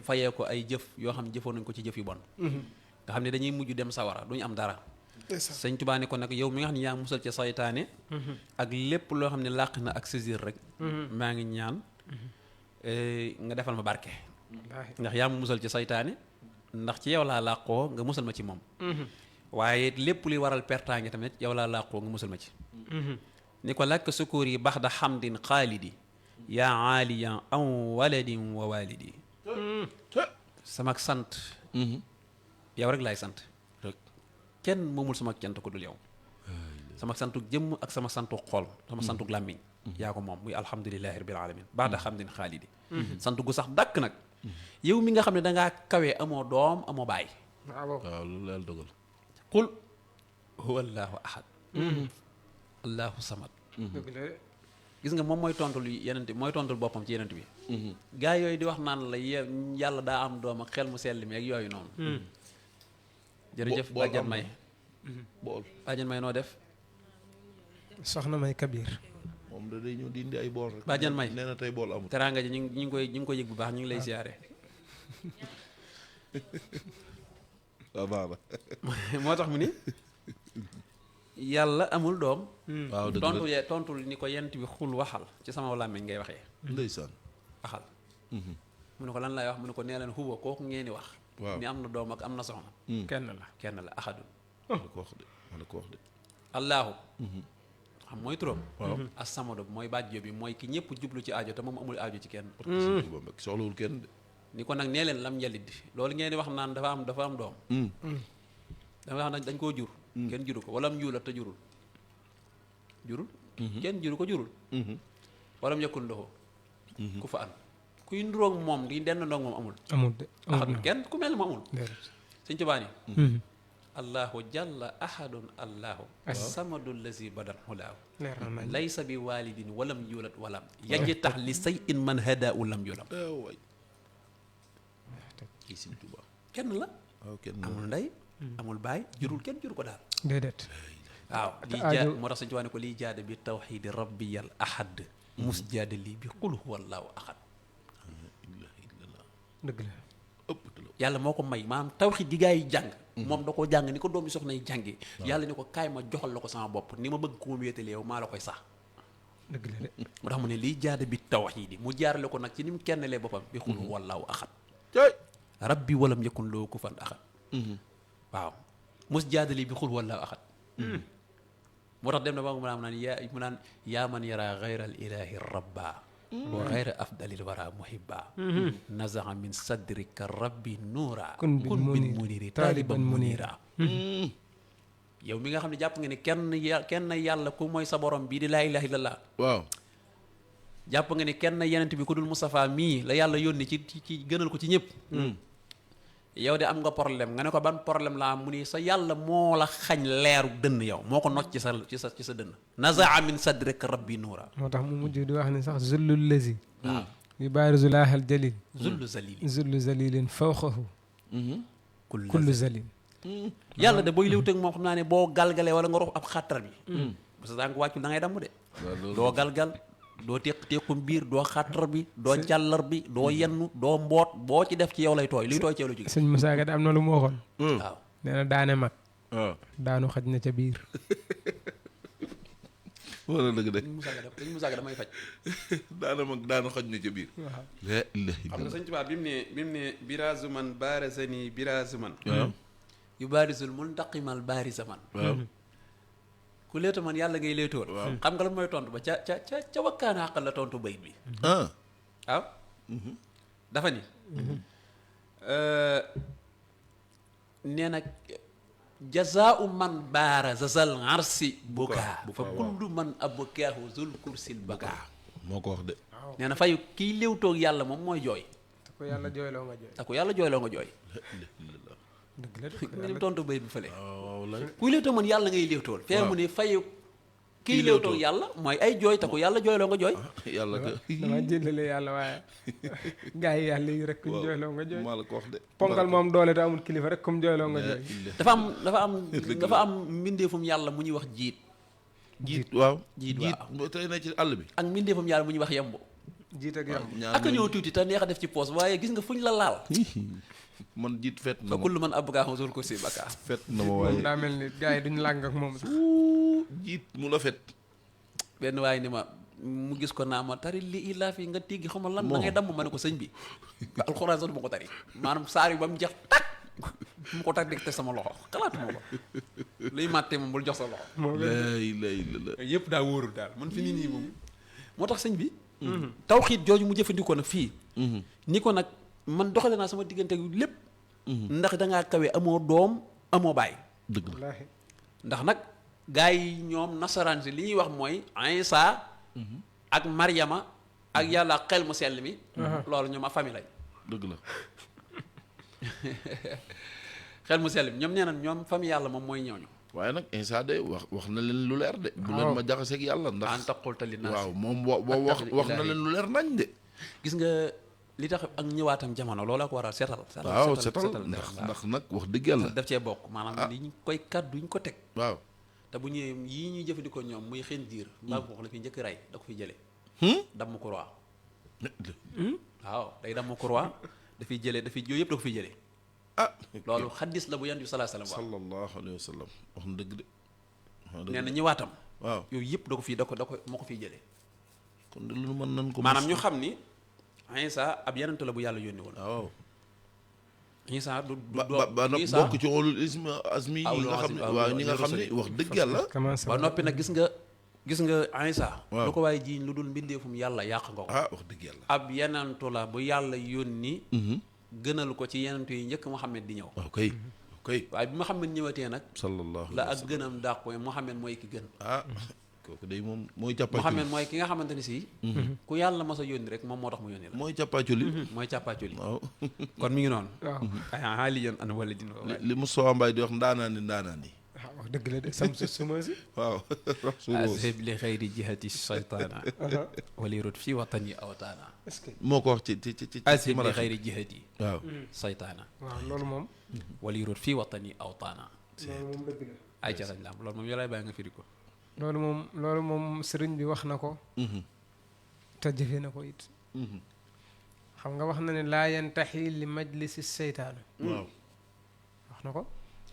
fayee ko ay jëf yoo xam ne jëfoon nañ ko ci jëf yu bon. nga xam ne dañuy mujj dem sawara duñu am dara. sëñ Tuubaa ne ko nag yow mi nga xam ne yaa musal ci saytaane. ak lépp loo xam ne làq na ak saisir rek. maa ngi ñaan nga defal ma barke. ndax yaa ma musal ci saytaane. ndax ci yow laa làqoo nga musal ma ci moom. waaye lépp luy waral pertaange tamit yow laa làqoo nga musal ma ci. ni ko lakk sukuur yi bax da xamdin xaalidi yaa aaliyan aw waladin wa walidi. sama sant. yow rek laay sant. kenn moomul sama cant ko dul yow. sama santuk jëmm ak sama santuk xol sama santuk làmmiñ. yaa ko moom muy alhamdulilahi rabbil alamin bax da xamdin xaalidi. sant gu sax dàkk nag. yow mi nga xam ne dangaa kawee amoo doom amoo baay.
waaw loolu la dogal.
qul huwa allahu ahad. allahu samad. gis nga moom mooy tontul yenent bi mooy tontul boppam ci yenent bi. gaa yooyu di wax naan la yàlla daa am doom ak xel mu sell mi ak yooyu noonu. jërëjëf bàjjan may.
bool
bàjjan may noo def.
soxna may Kabir.
moom da day ñëw di indi ay bool rek.
bàjjan may
nee na tey bool amul.
teraanga ji ñu ngi koy yëg bu baax ñu ngi lay siyaare.
waaw baax na.
moo tax mu ni yàlla amul doom.
waaw dëgg la
tontul ni ko yent bi xul waxal ci sama làmmiñ ngay waxee.
ndeysaan.
waxal. mu ne ko lan lay wax mu ne ko nee leen huwa kooku ngeen di wax.
waaw
ni am na doom ak am na soxna. kenn la ahadun.
ma la ko wax de ma la ko wax de.
allahu. xam mooy turam.
waaw
as-samadu mooy bàjjo bi mooy ki ñëpp jublu ci aajo te moom amul aajo ci kenn.
soxlawul kenn de.
ni ko nag nee leen lam njalit loolu ngeen di wax naan dafa am doom. dafa wax nag dañ koo jur. kenn juru ko wala mu yuulat te jurul. kenn juru ko jurul. wala mu yëkkul loxo. ku fa am kuy nduroog moom di denn ndoog moom amul.
amul de
amul kenn ku mel ma amul. Sëñ Tuubaa ni allahu jalla ahadun allahu samadu lazi badal hulaahu laysa bi walidin walam yuulat walam yaji tax li say in man hada u lam yulam.
waay. kii Sëñ Tuubaa.
kenn la.
waaw kenn
amul ndey. amul baay jurul kenn juru ko daal.
déedéet.
waaw lii moo tax Sëñ Tuubaa ne ko lii jaada bi tawxiidi rabbiyal ahad mus jaada lii bi qul huwallahu ahad.
dëgg la.
yàlla moo ko may maanaam tawxiid gi gaa yi jàng. moom da koo jàng ni ko doomi soxna yi jàngee. yàlla ni ko kaay ma joxal la ko sama bopp ni ma bëgg ko mu wéetale yow maa la koy sax.
dëgg la de.
moo tax mu ne lii jaada bi tawxiidi mu jaarale ko nag ci ni mu kennalee boppam bi qul huwallahu ahad. rabbi walam yakun lahu kufuwan ahad. waaw mus jaada lii bi qul huwallahu ahad. moo tax dem na ba mu naan yaa man yara gayral ilahi rabba wa gayra afdalil wara muhibba nazaxa min sadrika rabbi nuura kun bin muniri taaliban munira. yow mi nga xam ne jàpp nga ne kenn yàlla ku mooy sa borom bii di laa ilaha illallah.
waaw.
jàpp nga ne kenn yenent bi ku dul Moustapha mii la yàlla yónni ci gënal ko ci ñëpp. yow de am nga problème nga ne ko ban problème la am mu ni sa yàlla moo la xañ leeru dënn yow moo ko nocc ci sa dënn nazaa min sadrika rabbi nuura.
moo tax mu mujj di wax ni sax zullul lazi yu baarizu laahal jalil zullu zalilin fawqahu kullu zalil.
yàlla de booy liw tëg moom xam naa ne boo galgalee wala nga rox ab xàttar bi parce que danga wàccul da ngay damm de. doo galgal doo tequm biir doo xàttar bi doo jàllar bi doo yennu doo mboot boo ci def ci yow lay tooy liy tooy ci yow la jóge.
sëñ Moussa Ka am na lu mu waxoon.
waaw
nee na daane mag. daanu xaj na ca biir.
wala dëgg de.
sëñ Moussa Ka damay faj.
daana xaj na ca biir.
waaw.
xam nga sëñ Tuubaa bi mu ne biraasu man baarazani biraasu man.
waaw.
yu baarisul muntaqimal baarisa man.
waaw.
ku leetu man yàlla ngay leetool. xam nga lan mooy tontu ba ca wakkaana xaqal la tontu bayit bi. waaw. dafa ni. nee na jazaau man baara zasal arsi bukaa fa kullu man abkaahu zul kursil bakaa
moo ko wax de.
nee na fayu kiy léewtoog yàlla moom mooy jooy
te ko yàlla jooyloo nga jooy.
te ku yàlla jooyloo nga jooy
dëgg la
nga dem tontu bay bi fële
waaw lay.
kuy léewtoog man yàlla ngay léewtool fee mu ne fayu kiy léewtoog yàlla mooy ay jooy te ku yàlla jooyloo nga jooy
yàlla ka.
dama jëlale yàlla waaye gaa yi yàlla yi rek kuñ jooyloo nga jooy.
maa la ko wax de.
ponkal moom doole te amul kilifa rek comme jooyloo nga jooy.
dafa am mbindeefum yàlla mu ñuy wax jiit
jiit waaw.
jiit waaw
tey na ci àll bi.
ak mbindeefum yàlla mu ñuy wax yemb
jiit ak yàlla.
ñaar
ak ñëw tuuti te neex a def ci poos waaye gis nga fuñ la laal
man jiit fet na
fa
ma.
kullu man abkaahu zul kursil bakaa
fet na ma
moom
waaye.
daa mel ni gaa yi duñ làng ak moom sax.
jiit mu la fet.
benn waaye ni ma mu gis ko naa ma tari li ilaa fi nga tiggi xamal lan da ngay damm ma ne ko sëñ bi ba alxuraan sax du ma ko tari maanaam saar yi ba mu jeex tak mu ko tag dik te sama loxo xalaatuma ko luy màttee moom bul jox sa loxo
la.
yëpp daa wóorul daal man fi nii nii moom moo tax sëñ bi tawxiit jooju mu jëfandikoo nag fii ni ko nag man doxale naa sama diggante yu lépp ndax dangaa kawe amoo doom amoo baay
dëgg la.
wallaahi.
ndax nag gaa yi ñoom nasaraan si li ñuy wax mooy Isa ak Maryama ak yàlla xel mu sell mi loolu ñoom a famille lañ
dëgg la.
xel mu sell mi ñoom nee na ñoom famille yàlla moom mooy ñooñu
waaye nag instant de wax na leen lu leer de. bu leen ma jaxaseeg yàlla ndax.
anta qulta linnaas
waaw moom wax na leen lu leer nañ de.
gis nga li tax ak ñëwaatam jamono loolaa ko waral setal
waaw setal ndax nag wax dëgg yàlla.
daf cee bokk maanaam li ñu koy kàddu ñu ko teg
waaw.
te bu ñëwee yii ñuy jëfandikoo ñoom muy xeen diir mbaam ko la fi njëkk rey da ko fi jëlee damm croix waaw day damm croix dafiy jëlee dafiy yooyu yëpp da ko fi jëlee loolu xaddis la bu yonent bi sallallahu alayhi wa sallam
sallallahu alayhi wa sallam wax na dëgg de.
nee na ñëwaatam
waaw
yooyu yëpp da ko moo ko fiy jëlee
kon de lu mën nañ ko.
maanaam ñu xam ni Isa ab yonent la bu yàlla yónni woon
waaw.
Isa du
ba nag
Isa
bokk ci ulul azmi yi nga xam ne waaw ñi nga xam ne wax dëgg yàlla.
commencé
ba noppi nag gis nga Isa
waaw
lu ko waaye jiiñ lu dul mbindeefum yàlla yàq nga ko
wax dëgg yàlla.
ab yenentu la bu yàlla yónni gënal ko ci yenentu yi njëkk Muhammad di ñëw
ok
waaye bi Muhammad ñëwatee nag
sallallahu
la ak gënam dàq ko Muhammad mooy ki gën
kooku day moom mooy càppaaculi.
Muhammad mooy ki nga xamante ni si ku yàlla mas a yónni rek moom moo tax mu yónni la
mooy càppaaculi.
mooy càppaaculi
waaw.
kon mi ngi noonu
waaw.
ay xaaliyan an wala din
li Moustapha Mbaye di wax ndaanaan yi.
waaw wax dëgg la de sam suma si.
waaw.
azhib li xayri jihati shaytaana wali rut fi watani awtaana
est-ce que.
moo ko wax ci
azhib li xayri jihati
waaw.
shaytaana
waaw loolu moom.
wali rut fi watani awtaana
loolu moom dëgg la.
ay ca sañ la am loolu moom yolay bàyyi nga firi ko
loolu moom sëriñ bi wax na ko. te jëfe na ko it. xam nga wax na ne laa yantaxi li majlisi seytaanu.
waaw.
wax na ko.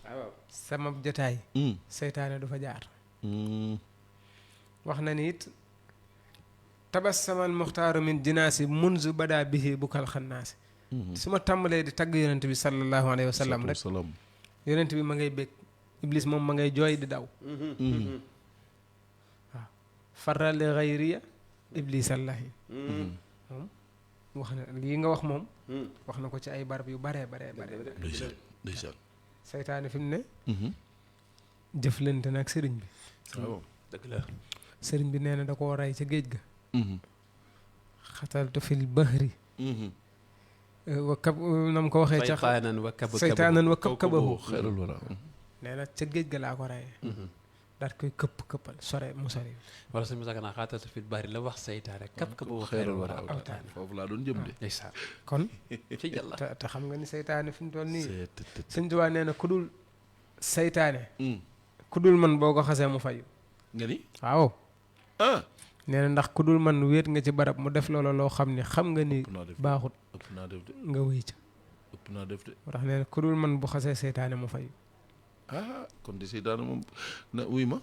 waaw sama jotaay. seytaane du fa jaar. wax na ni it. tabassamal muxtaaru min jinaasi munzu badaa bihi bukal xannaasi. su ma tàmbalee di tagg yonent bi sallallahu alayhi wa sallam rek. yonent bi ma ngay bég. iblis moom ma ngay jooy di daw. waaw farra li xayriya iblis allahi moom wax na lii nga wax moom. wax na ko ci ay barab yu baree baree bare.
ndeysaan.
seytaane fi mu ne. jëflante nag sëriñ bi.
waaw
dëgg la
sëriñ bi nee na da koo rey ca géej ga. xataltu fil bahri. wa kab nam ko waxee ca. seytaanan wa kabkabahu
xeerul wala.
nee na ca géej ga laa ko reyee. daal koy këppal sore mu sore.
wala suñu musaka naa xaatal sa fit bari la wax seytaane kap ka boobu xeeral war a awtaane
foofu laa doon jëm de.
ndeysaan
kon
ci jàlla
te xam nga ni seytaane fi mu toll nii. sëñ Tuubaa nee na ku dul seytaane. ku dul man boo ko xasee mu fayu.
nga ni.
waaw. nee na ndax ku dul man wéet nga ci barab mu def loola loo xam ni xam nga ni baaxut.
ëpp naa def de.
nga wéy ca.
ëpp naa def de.
moo tax nee na ku dul man bu xasee seytaane mu fayu.
kon di seytaane moom na wuy ma.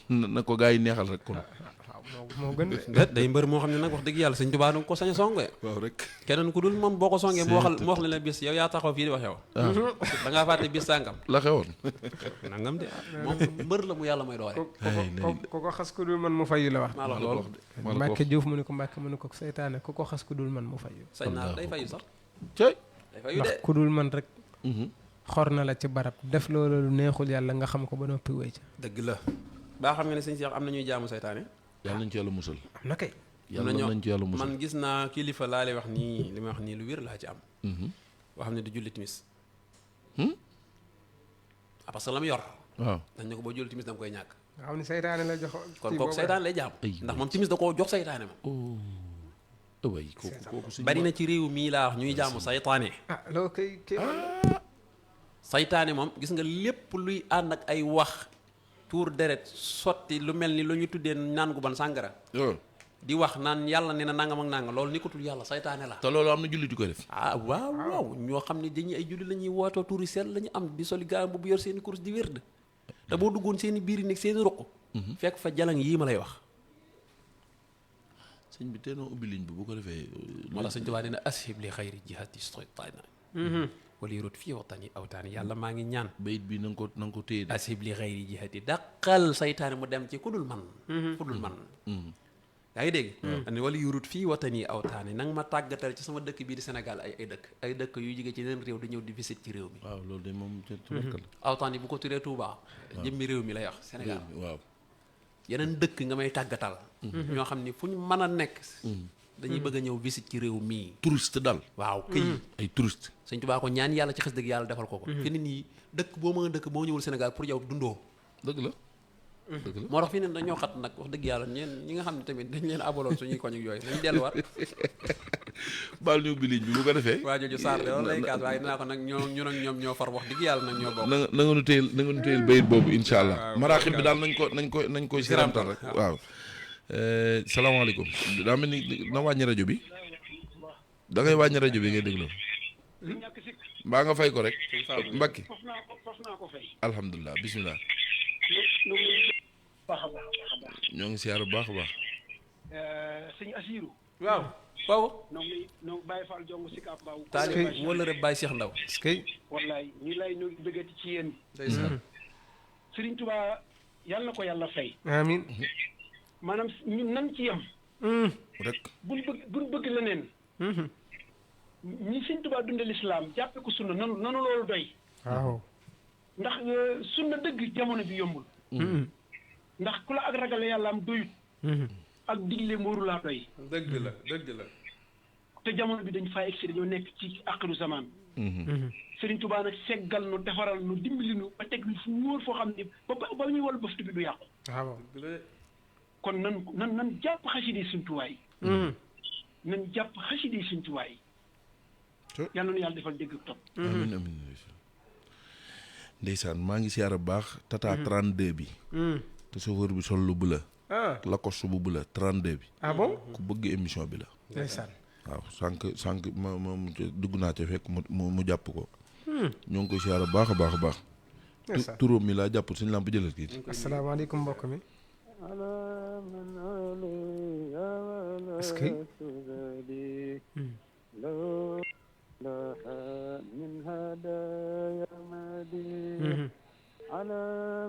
na ko gaa yi neexal rek kon.
waaw moo gën
de. day mbër moo xam ne nag wax dëgg yàlla sëñ Tuubaa ko sañ a songee.
waaw rek.
keneen ku dul moom boo ko songee mu wax la bis yow yaa taxaw fii di wax yow. da ngaa fàtte bis sàngam.
la xewoon.
nangam de moom mbër la mu yàlla may doore.
ku ko xas ku dul man mu fayu la wax.
maa la wax loolu.
Mbàkke Juuf mu ne ko Mbàkke mu ne ko seytaane ku ko xas ku dul man mu fayu.
sañ naa day fayu sax.
cey.
ndax ku dul man rek xor na la ci barab def loolu lu neexul yàlla nga xam ko ba noppi wéy ca.
dëgg la baa xam nga ne sëñ Cheikh am na ñuy jaamu saytaane.
yàlla nañ ci yàlla musal.
am na kay.
yàlla nañ ci yàlla musal
man gis naa kilifa laa lay wax nii li may wax nii lu wér laa ci am. boo xam ne du julli timis. parce que la mu yor.
waaw
dañ ne ko boo julli timis da nga koy ñàkk.
nga xam ne saytaane la jox.
kon kooku saytaane lay jaam. ndax moom timis da koo jox saytaane ma.
way kooku
bari na ci réew mii laa wax ñuy jaamu saytaane.
loolu kay
saytaane moom gis nga lépp luy ànd ak ay wax tuur deret sotti lu mel ni lu ñu tuddee naan gu ban sàngara di wax naan yàlla nee na nangam ak nangam loolu nekkatul yàlla saytaane la.
te loolu am na jullit yu koy def.
waaw ñoo xam ne dañuy ay jullit la ñuy wootoo tuuri sell la ñu am di soli garam bu yor seen i course di wérd te boo duggoon seen i biir yi nekk seen i ruq fekk fa jalang yii ma lay wax.
sëñ bi teenoo ubbi ligne bi bu ko defee.
moo tax sëñ Tuubaa nee na ashib li xayri jihati saytaana wala yurut fii waxtaani awtaani yàlla maa ngi ñaan.
bayit bi na nga ko téye de.
ashib li xayri jihati daqal saytaane mu dem ci ku dul man. yaa ngi dégg. ne wala yurut fii watani awtaani nanga ma tàggatal ci sama dëkk bii di Sénégal ay dëkk yu jóge ci yeneen réew di ñëw di visite ci réew mi.
waaw loolu de moom tubarkal.
awtaan yi bu ko turee Touba. jëmmi réew mi lay wax Sénégal.
waaw
yeneen dëkk nga may tàggatal. ñoo xam ni fu ñu mën a nekk. dañuy bëgg a ñëw visite ci réew mii.
touriste daal.
waaw këy
ay touriste.
Sëñ Tuubaa ko ñaan yàlla ci xës dëgg yàlla defal ko ko. fi nit ñi dëkk boo mën a dëkk boo ñëwul Sénégal pour yow dundoo.
dëgg la.
moo tax fi ne dañoo xat nag wax dëgg yàlla ñi nga xam ne tamit dañ leen abaloon suñuy koñ ak yooyu dañ delluwaat.
baal ñu ubbi ligne bi bu ko defee.
waa jooju Sarr de loolu lay kaas waaye dinaa ko nag ñun ak ñoom ñoo far wax dëgg yàlla nag ñoo bokk.
na nga nu téyel bayit boobu incha allah. maraaxib bi daal nañ ko siramtal rek waaw. salaamaaleykum daa mel ni na wàññi rajo bi da ngay wàññi rajo bi ngay déglu mbaa nga fay ko rek mbakki alhamdulilah bisimilah ñoo ngi siyaar bu baax a baax
sëñ Asiru
waaw waaw
noo Baye Fall jong si kaab baaw
taalib wala rek Baye Cheikh Ndaw
wallaay ñi lay ñoo ngi bëggati ci yéen
ndeysaan
Sëriñ Tuubaa yàlla na ko yàlla fay
amiin
maanaam ñun nan ci yem
rek
buñ bëgg leneen ñi Sëriñ Tuubaa dunde lislaam jàppe ko sunna nanu loolu doy
waaw
ndax sunna dëgg jamono bi yombul ndax ku la ak ragale yàlla am doyut ak digle mooru laa doy
dëgg la
te jamono bi dañ faa egsi dañoo nekk ci axiru zaman Sëriñ Tuubaa nag seggal nu defaral nu dimbali nu ba teg nu fu wóor foo xam ne ba ñuy wal bëftu bi du yàqu
waaw
kon nan jàpp xasida yi Sëriñ Tuubaa yi nan jàpp xasida yi Sëriñ Tuubaa yi yàlla na yàlla defal dégg ak topp
amiin amiin ndeysaan maa ngi siyaar bu baax tata 32 bi te chauffeur bi sol lu bula Lacoste bu bula 32 bi
bon
ku bëgg émission bi la
ndeysaan
waaw sànq ma dugg naa ca fekk mu jàpp ko ñoo ngi koy siyaar bu baax a baax turóom mi laa jàpp suñu lamp jëlal kii
asalaamaaleykum mbokk mi est-ce que
من هدايا مدين على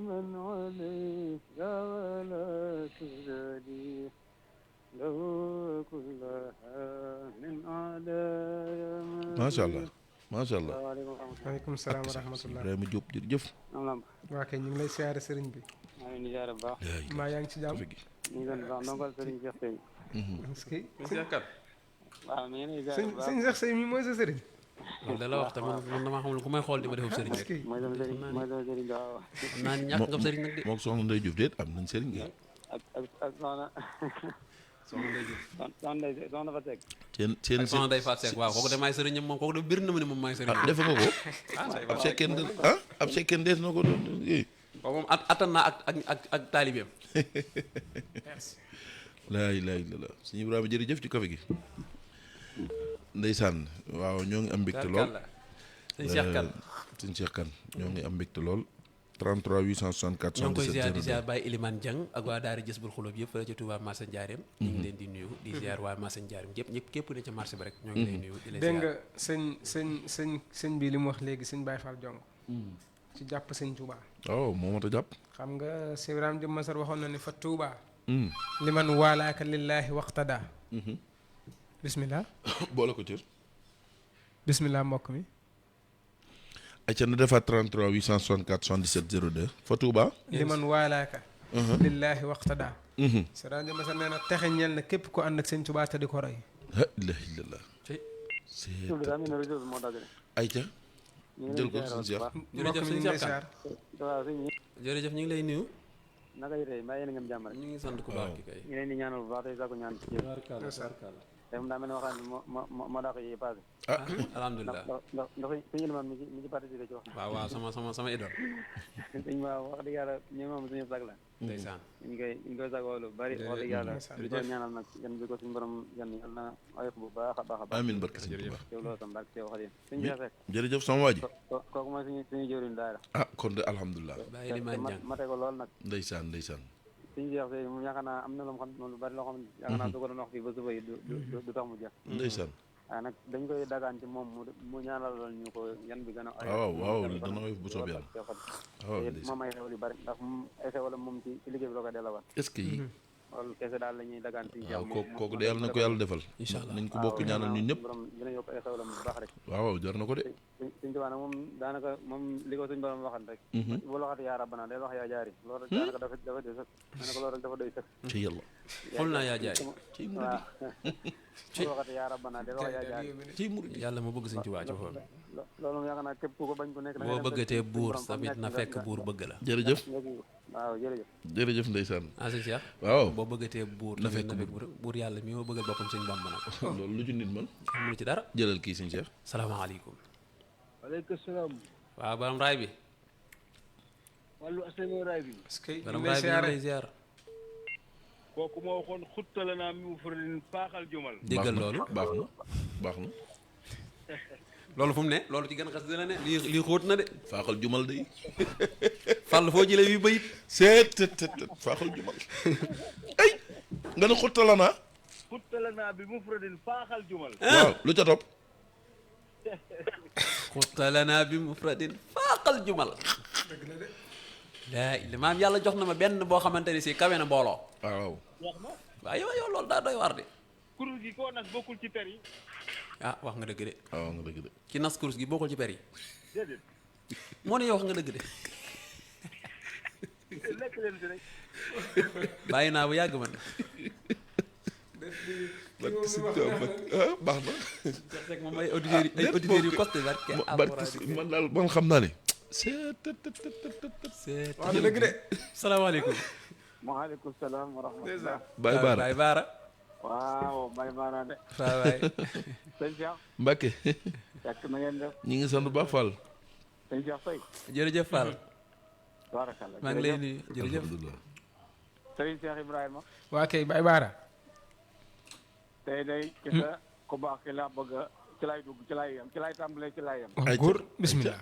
من عليك يا ولا تزادي له كلها من أعدايا
ما شاء الله ما شاء الله
waaleykum salaam wa rahmatullah
Ibrahima Diop jërëjëf
waa kay ñu ngi lay siyaare sëriñ bi
maa ngi ziar bu baax
maa yaa ngi ci jàmm
ñu ngi doon baax ndongal sëriñ Cheikh Seye
est-ce que
waaw mi ngi ziar bu baax
sëñ Cheikh Seye mi mooy sa sëriñ
loolu da la wax te man damaa xamul ku may xool di ma defub sëriñ rek
mooy doon sëriñ waaw
xam naa ñàkk nga sëriñ nag de
mook soxna Ndeye Diouf déet am nañ sëriñ nga
ak soxna soxna fa teg
seen
soxna day faat seek waaw kooku de maay sëriñam moom kooku de bir na ma ne moom maay sëriñ
defe nga ko ab sekkeen dees na ko doon
kooku moom attan naa ak taalibeem
laa ilaaha illallaah sëñ Ibrahima jërëjëf ci café gi ndeysaan waaw ñoo ngi am mbégte lool sëñ Cheikh Kane ñoo ngi am mbégte lool 33 864
ñoo ngi koy ziar di ziar Baye Elimane Dieng ak waa daara Jësbul Xulóob yëpp fële ca Touba marché Ndiarème ñu ngi leen di nuyu di ziar waa marché Ndiarème ñëpp képp ne ca marché bi rek ñoo ngi lay nuyu di leen ziar
dégg nga sëñ bi li mu wax léegi sëñ Baye Fall Jong ci jàpp sëñ Touba
waaw moo mat a jàpp
xam nga Sëñ Ibrahima Diop Masar waxoon na ne fa Touba li man waalaaka lillaahi waqtada bismillah
boole ko cër
bismillah mbokk mi.
acca na defaat 33 864 77 02 fa Touba.
li man waalaaka. lillaahi waqtada. Sëriñ Ndiame sax nee na texe ñeel na képp ko ànd ak sëñ Tuubaa te di ko roy.
la ilaha illallah.
suuf bi daa mel ne réseau bi moo dagg de.
ayca jël ko sëñ Cheikh.
jërëjëf sëñ Cheikh Kane
waaw sëñ bi
jërëjëf ñu ngi lay nuyu.
naka yi tey mbaa yéen a ngi am jàmm rek.
ñu ngi sant ku baax ki kay.
ñu leen di ñaanal bu baax tey saako ñaan ci yéen. tey moom daa mel ne waxaan bi moo daa ko yi passé.
ah
alhamdulilah
ndax suñu ilimaan mi ci participé ci wax.
waaw waaw sama idol.
sëñ ma wax dëgg yàlla ñu moom suñu sag la.
ndeysaan.
ñu koy sagoo lu bari wax dëgg yàlla di ko ñaanal nag yan bi ko suñu borom yan yàlla na oyof bu baax a baax a baax.
amiin barke sëñ Touba.
yow loolu tam barke yow Xadim suñu jeexee
jërëjëf sama waa ji.
kooku mooy suñu jëriñ daara.
ah kon de alhamdulilah.
bàyyi li maan jàng
mate ko lool nag
ndeysaan ndeysaan.
suñu jeex tey moom yaakaar naa am na lu mu xam moom lu bari loo xam ne yaakaar naa su ko doon wax fii ba suba yi du tax mu jeex.
ndeysaan.
waaye nag dañ koy dagaan ci moom mu ñaanalal ñu ko yan bi gën a
waaw waaw dana oyof bu soob yàlla. waaw
te moom ay xewal yu bari ndax ay xewalam moom ci liggéey bi la ko delloowaat.
est-ce que yi.
loolu kese daal la ñuy dagaan ci
waaw kooku de yàlla na ko yàlla defal.
incha allah
nañ ko bokk ñaanal ñun ñëpp.
borom dina yokk ay xewalam bu baax rek.
waaw jar na ko de.
suñ tubaab nag moom daanaka moom li ko suñ borom waxan rek boo waxati yaa rabbana day wax yaa jaari loolu rek daanaka dafa doy sëkk daanaka loolu rek dafa doy sëkk
ci yàlla.
xool naa yaa jaay
waaw boo waxati yaa rabbana day wax yaa jaari
ci murid
yàlla ma bëgg sëñ Tuubaa ci xool
loolu moom yaakaar naa képp ku ko bañ ku nekk
boo bëggatee buur tamit na fekk buur bëgg la
jërëjëf
waaw jërëjëf
jërëjëf ndeysaan.
ah sëñ Cheikh
waaw
boo bëggatee buur
na fekk
buur yàlla mi ma bëggal boppam sëñ Bamba nag
loolu lu ci nit man.
amul ci dara
jëlal kii sëñ Cheikh.
salaamaaleykum
waaleykum salaam
waaw borom raay bi
wàllu asalaamaaleykum raay bi
parce que
borom raay bi ñu lay ziar
kooku moo waxoon xuttala naa mi mu faral paaxal jumal.
déggal loolu
baax na baax na.
loolu fu mu ne loolu ci gën a xas dina ne lii xóot na de
faaxal jumal day.
fàll foo jëlee yu bayit
seet faaxal jumal. ay nga ne xuttala naa.
xuttala naa bi mu faral paaxal jumal.
waaw lu ca topp.
xuttalana bi mufradin faaqal jumal laa maam yàlla jox na ma benn boo xamante ni si kawe na mbooloo
waaw.
waaw yow loolu daa doy war de
kurus gi koo nas bokkul ci per yi.
ah wax nga dëgg de
waaw nga dëgg de.
ci nas kurus gi bokkul ci per yi
déedéet.
moo ne yow wax nga dëgg de
lekk leen si rek.
bàyyi naa bu yàgg man
baax na.
rek moom ay auditeurs yu costé barke
man daal man xam naa ne.
wax na dëgg de.
salaamaaleykum
maaleykum salaam wa rahmatulah
Baye Baara
Baye Baara
waaw Baye Baara de
waaw waay
sëñ Cheikh
Mbacke
fekk na ngeen def
ñi ngi sant bu baax Fall.
sëñ Cheikh Faye
jërëjëf Fall
barakallah
maa ngi lay nuyu jërëjëf
alhamdulilah.
sëriñ Cheikh Ibrahima
waa kay Baye Baara.
tey day ci sa ku baax ki laa bëgg a ci laay dugg ci laay yem ci laay tàmbalee ci laay yem
waaw góor bismillah.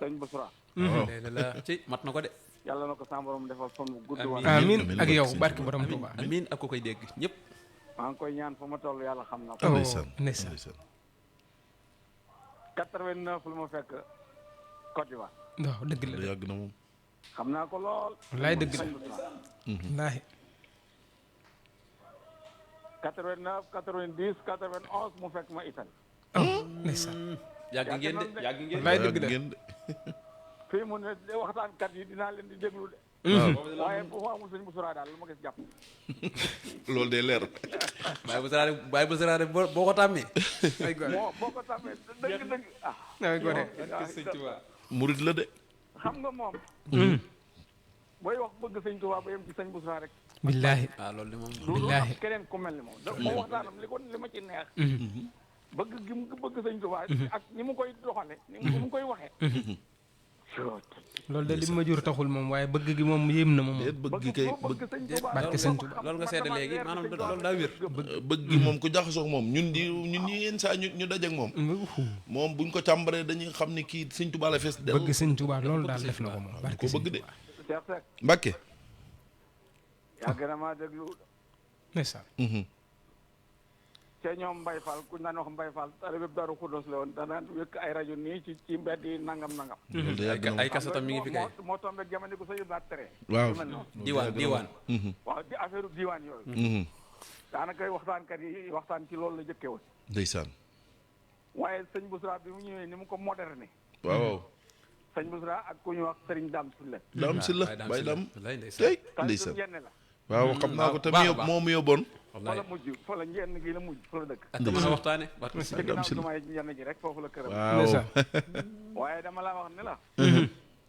sëñ Bousra
waaw.
la ci mat na ko de
yàlla na ko sama borom defal fan bu gudd
Amiin.
waan
amiin
amiin
ak yow
barke
barke borom Touba.
amiin ak ko koy dégg ñëpp
maa ngi koy ñaan fu ma toll yàlla xam na ko
Oh,
ndeysaan
ndeysaan.
ndeysaan.
89 lu ma fekk Côte d'Ivoire
waaw dëgg la
lu
de.
yàgg na moom.
xam naa ko lool
wallaay dëgg la.
sëñ Bousra
wallaahi.
89 90 91 mu fekk ma Italie
oh ndeysaan.
yàgg ngeen de yàgg ngeen
wallaay dëgg
yàgg
de.
ngeen de.
fii mu ne waxtaankat yi dinaa leen di déglu de
waaw
waaye bu ma amul sëñ Bousra daal lu ma gis jàpp
loolu day leer.
Baye bu saraade boo ko tàmmee
ay góor
boo ko tàmmee dëgg ah
ay góor
murid la de.
xam nga moom booy wax bëgg sëñ Tuubaa ba yem ci sëñ Bousra rek
billaahi.
waaw loolu de moom
du
billaahi.
keneen ku mel ni moom da moo waxtaanam li ma ci neex bëgg gi mu bëgg sëñ Tuubaa ak ni mu koy doxale ni mu koy waxee
loolu de li ma jur taxul moom waaye bëgg gi moom yéem na ma moom.
déet bëgg gi kay
bëgg sëñ Tuubaa
barke sëñ Tuubaa.
loolu nga seede léegi maanaam loolu daa wér
bëgg gi moom ku jaxasoo ak moom ñun ñi yenn saa ñu dajeek moom. moom buñ ko càmbaree dañuy xam ne kii sëñ Tuubaa la fees del.
bëgg sëñ Tuubaa loolu daal def na ko moom barke
ko
sëñ
bëgg de.
Tuubaa.
Cheikh Seck
Mbacke.
yàgg na maa déglu
ndeysaan.
te ñoom Mbaye Fall ku ñu daan wax Mbaye Fall taalibe Daaru Xudoos la woon danaan wékk ay rajo nii ci mbedd yi nangam
loolu de yàgg na moom.
ay kasatam mi ngi fi kay
moo tombé jamono ko sëñ Blaat tere
waaw
yu mel noonu
diwaan
waaw di affaire diiwaan yooyu daanaka waxtaankat yi waxtaan ci loolu la jëkkee woon
ndeysaan.
waaye sëñ Bousra bi mu ñëwee ni mu ko moderne.
waaw.
sëñ Bousra ak ku ñu wax Serigne Dame Sylla.
Dame Sylla Baye Dame. tey ndeysaan.
njenne la.
waaw xam naa ko te moo mu yóbboon.
fa la mujj fa la njenn gi la mujj fa la dëkk.
ak mën a waxtaane
ci ginnaaw jumaay njenn ji rek foofu la këram.
waaw.
waaye dama la wax ne la.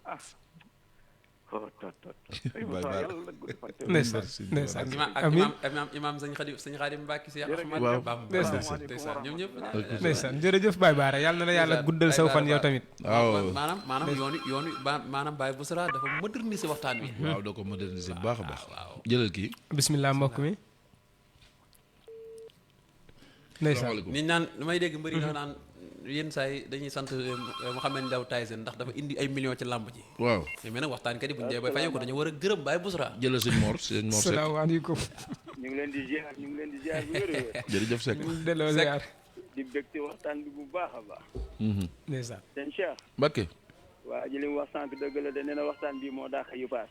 ah.
ndeysaan
imaam sëñ Xaadim Mbàkke si Ahmad
waaw
Bamba ndeysaan ñoom ñëpp
ndeysaan jërëjëf Baye Baara yàlla na la yàlla guddal saw fan yow tamit.
waaw
maanaam yoonu maanaam Baye Bousra dafa moderniser waxtaan wi.
waaw doo ko moderniser bu baax a baax. jëlal kii.
bismillah mbokk mi. ndeysaan
nit naan lu may dégg mbëri nga naan yenn saa yi dañuy sant Mouhamed Ndao Tyson ndax dafa indi ay millions ci làmb ji.
waaw
mais nag waxtaan kat yi bu ñu dee ba fayoo ko dañu war a gërëm Baye Bousra.
jëlal sëñ Mor Seck.
salaamaaleykum.
ñu ngi leen di ziar bu wér.
jërëjëf Seck.
delloo ziar.
di bég ci waxtaan bi bu baax a baax.
ndeysaan.
sëñ Cheikh.
Mbacké.
waa ji li mu wax sànq dëgg la de nee na waxtaan bi moo dàq yu paas.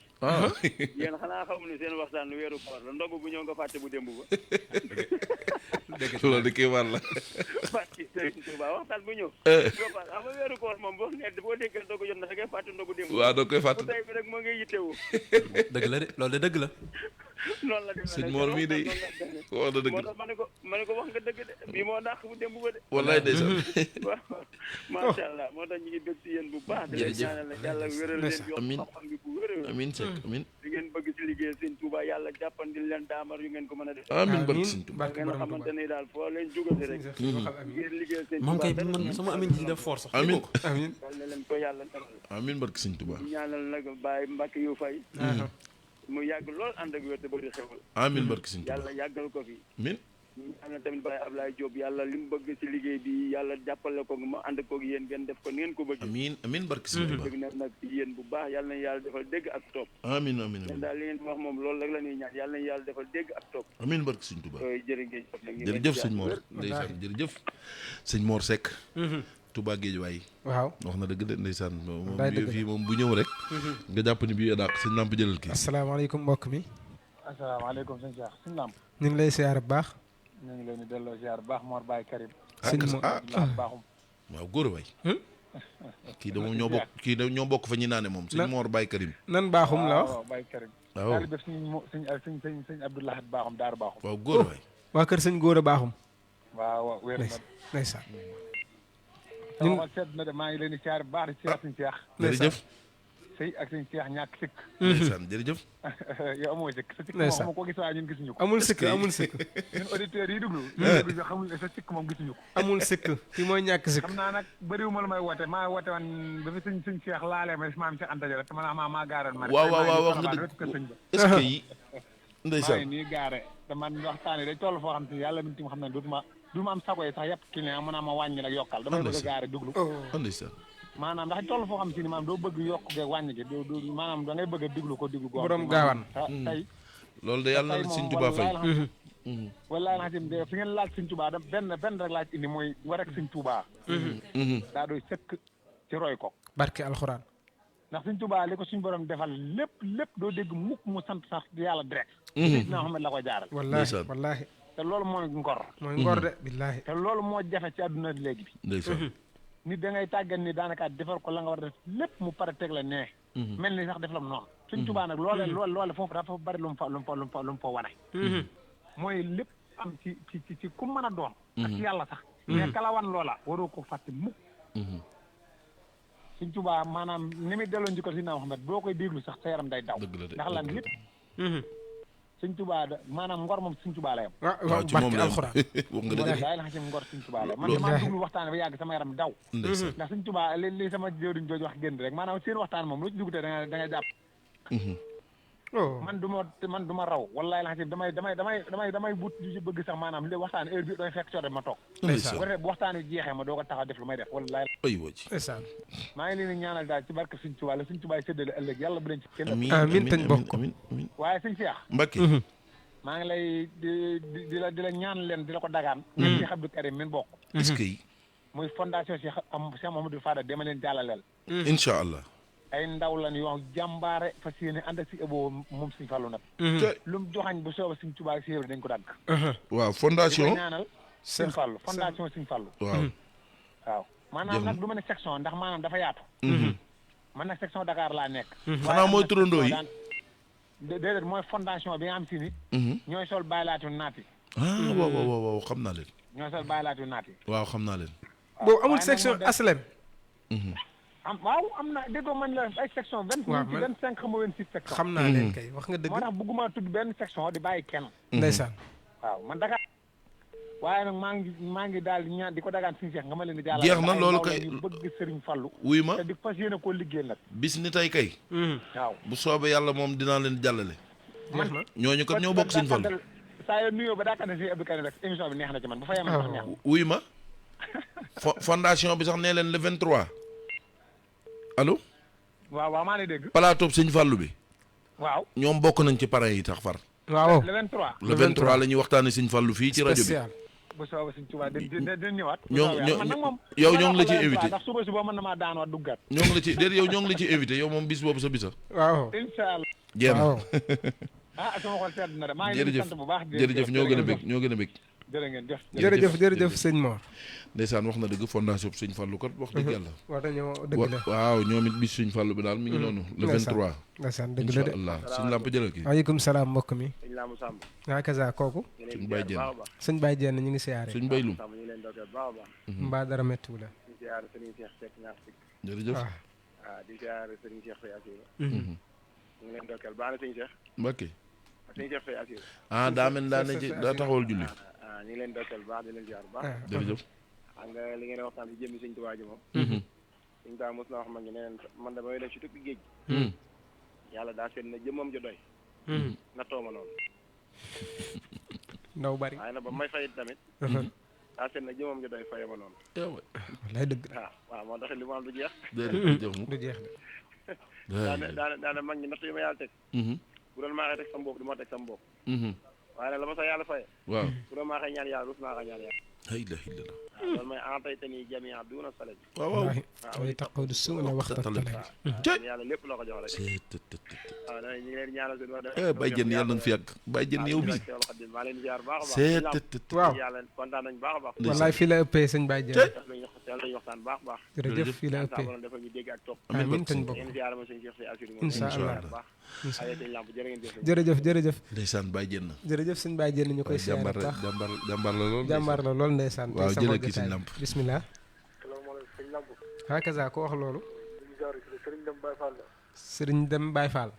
yéen xanaa xamu ne seen waxtaan weeru koor la ndogu bu ñëw nga fàtte bu démb ba.
loolu di kii war la.
fàtte Sëriñ Tuubaa waxtaan bu ñëw. xam nga weeru koor moom boo déggee ndogu jot na da ngay fàtte ndogu démb.
waaw da koy fàtte.
bu tey bi rek moo ngi yittewu.
dëgg la de loolu de dëgg la.
noonu la demee
sëñ Mor mii de wax na dëgg.
moo tax ma ne ko wax nga dëgg de bii moo dàq bu démb ba de.
wallaay ndeysaan.
waaw macha allah moo tax ñu ngi bëgg si yéen bu baax.
jërëjëf
di leen ñaanal yàlla wéral leen yoon xam-xam bi bu wéral.
amiin Seck amiin.
li ngeen bëgg si liggéey sëñ Touba yàlla jàppandil leen daamar yu ngeen ko mën a def.
amiin barke sëñ Touba.
ngeen xamante ni daal foo leen jógate rek. ngeen liggéey sëñ
moom
Touba
kay man sama amin ci def force sax.
amiin
amiin.
yal na leen ko yàlla defal.
amiin barke sëñ Touba.
di ñaanal nag Baye Mbacke yu fay. mu yàgg lool ànd ak wér te bëri xewal.
amiin barke sëñ Touba.
yàlla yàggal ko fi.
amiin.
ñu ñaanal tamit Baye Ablaye Diop yàlla li mu bëgg si liggéey bi yàlla jàppale ko ma ànd koog yéen ngeen def ko ni ngeen ko bëgg.
amiin amiin barke sëñ Touba.
dëgg na nag yéen bu baax yàlla nañu yàlla defal dégg ak topp.
amiin amiin
yéen
amiin.
daal li ngeen wax moom loolu rek la ñuy ñaan yàlla nañu yàlla defal dégg ak topp.
amiin barke sëñ Touba.
jërëjëf
jërëjëf sëñ Mor ndeysaan jërëjëf sëñ Mor Seck. Touba Guédiawaye.
waaw
wax na dëgg de ndeysaan. moom
day dëgg
fii moom bu ñëw rek. nga jàpp ni bii dàq sëñ Lamp jëlal kii.
asalaamaaleykum mbokk mi.
asalaamaaleykum sëñ Cheikh sëñ Lamp.
ñu ngi lay siyaar bu baax.
ñu ngi leen di delloo ziar bu baax Mor Baye Karim.
sëñ Mor
baaxum.
waaw góor a waay. kii de moom ñoo bokk fa ñi naane moom. sëñ Mor Baye Karim.
nan baaxum la wax.
waaw Baye Karim.
waaw
daal di def sëñ Abdoulahat baaxum Daaru baaxum.
waaw góor a waay.
waa kër sëñ góor a baaxum.
waaw wér na.
ndeysaan.
sama xol sedd na de maa ngi leen di siyaar bu baax di siyaar sëñ Cheikh.
jërëjëf.
sëy ak sëñ Cheikh ñàkk sikk.
ndeysaan jërëjëf.
yow amoo sikk sa sikk
ndeysaan
moom ko gis waaye ñun gisuñu ko.
amul sikk amul sikk.
ñun auditeurs yi déglu. ñu xamul sa sikk moom gisuñu ko.
amul sikk ki mooy ñàkk sikk.
xam naa nag bëriwuma lu may woote maa woote woon ba fi sëñ Cheikh laalee ma maam Cheikh Anta Diop te maa gaaroon ma.
waaw wax nga dëgg est-ce que yi. ndeysaan
maa ngi nii gaare te man waxtaan yi day toll foo xam te yàlla mi tim xam ne dootuma am sago yi sax yëpp client mën naa ma wàññi nag yokkal dama bëgg a gaare duglu
ndeysaan.
maanaam ndax toll foo xam si ni maanaam doo bëgg yokk ge wàññi gi du maanaam da ngay bëgg a diglu ko diglu ko
borom gaawaan
tey
loolu de yàlla na sëñ Touba fay.
wallaahi na xam fi ngeen laaj sëñ Touba da benn rek laaj indi mooy war rek sëñ Touba daa doy sëkk ci roy ko
barke alxuraan.
ndax sëñ Touba li ko suñu borom defal lépp doo dégg mukk mu sant sax yàlla direct Seydina Muhammad la ko jaaral
wallaahi wallaahi.
te loolu mooy ngor
mooy ngor de billaahi.
te loolu moo jafe ci àdduna léegi bi
ndeysaan.
nit da ngay tàggat ni daanaka defar ko la nga war a def lépp mu pare teg la nee mel ni sax def la mu noonu suñ Tuubaa nag loole foofu dafa bari lu mu fa wane mooy lépp am ci ku mën a doon ak yàlla sax mais kala wan loola waroo ko fàtte mukk suñ Tuubaa maanaam ni muy delloo njukkal si naa Muhammad boo koy déglu sax sa yaram day daw ndax lan lépp sëñ Tuubaa maanaam ngor moom sëñ Tuubaa la yam
waaw ci moom la
alxuraan.
wax nga dëgg.
daay la xam ci ngor sëñ Tuubaa la man damaa déglu waxtaan ba yàgg sama yaram daw
ndeysaan.
ndax sëñ Tuubaa li sama jëwriñ jooju wax génn rek maanaam seen waxtaan moom lu ci dugutee da nga jàpp man du ma raw wallaay la xam damay but bëgg sax maanaam li waxtaan heure bi damay fekk coote ma toog
ndeysaan.
bu bu waxtaan wi jeexee ma doo ko taxaw def lu may def wallaay
ay woo ci.
ndeysaan.
maa ngi leen di ñaanal daal ci barke sëñ Tuubaa la sëñ Tuubaa séddale ëllëg yàlla bu leen ci kenn
amiin
amiin tañ bokk.
amiin amiin.
waaye sëñ Cheikh
Mbacké.
maa ngi lay di la ñaan leen di la ko dagaan ñen Cheikh Abdou Karim min bokk
est-ce que yi.
muy fondation Cheikh Mouhamadou Fada dama leen jàllaleel
incha allah.
ay ndaw lan yoo jàmbaare fas yéene ànd ak si ëboo moom suñ fàllu nag lu mu joxañ bu sooba suñ Tuubaa si dañ ko dàgg
waaw fondation.
ñaanal suñ fàllu fondation suñ fàllu
waaw.
waaw maanaam nag du ma ne section ndax maanaam dafa yaatu man nag section Dakar laa nekk
xanaa mooy turandoo yi
déedéet mooy fondation bi nga xam si ni ñooy sol bàyyilaatu naat yi
waaw xam naa leen
ñooy sol bàyyilaatu naat yi
waaw xam naa leen
boobu amul section aslem
waaw am na déggoo man la ay section 25 xam nga 26 section
xam naa leen kay wax nga dëgg
moo tax bëgguma tudd benn section di bàyyi kenn
ndeysaan
waaw man Dakar waaye nag maa ngi daal di ñaan di ko dagaan suñu Cheikh nga ma leen di jàllale
jeex na loolu kay
ñu bëgg Serigne Fallou
wuy ma
te di fas yéene koo liggéeyal nag
bis ni tey kay
waaw
bu soobee yàlla moom dinaa leen jàllale ñooñu kat ñoo bokk Serigne Fallou
saa yoo nuyoo ba daakane si Abdou Karim rek émission bi neex na ci man bu fa yemee sax neex
wuy ma fondation bi sax nee leen le 23 allo
waaw maa ngi dégg
plateau Serigne Fallou bi
waaw
ñoom bokk nañ ci parrain yi tax far
waaw
le 23
le 23 la ñuy waxtaane Serigne Fallou fii ci rajo bi
bu soobee Serigne Touba dina ñëwaat
ñoo
man nag moom
yow ñoo ngi la ci invité
ndax suba mën na maa daanoo duggaat
ñoo ngi la ci déet yow ñoo ngi la ci invité yow moom bis boobu sa bisa
waaw
incha allah
jeex na
sama xol sedd na de maa ngi leen di sant bu baax
jërëjëf ñoo gën a bég
jërë ngeen jëf
jërëjëf sëñ Mor
ndeysaan wax na dëgg fondation Sëñ Fallou kat wax dëgg yàlla
war nañoo dëgg la
waaw ñoom it bis Sëñ Fallou bi daal mi ngi noonu le 23
ndeysaan dëgg la de
incha allah suñ lamp jëlal kii
waaleykum salaam mbokk mi
sëñ Lamou Samb
waa kaza kooku
suñ bay jenn
sëñ Baye Jenn ñu ngi siyaare
suñ bay lum
ñu ngi leen dokkee baax a baax
mbaa dara méttiwu la
di siyaare Serigne Cheikh Seck ñaar fik
jërëjëf
waaw di siyaare Serigne Cheikh Faye Assiré ñu ngi leen dokkeel baax na sëñ Cheikh
Mbacké
sëñ Cheikh Faye Assiré
daa mel daa ne ci daa taxawal julli
ñu ngi leen dokkeel baax di leen siyaar baax
jërëjëf
xam nga li ngeen waxtaan ci jëmmi sëñ Tuubaa ji moom sëñ Tuubaa mos na wax mag ñi neneen man da may def ci tukki géej gi yàlla daa seet na jëmmam jo doy na tooma noonu
ndaw bari
waaye nag ba may fayit tamit daa seet na jëmmam jo doy faye ma noonu
lay dëgg
waaw moo tax li mu am du jeex
du jeex de
daana mag ñi natt yi ma yàlla teg bu doon maa xëy teg sam bopp du ma teg sam bopp waaye nag la ma sa yàlla faye
waaw
bu doon maa xëy ñaan yàlla rus naa ko ñaan yàlla loolu mooy entaytani jamia duna salet
waaw
way taqawdu suuna waxta talab
yàlla lépp loo ko jox rek waaw ñu ngi leen ñaanal seen wax
Baye Jenn yàlla nga fi yàgg Baye Jenn yow bi
maa leen ziar baax a baax
waaw
yàlla kontaan nañ baax a baax
wallaay fii la ëppee sëñ Baye Jenn
lañu waxtaan baax baax
jërëjëf fii la ëppee
dafa ñu dégg ak topp
amiin tañ bokk
ngeen ziar ma sëñ Cheikh Faye Assiré
incha allah
baax ay sëñ Lamp jërë ngeen
jërëjëf
ndeysaan Baye Jenn
jërëjëf sëñ Baye Jenn ñu koy siyaare bu baax
jàmbar la lool
jàmbaar la lool ndeysaan
waaw jëlee kii sëñ Lamp
bismillah
salaamaaleykum sëñ Lamp
hakaza ko wax loolu
Serigne Dem Baye Fall
Serigne Dem Baye Fall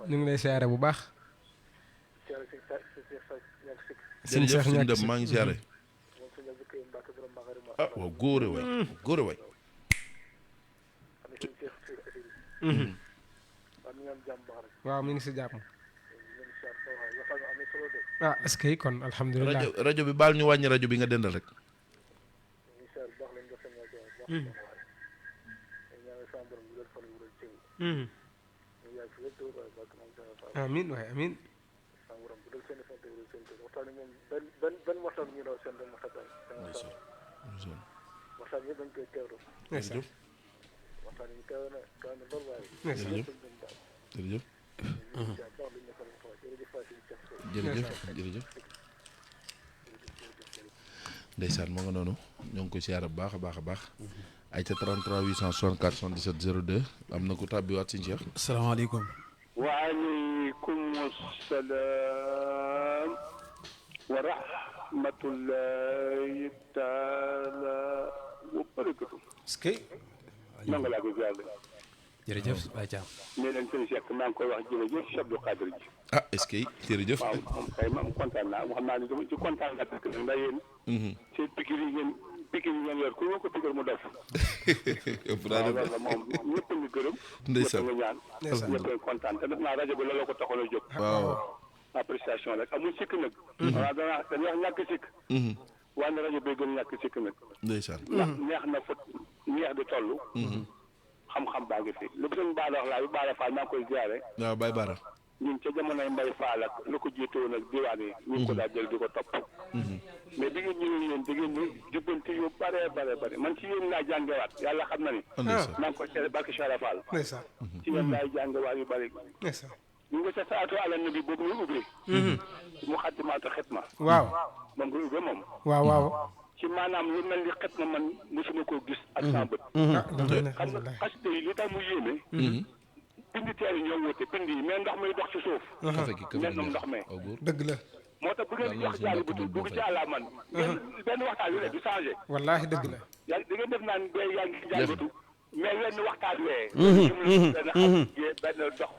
ñu ngi lay siyaare bu baax sëñ Cheikh
sëñ
ñàkk
Dem maa ngi siyaare waaw góore way
waaw mi ngi si jàmm est-ce que kon alhamdulilah
rajo bi baal ñu wàññi rajo bi nga dendal rek
amin waay amin
jërëjëf ndeysaan moo nga noonu ñoo ngi koy siyaare bu baax a baax ay ca 33 864 77 02 am na ku tàbbiwaat sëñ Cheikh
asalaamaaleykum
waaleykum salaam wa rahmatullahi taala wa barakatu
est-ce que
nanga laa ko ziare
jërëjëf Baye Thiam
nee leen sëñ Cheikh maa ngi koy wax jërëjëf Cheikh Abdou Khadir ji
est-ce que jërëjëf
waaw moom kay ma kontaan naa xam naa ne dama ci kontaan naa dëkk nag ndax yéen seen pikir yi ngeen yor ku ma ko pikir mu def waaw loolu la moom ñëpp ñu gërëm
ndeysaan
ñëpp nga ñaan ñëpp nga kontaan te def naa rajo bi loolu ko taxoon a jóg
waaw
appréciation rek amul sikk nag waaw dañuy wax ñàkk sikk waaye rajo bi gën ñàkk sikk nag
ndeysaan
ndax neex na fa neex di toll xam-xam baa ngi fi lu bu seen baada wax laa bi baada Fall maa ngi koy ziare
waaw Baye Bara
ñun ca jamonoy Mbay Fall ak lu ko jiitoon ak diwaan yi ñu ngi ko daa jël di ko topp mais bi ngeen ñëwee yéen da ngeen ñu jubbanti yu bare man ci yéen laa jàngewaat yàlla xam na ni maa ngi ko seede barke Chara Fall ci yéen laay jàngewaat yu bëri ñu nga sa saatu àla nabi boobu ñu ubbi mu xaddimaatu xitma
waaw
moom nga ubbi moom
waaw
ci maanaam lu mel ni xet na man mosuma koo gis ak sama bët xam nga xasida yi li tax mu yéeme bind teer yi ñoo wóote bind yi mais ndox may dox ci suuf mennum ndox mee
dëgg la
moo tax bu ngeen di wax jàll bu dugg ci àlla man benn waxtaan wi ne du changé
wallaahi dëgg la
yaa da ngeen def naan ba yaa ngi jàngatu mais wenn waxtaan wee benn xam benn dox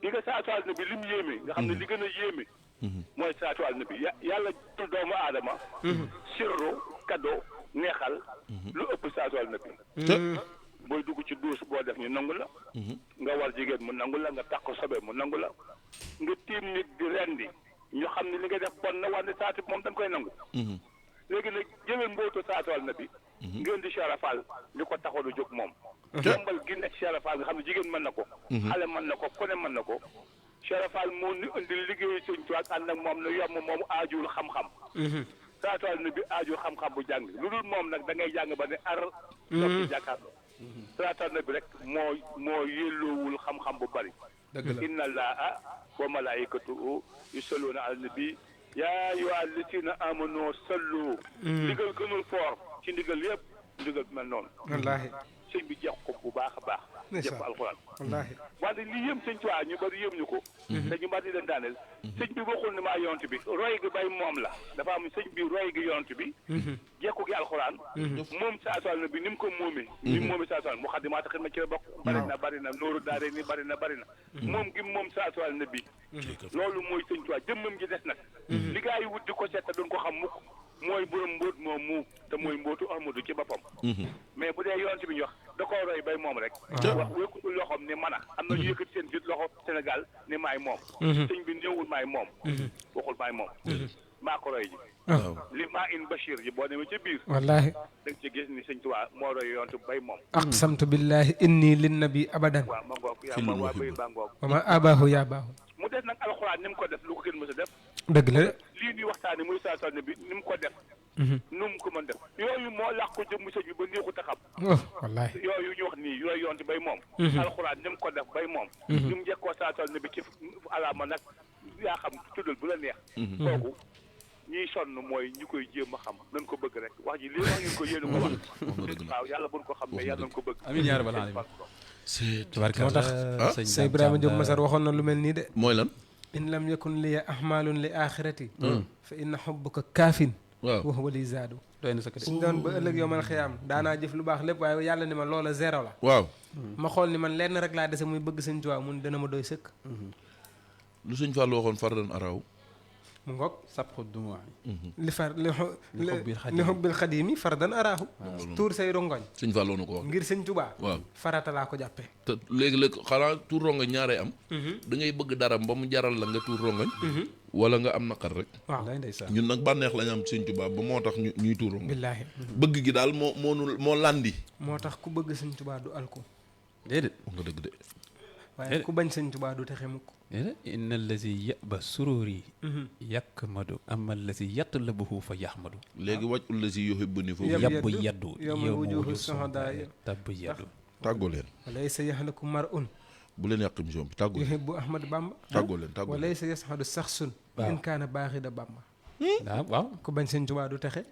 li nga saatuwal na bi li mu yéeme nga xam ne li gën a yéeme mooy saatuwal na bi yàlla jël doomu aadama sirru cadeau neexal lu ëpp saatuwal na bi booy dugg ci duus boo def ñu nangu la nga war jigéen mu nangu la nga takk sobe mu nangu la nga tiim nit di rendi ñu xam ne li nga def bon na wante saatu moom dañ koy nangu léegi nag jëlal mbootu saatuwal na bi ngeen di Charafal li ko taxoon a jóg moom yombal gi nekk Charafal nga xam ne jigéen mën na ko xale mën na ko kone mën na ko Charafal moo ñu indi liggéeyu Sëñ Tuubaa ànd ak moom ne yomb moom aajul xam-xam saatuwal na bi aajul xam-xam bu jàng lu dul moom nag da ngay jàng ba ne ar dox ci jàkkaarloo saatuwal na bi rek moo yelloowul xam-xam bu bari inna Allaaha wa malaa'ikatahu yusalluuna ala nabi yaa ayyuhaa llaziina aamanuu sallu ndigal gënul foor ci ndigal yëpp ndigal bi mel noonu
wallaahi
sëñ bi jeex ko bu baax a baax jëpp alxuraan
wallaahi
wante li yëm sëñ Tuubaa ñu bari yëm ñu ko te ñu bari leen daaneel sëñ bi waxul ne maa yonent bi roy gi bay moom la dafa am sëñ bi roy gi yonent bi jekku gi alxuraan moom saatuwal na bi ni mu ko moomee ni mu moomee saatuwal mu xaddimaat xidma ci la bokk bari na nooru daare ni bari na moom gi moom saatuwal na bi loolu mooy sëñ Tuubaa jëmmam ji des nag li gaa yi wut di ko seet te duñ ko xam mukk mooy borom mbóot moom mu te mooy mbóotu Ahmadu ci boppam mais bu dee yonent bi ñu wax da koo roy bay moom rek wax wékku loxoom ni man a am na ñu yëkkati seen jut loxo Sénégal ni maay moom sëñ bi néewul maay moom waxul maay moom maa ko roy ji li maa in Bachir ji boo demee ca biir
wallaahi
da nga ci gis ni sëñ Tuubaa moo roy yonent bay moom
aqsamtu billahi inni linnabi abadan
waaw ma ngoog yaa ma waa bay baa ngoog
wa ma abaahu yaa baahu
mu des nag alxuraan ni mu ko def lu ko gën mës a def
dëgg la
lii ñuy waxtaane muy saatuwal na bi ni mu ko def nu mu ko mën def yooyu moo làq ko jëm sëñ bi ba neexut a xam
wallaahi
yooyu ñu wax nii yooyu yonent bay moom alxuraan ni mu ko def bay moom ni mu njëkkoo saatuwal na bi ci alaama nag yaa xam tuddal bu la neex kooku ñiy sonn mooy ñu koy jéem a xam nañ ko bëgg rek wax ji lii wax ngeen ko yéen ko wax waaw yàlla buñ ko xam ne yàlla nañ ko bëgg
amiin yaa rabbal aalamiin
moo tax sëñ Ibrahima Diop Masar waxoon na lu mel nii de
mooy lan
in lam yakun liya ahmalun li axirati fa inna xubbuka kaafin wa huwa li zaadu
doy na sa
suñ doon ba ëllëg yow man xiyaam daanaa jëf lu baax lépp waaye yàlla ni ma loola zéro la
waaw
ma xool ni man lenn rek laa dese muy bëgg sëñ Tuubaa mun dana ma doy sëkk
lu sëñ Fallu waxoon fardan araw
mu ngoog
sabxu dumuwa
li far li xubbil xadimi fardan araahu tuur say rongoñ
sëñ Fallu na ko wax
ngir sëñ Tuubaa
waaw
farata laa ko jàppee
te léegi-léeg xanaa tuur rongoñ ñaaree am da ngay bëgg dara ba mu jaral la nga tuur rongoñ wala nga am naqar rek
waaw
ñun nag bànneex lañu am sëñ Tuubaa ba moo tax ñuy tuur rongoñ
billaahi
bëgg gi daal moo landi
moo tax ku bëgg sëñ Tuubaa du alko
déedéet
wax nga dëgg de
waaye ku bañ sëñ Tuubaa du texe mukk
inna allazi yaba sururi yakmadu amma allazi yatlabuhu fa yahmadu
léegi wàcc ulla si yuhibbu ni foofu
yabbu yaddu
yawma wujuhu sohdaa
tabbu yaddu
tàggoo leen
walaysa yahlaku mar'un
bu leen yàq émission bi tàggoo leen
yuhibbu Ahmad Bamba
tàggoo leen
walaysa yas'adu saxsun in kaana baaxida Bamba
waaw
ku bañ sëñ Tuubaa du texe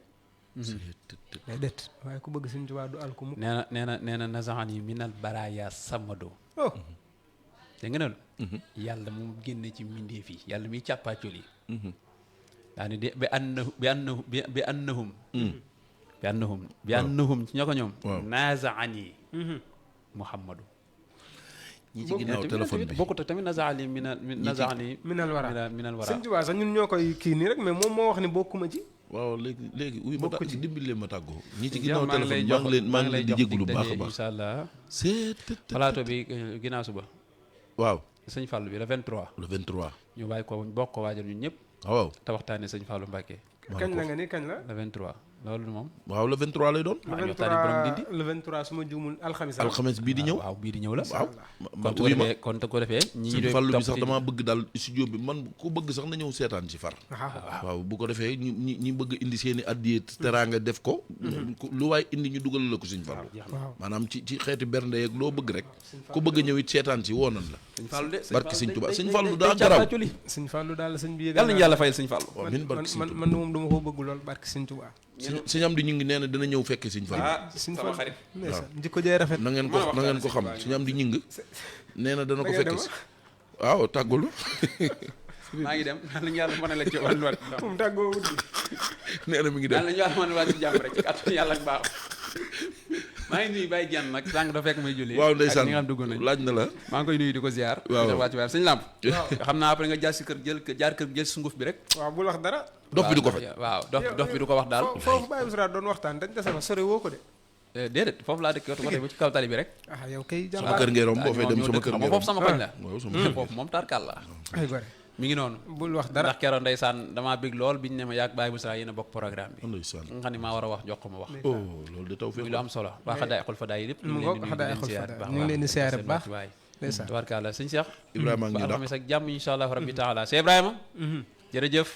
déedéet waaye ku bëgg sëñ Tuubaa du alku mukk
nee na nazaani minal baraaya samado dégg nga noonu yàlla moom génne ci mbindeef yi yàlla miy càppaacol yi daani de bi annahum ci ñoo ko ñoom nazaani muhammadu
ñi ci ginnaaw téléphone bi
bokkut ak tamit nazaani
minal wara
minal wara
sëñ Tuubaa sax ñun ñoo koy kii nii rek mais moom moo wax ni bokkuma ci
waaw léegi uy ma ci dimbali ma tàggoo ñi ci ginnaaw téléphone maa ngi leen di jégalu baax a baax
incha allah
c'est
plateau bi ginnaaw suba
waaw
sëñ Fallou bi le 23
le 23
ñu bàyyi ko bokk ko waajal ñun ñëpp
waaw
te waxtaane sëñ Fallou Mbacké
kañ la nga ni kañ la
le 23 loolu moom
waaw le 23 lay doon
le 23 su ma juumul
alxames bii di ñëw
waaw bii di ñëw la
waaw
kon te ko defee
sëñ Fallou bi sax damaa bëgg daal studio bi man ku bëgg sax na ñëw seetaan ci far waaw bu ko defee ñi bëgg indi seen i addiye teraanga def ko lu waay indi ñu dugal la ko sëñ Fallou maanaam ci xeeti bernde yeeg loo bëgg rek ku bëgg a ñëw it seetaan ci woonan la barke sëñ Tuubaa sëñ Fallou daa garaw
sëñ Fallou daal sëñ bi
yàlla nañu yàlla fayal sëñ Fallou
min barke sëñ Tuubaa
man moom dama ko bëgg lool barke sëñ Tuubaa
sëñ am di ñu ngi nee na dina ñëw fekke sëñ Fall.
suñ
sama
fa
xarit.
ndeysaan jikko jee rafet.
na ngeen ko xam sëñ am di ñing nee na dana ko fekke si. waaw tàggulu.
maa ngi dem naan la ñu yàlla mën a la ci wàlluwaat.
mu tàggoo wut
nee na mi ngi dem
naan la ñu yàlla mën a waat ci jàmm rek ci kàttan yàlla ak baax. maa ngi nuyu Baye Dieng nag sànq dafa fekk may julli.
waaw ndeysaan
ak ñi nga xam dugg nañ
laaj na la.
maa ngi koy nuyu di ko ziar.
waaw
di wàcc weer sëñ Lamp. xam naa après nga jaar si kër jaar kër jël sunguf bi rek.
waaw bul wax dara.
dof bi du ko faj.
waaw dof bi du ko wax daal.
foofu Baye Moussa doon waxtaan dañ dese fa sore woo ko de.
déedéet foofu laa dëkk yow ba ci kaw tali bi rek.
ah yow kay
sama
jàmbaar
kër ngay romb boo fay dem sama kër ngay romb
foofu sama koñ la.
waaw sama
foofu moom tarkal la.
ay gore
mi ngi noonu.
bul wax dara
ndax keroon ndeysaan damaa bég lool biñ ne ma yàgg Baye Moussa yéen a bokk programme bi.
ndeysaan
nga xam ne maa war a wax jox ko ma wax.
oh loolu de taw
muy
fépp
lu am solo waa xadaay xul fa daay lépp
mu ngoog xadaay xul fa daay ñu ngi leen di siyaare bu baax ndeysaan
tubaarkalla sëñ Cheikh
Ibrahima ngi
ba
ñu dàq
alxames ak jàmm insha allah rabbi taala Cheikh Ibrahima jërëjëf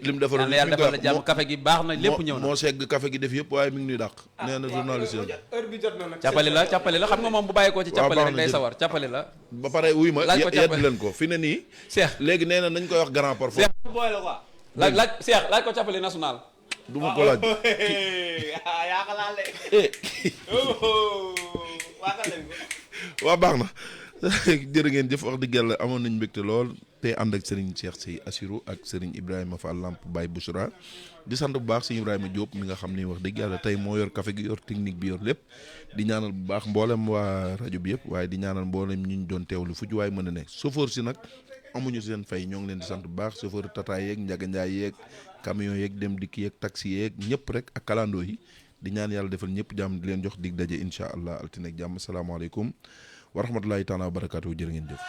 lim defaroon
yàlla defal la jàmm café gi baax na lépp ñëw na
moo segg café gi def yëpp waaye mi ngi ñuy dàq nee na journaliste yi
heure bi jot na nag
càppali la xam nga moom bu bàyyi ko ci càppali rek day sawar càppali la
ba pare wuy ma
laaj ko
yedd leen ko fi ne nii
Cheikh
léegi nee na nañ koy wax grand parfois
laaj Cheikh laaj ko càppali national
du ma ko laaj waa baax na jërë ngeen jëf wax dëgg yàlla amoon nañ mbégte lool te ànd ak Serigne Cheikh Sy Assirou ak Serigne Ibrahima Fall Lamp Baye Bouchra di sant bu baax Serigne Ibrahima Diop mi nga xam ni wax dëgg yàlla tey moo yor café gi yor technique bi yor lépp di ñaanal bu baax mboolem waa rajo bi yëpp waaye di ñaanal mboolem ñu doon teewlu fu ci waaye mën a ne chauffeur si nag amuñu seen fay ñoo ngi leen di sant bu baax chauffeur tata yeeg njaga njaay yeeg camion yeeg dem dikk yeeg taxi yeeg ñëpp rek ak kalandoo yi di ñaan yàlla defal ñëpp jàmm di leen jox dig daje incha allah altine ak jàmm salaamaaleykum wa rahmatulahi taala wa barakaatu jërë ngeen jëf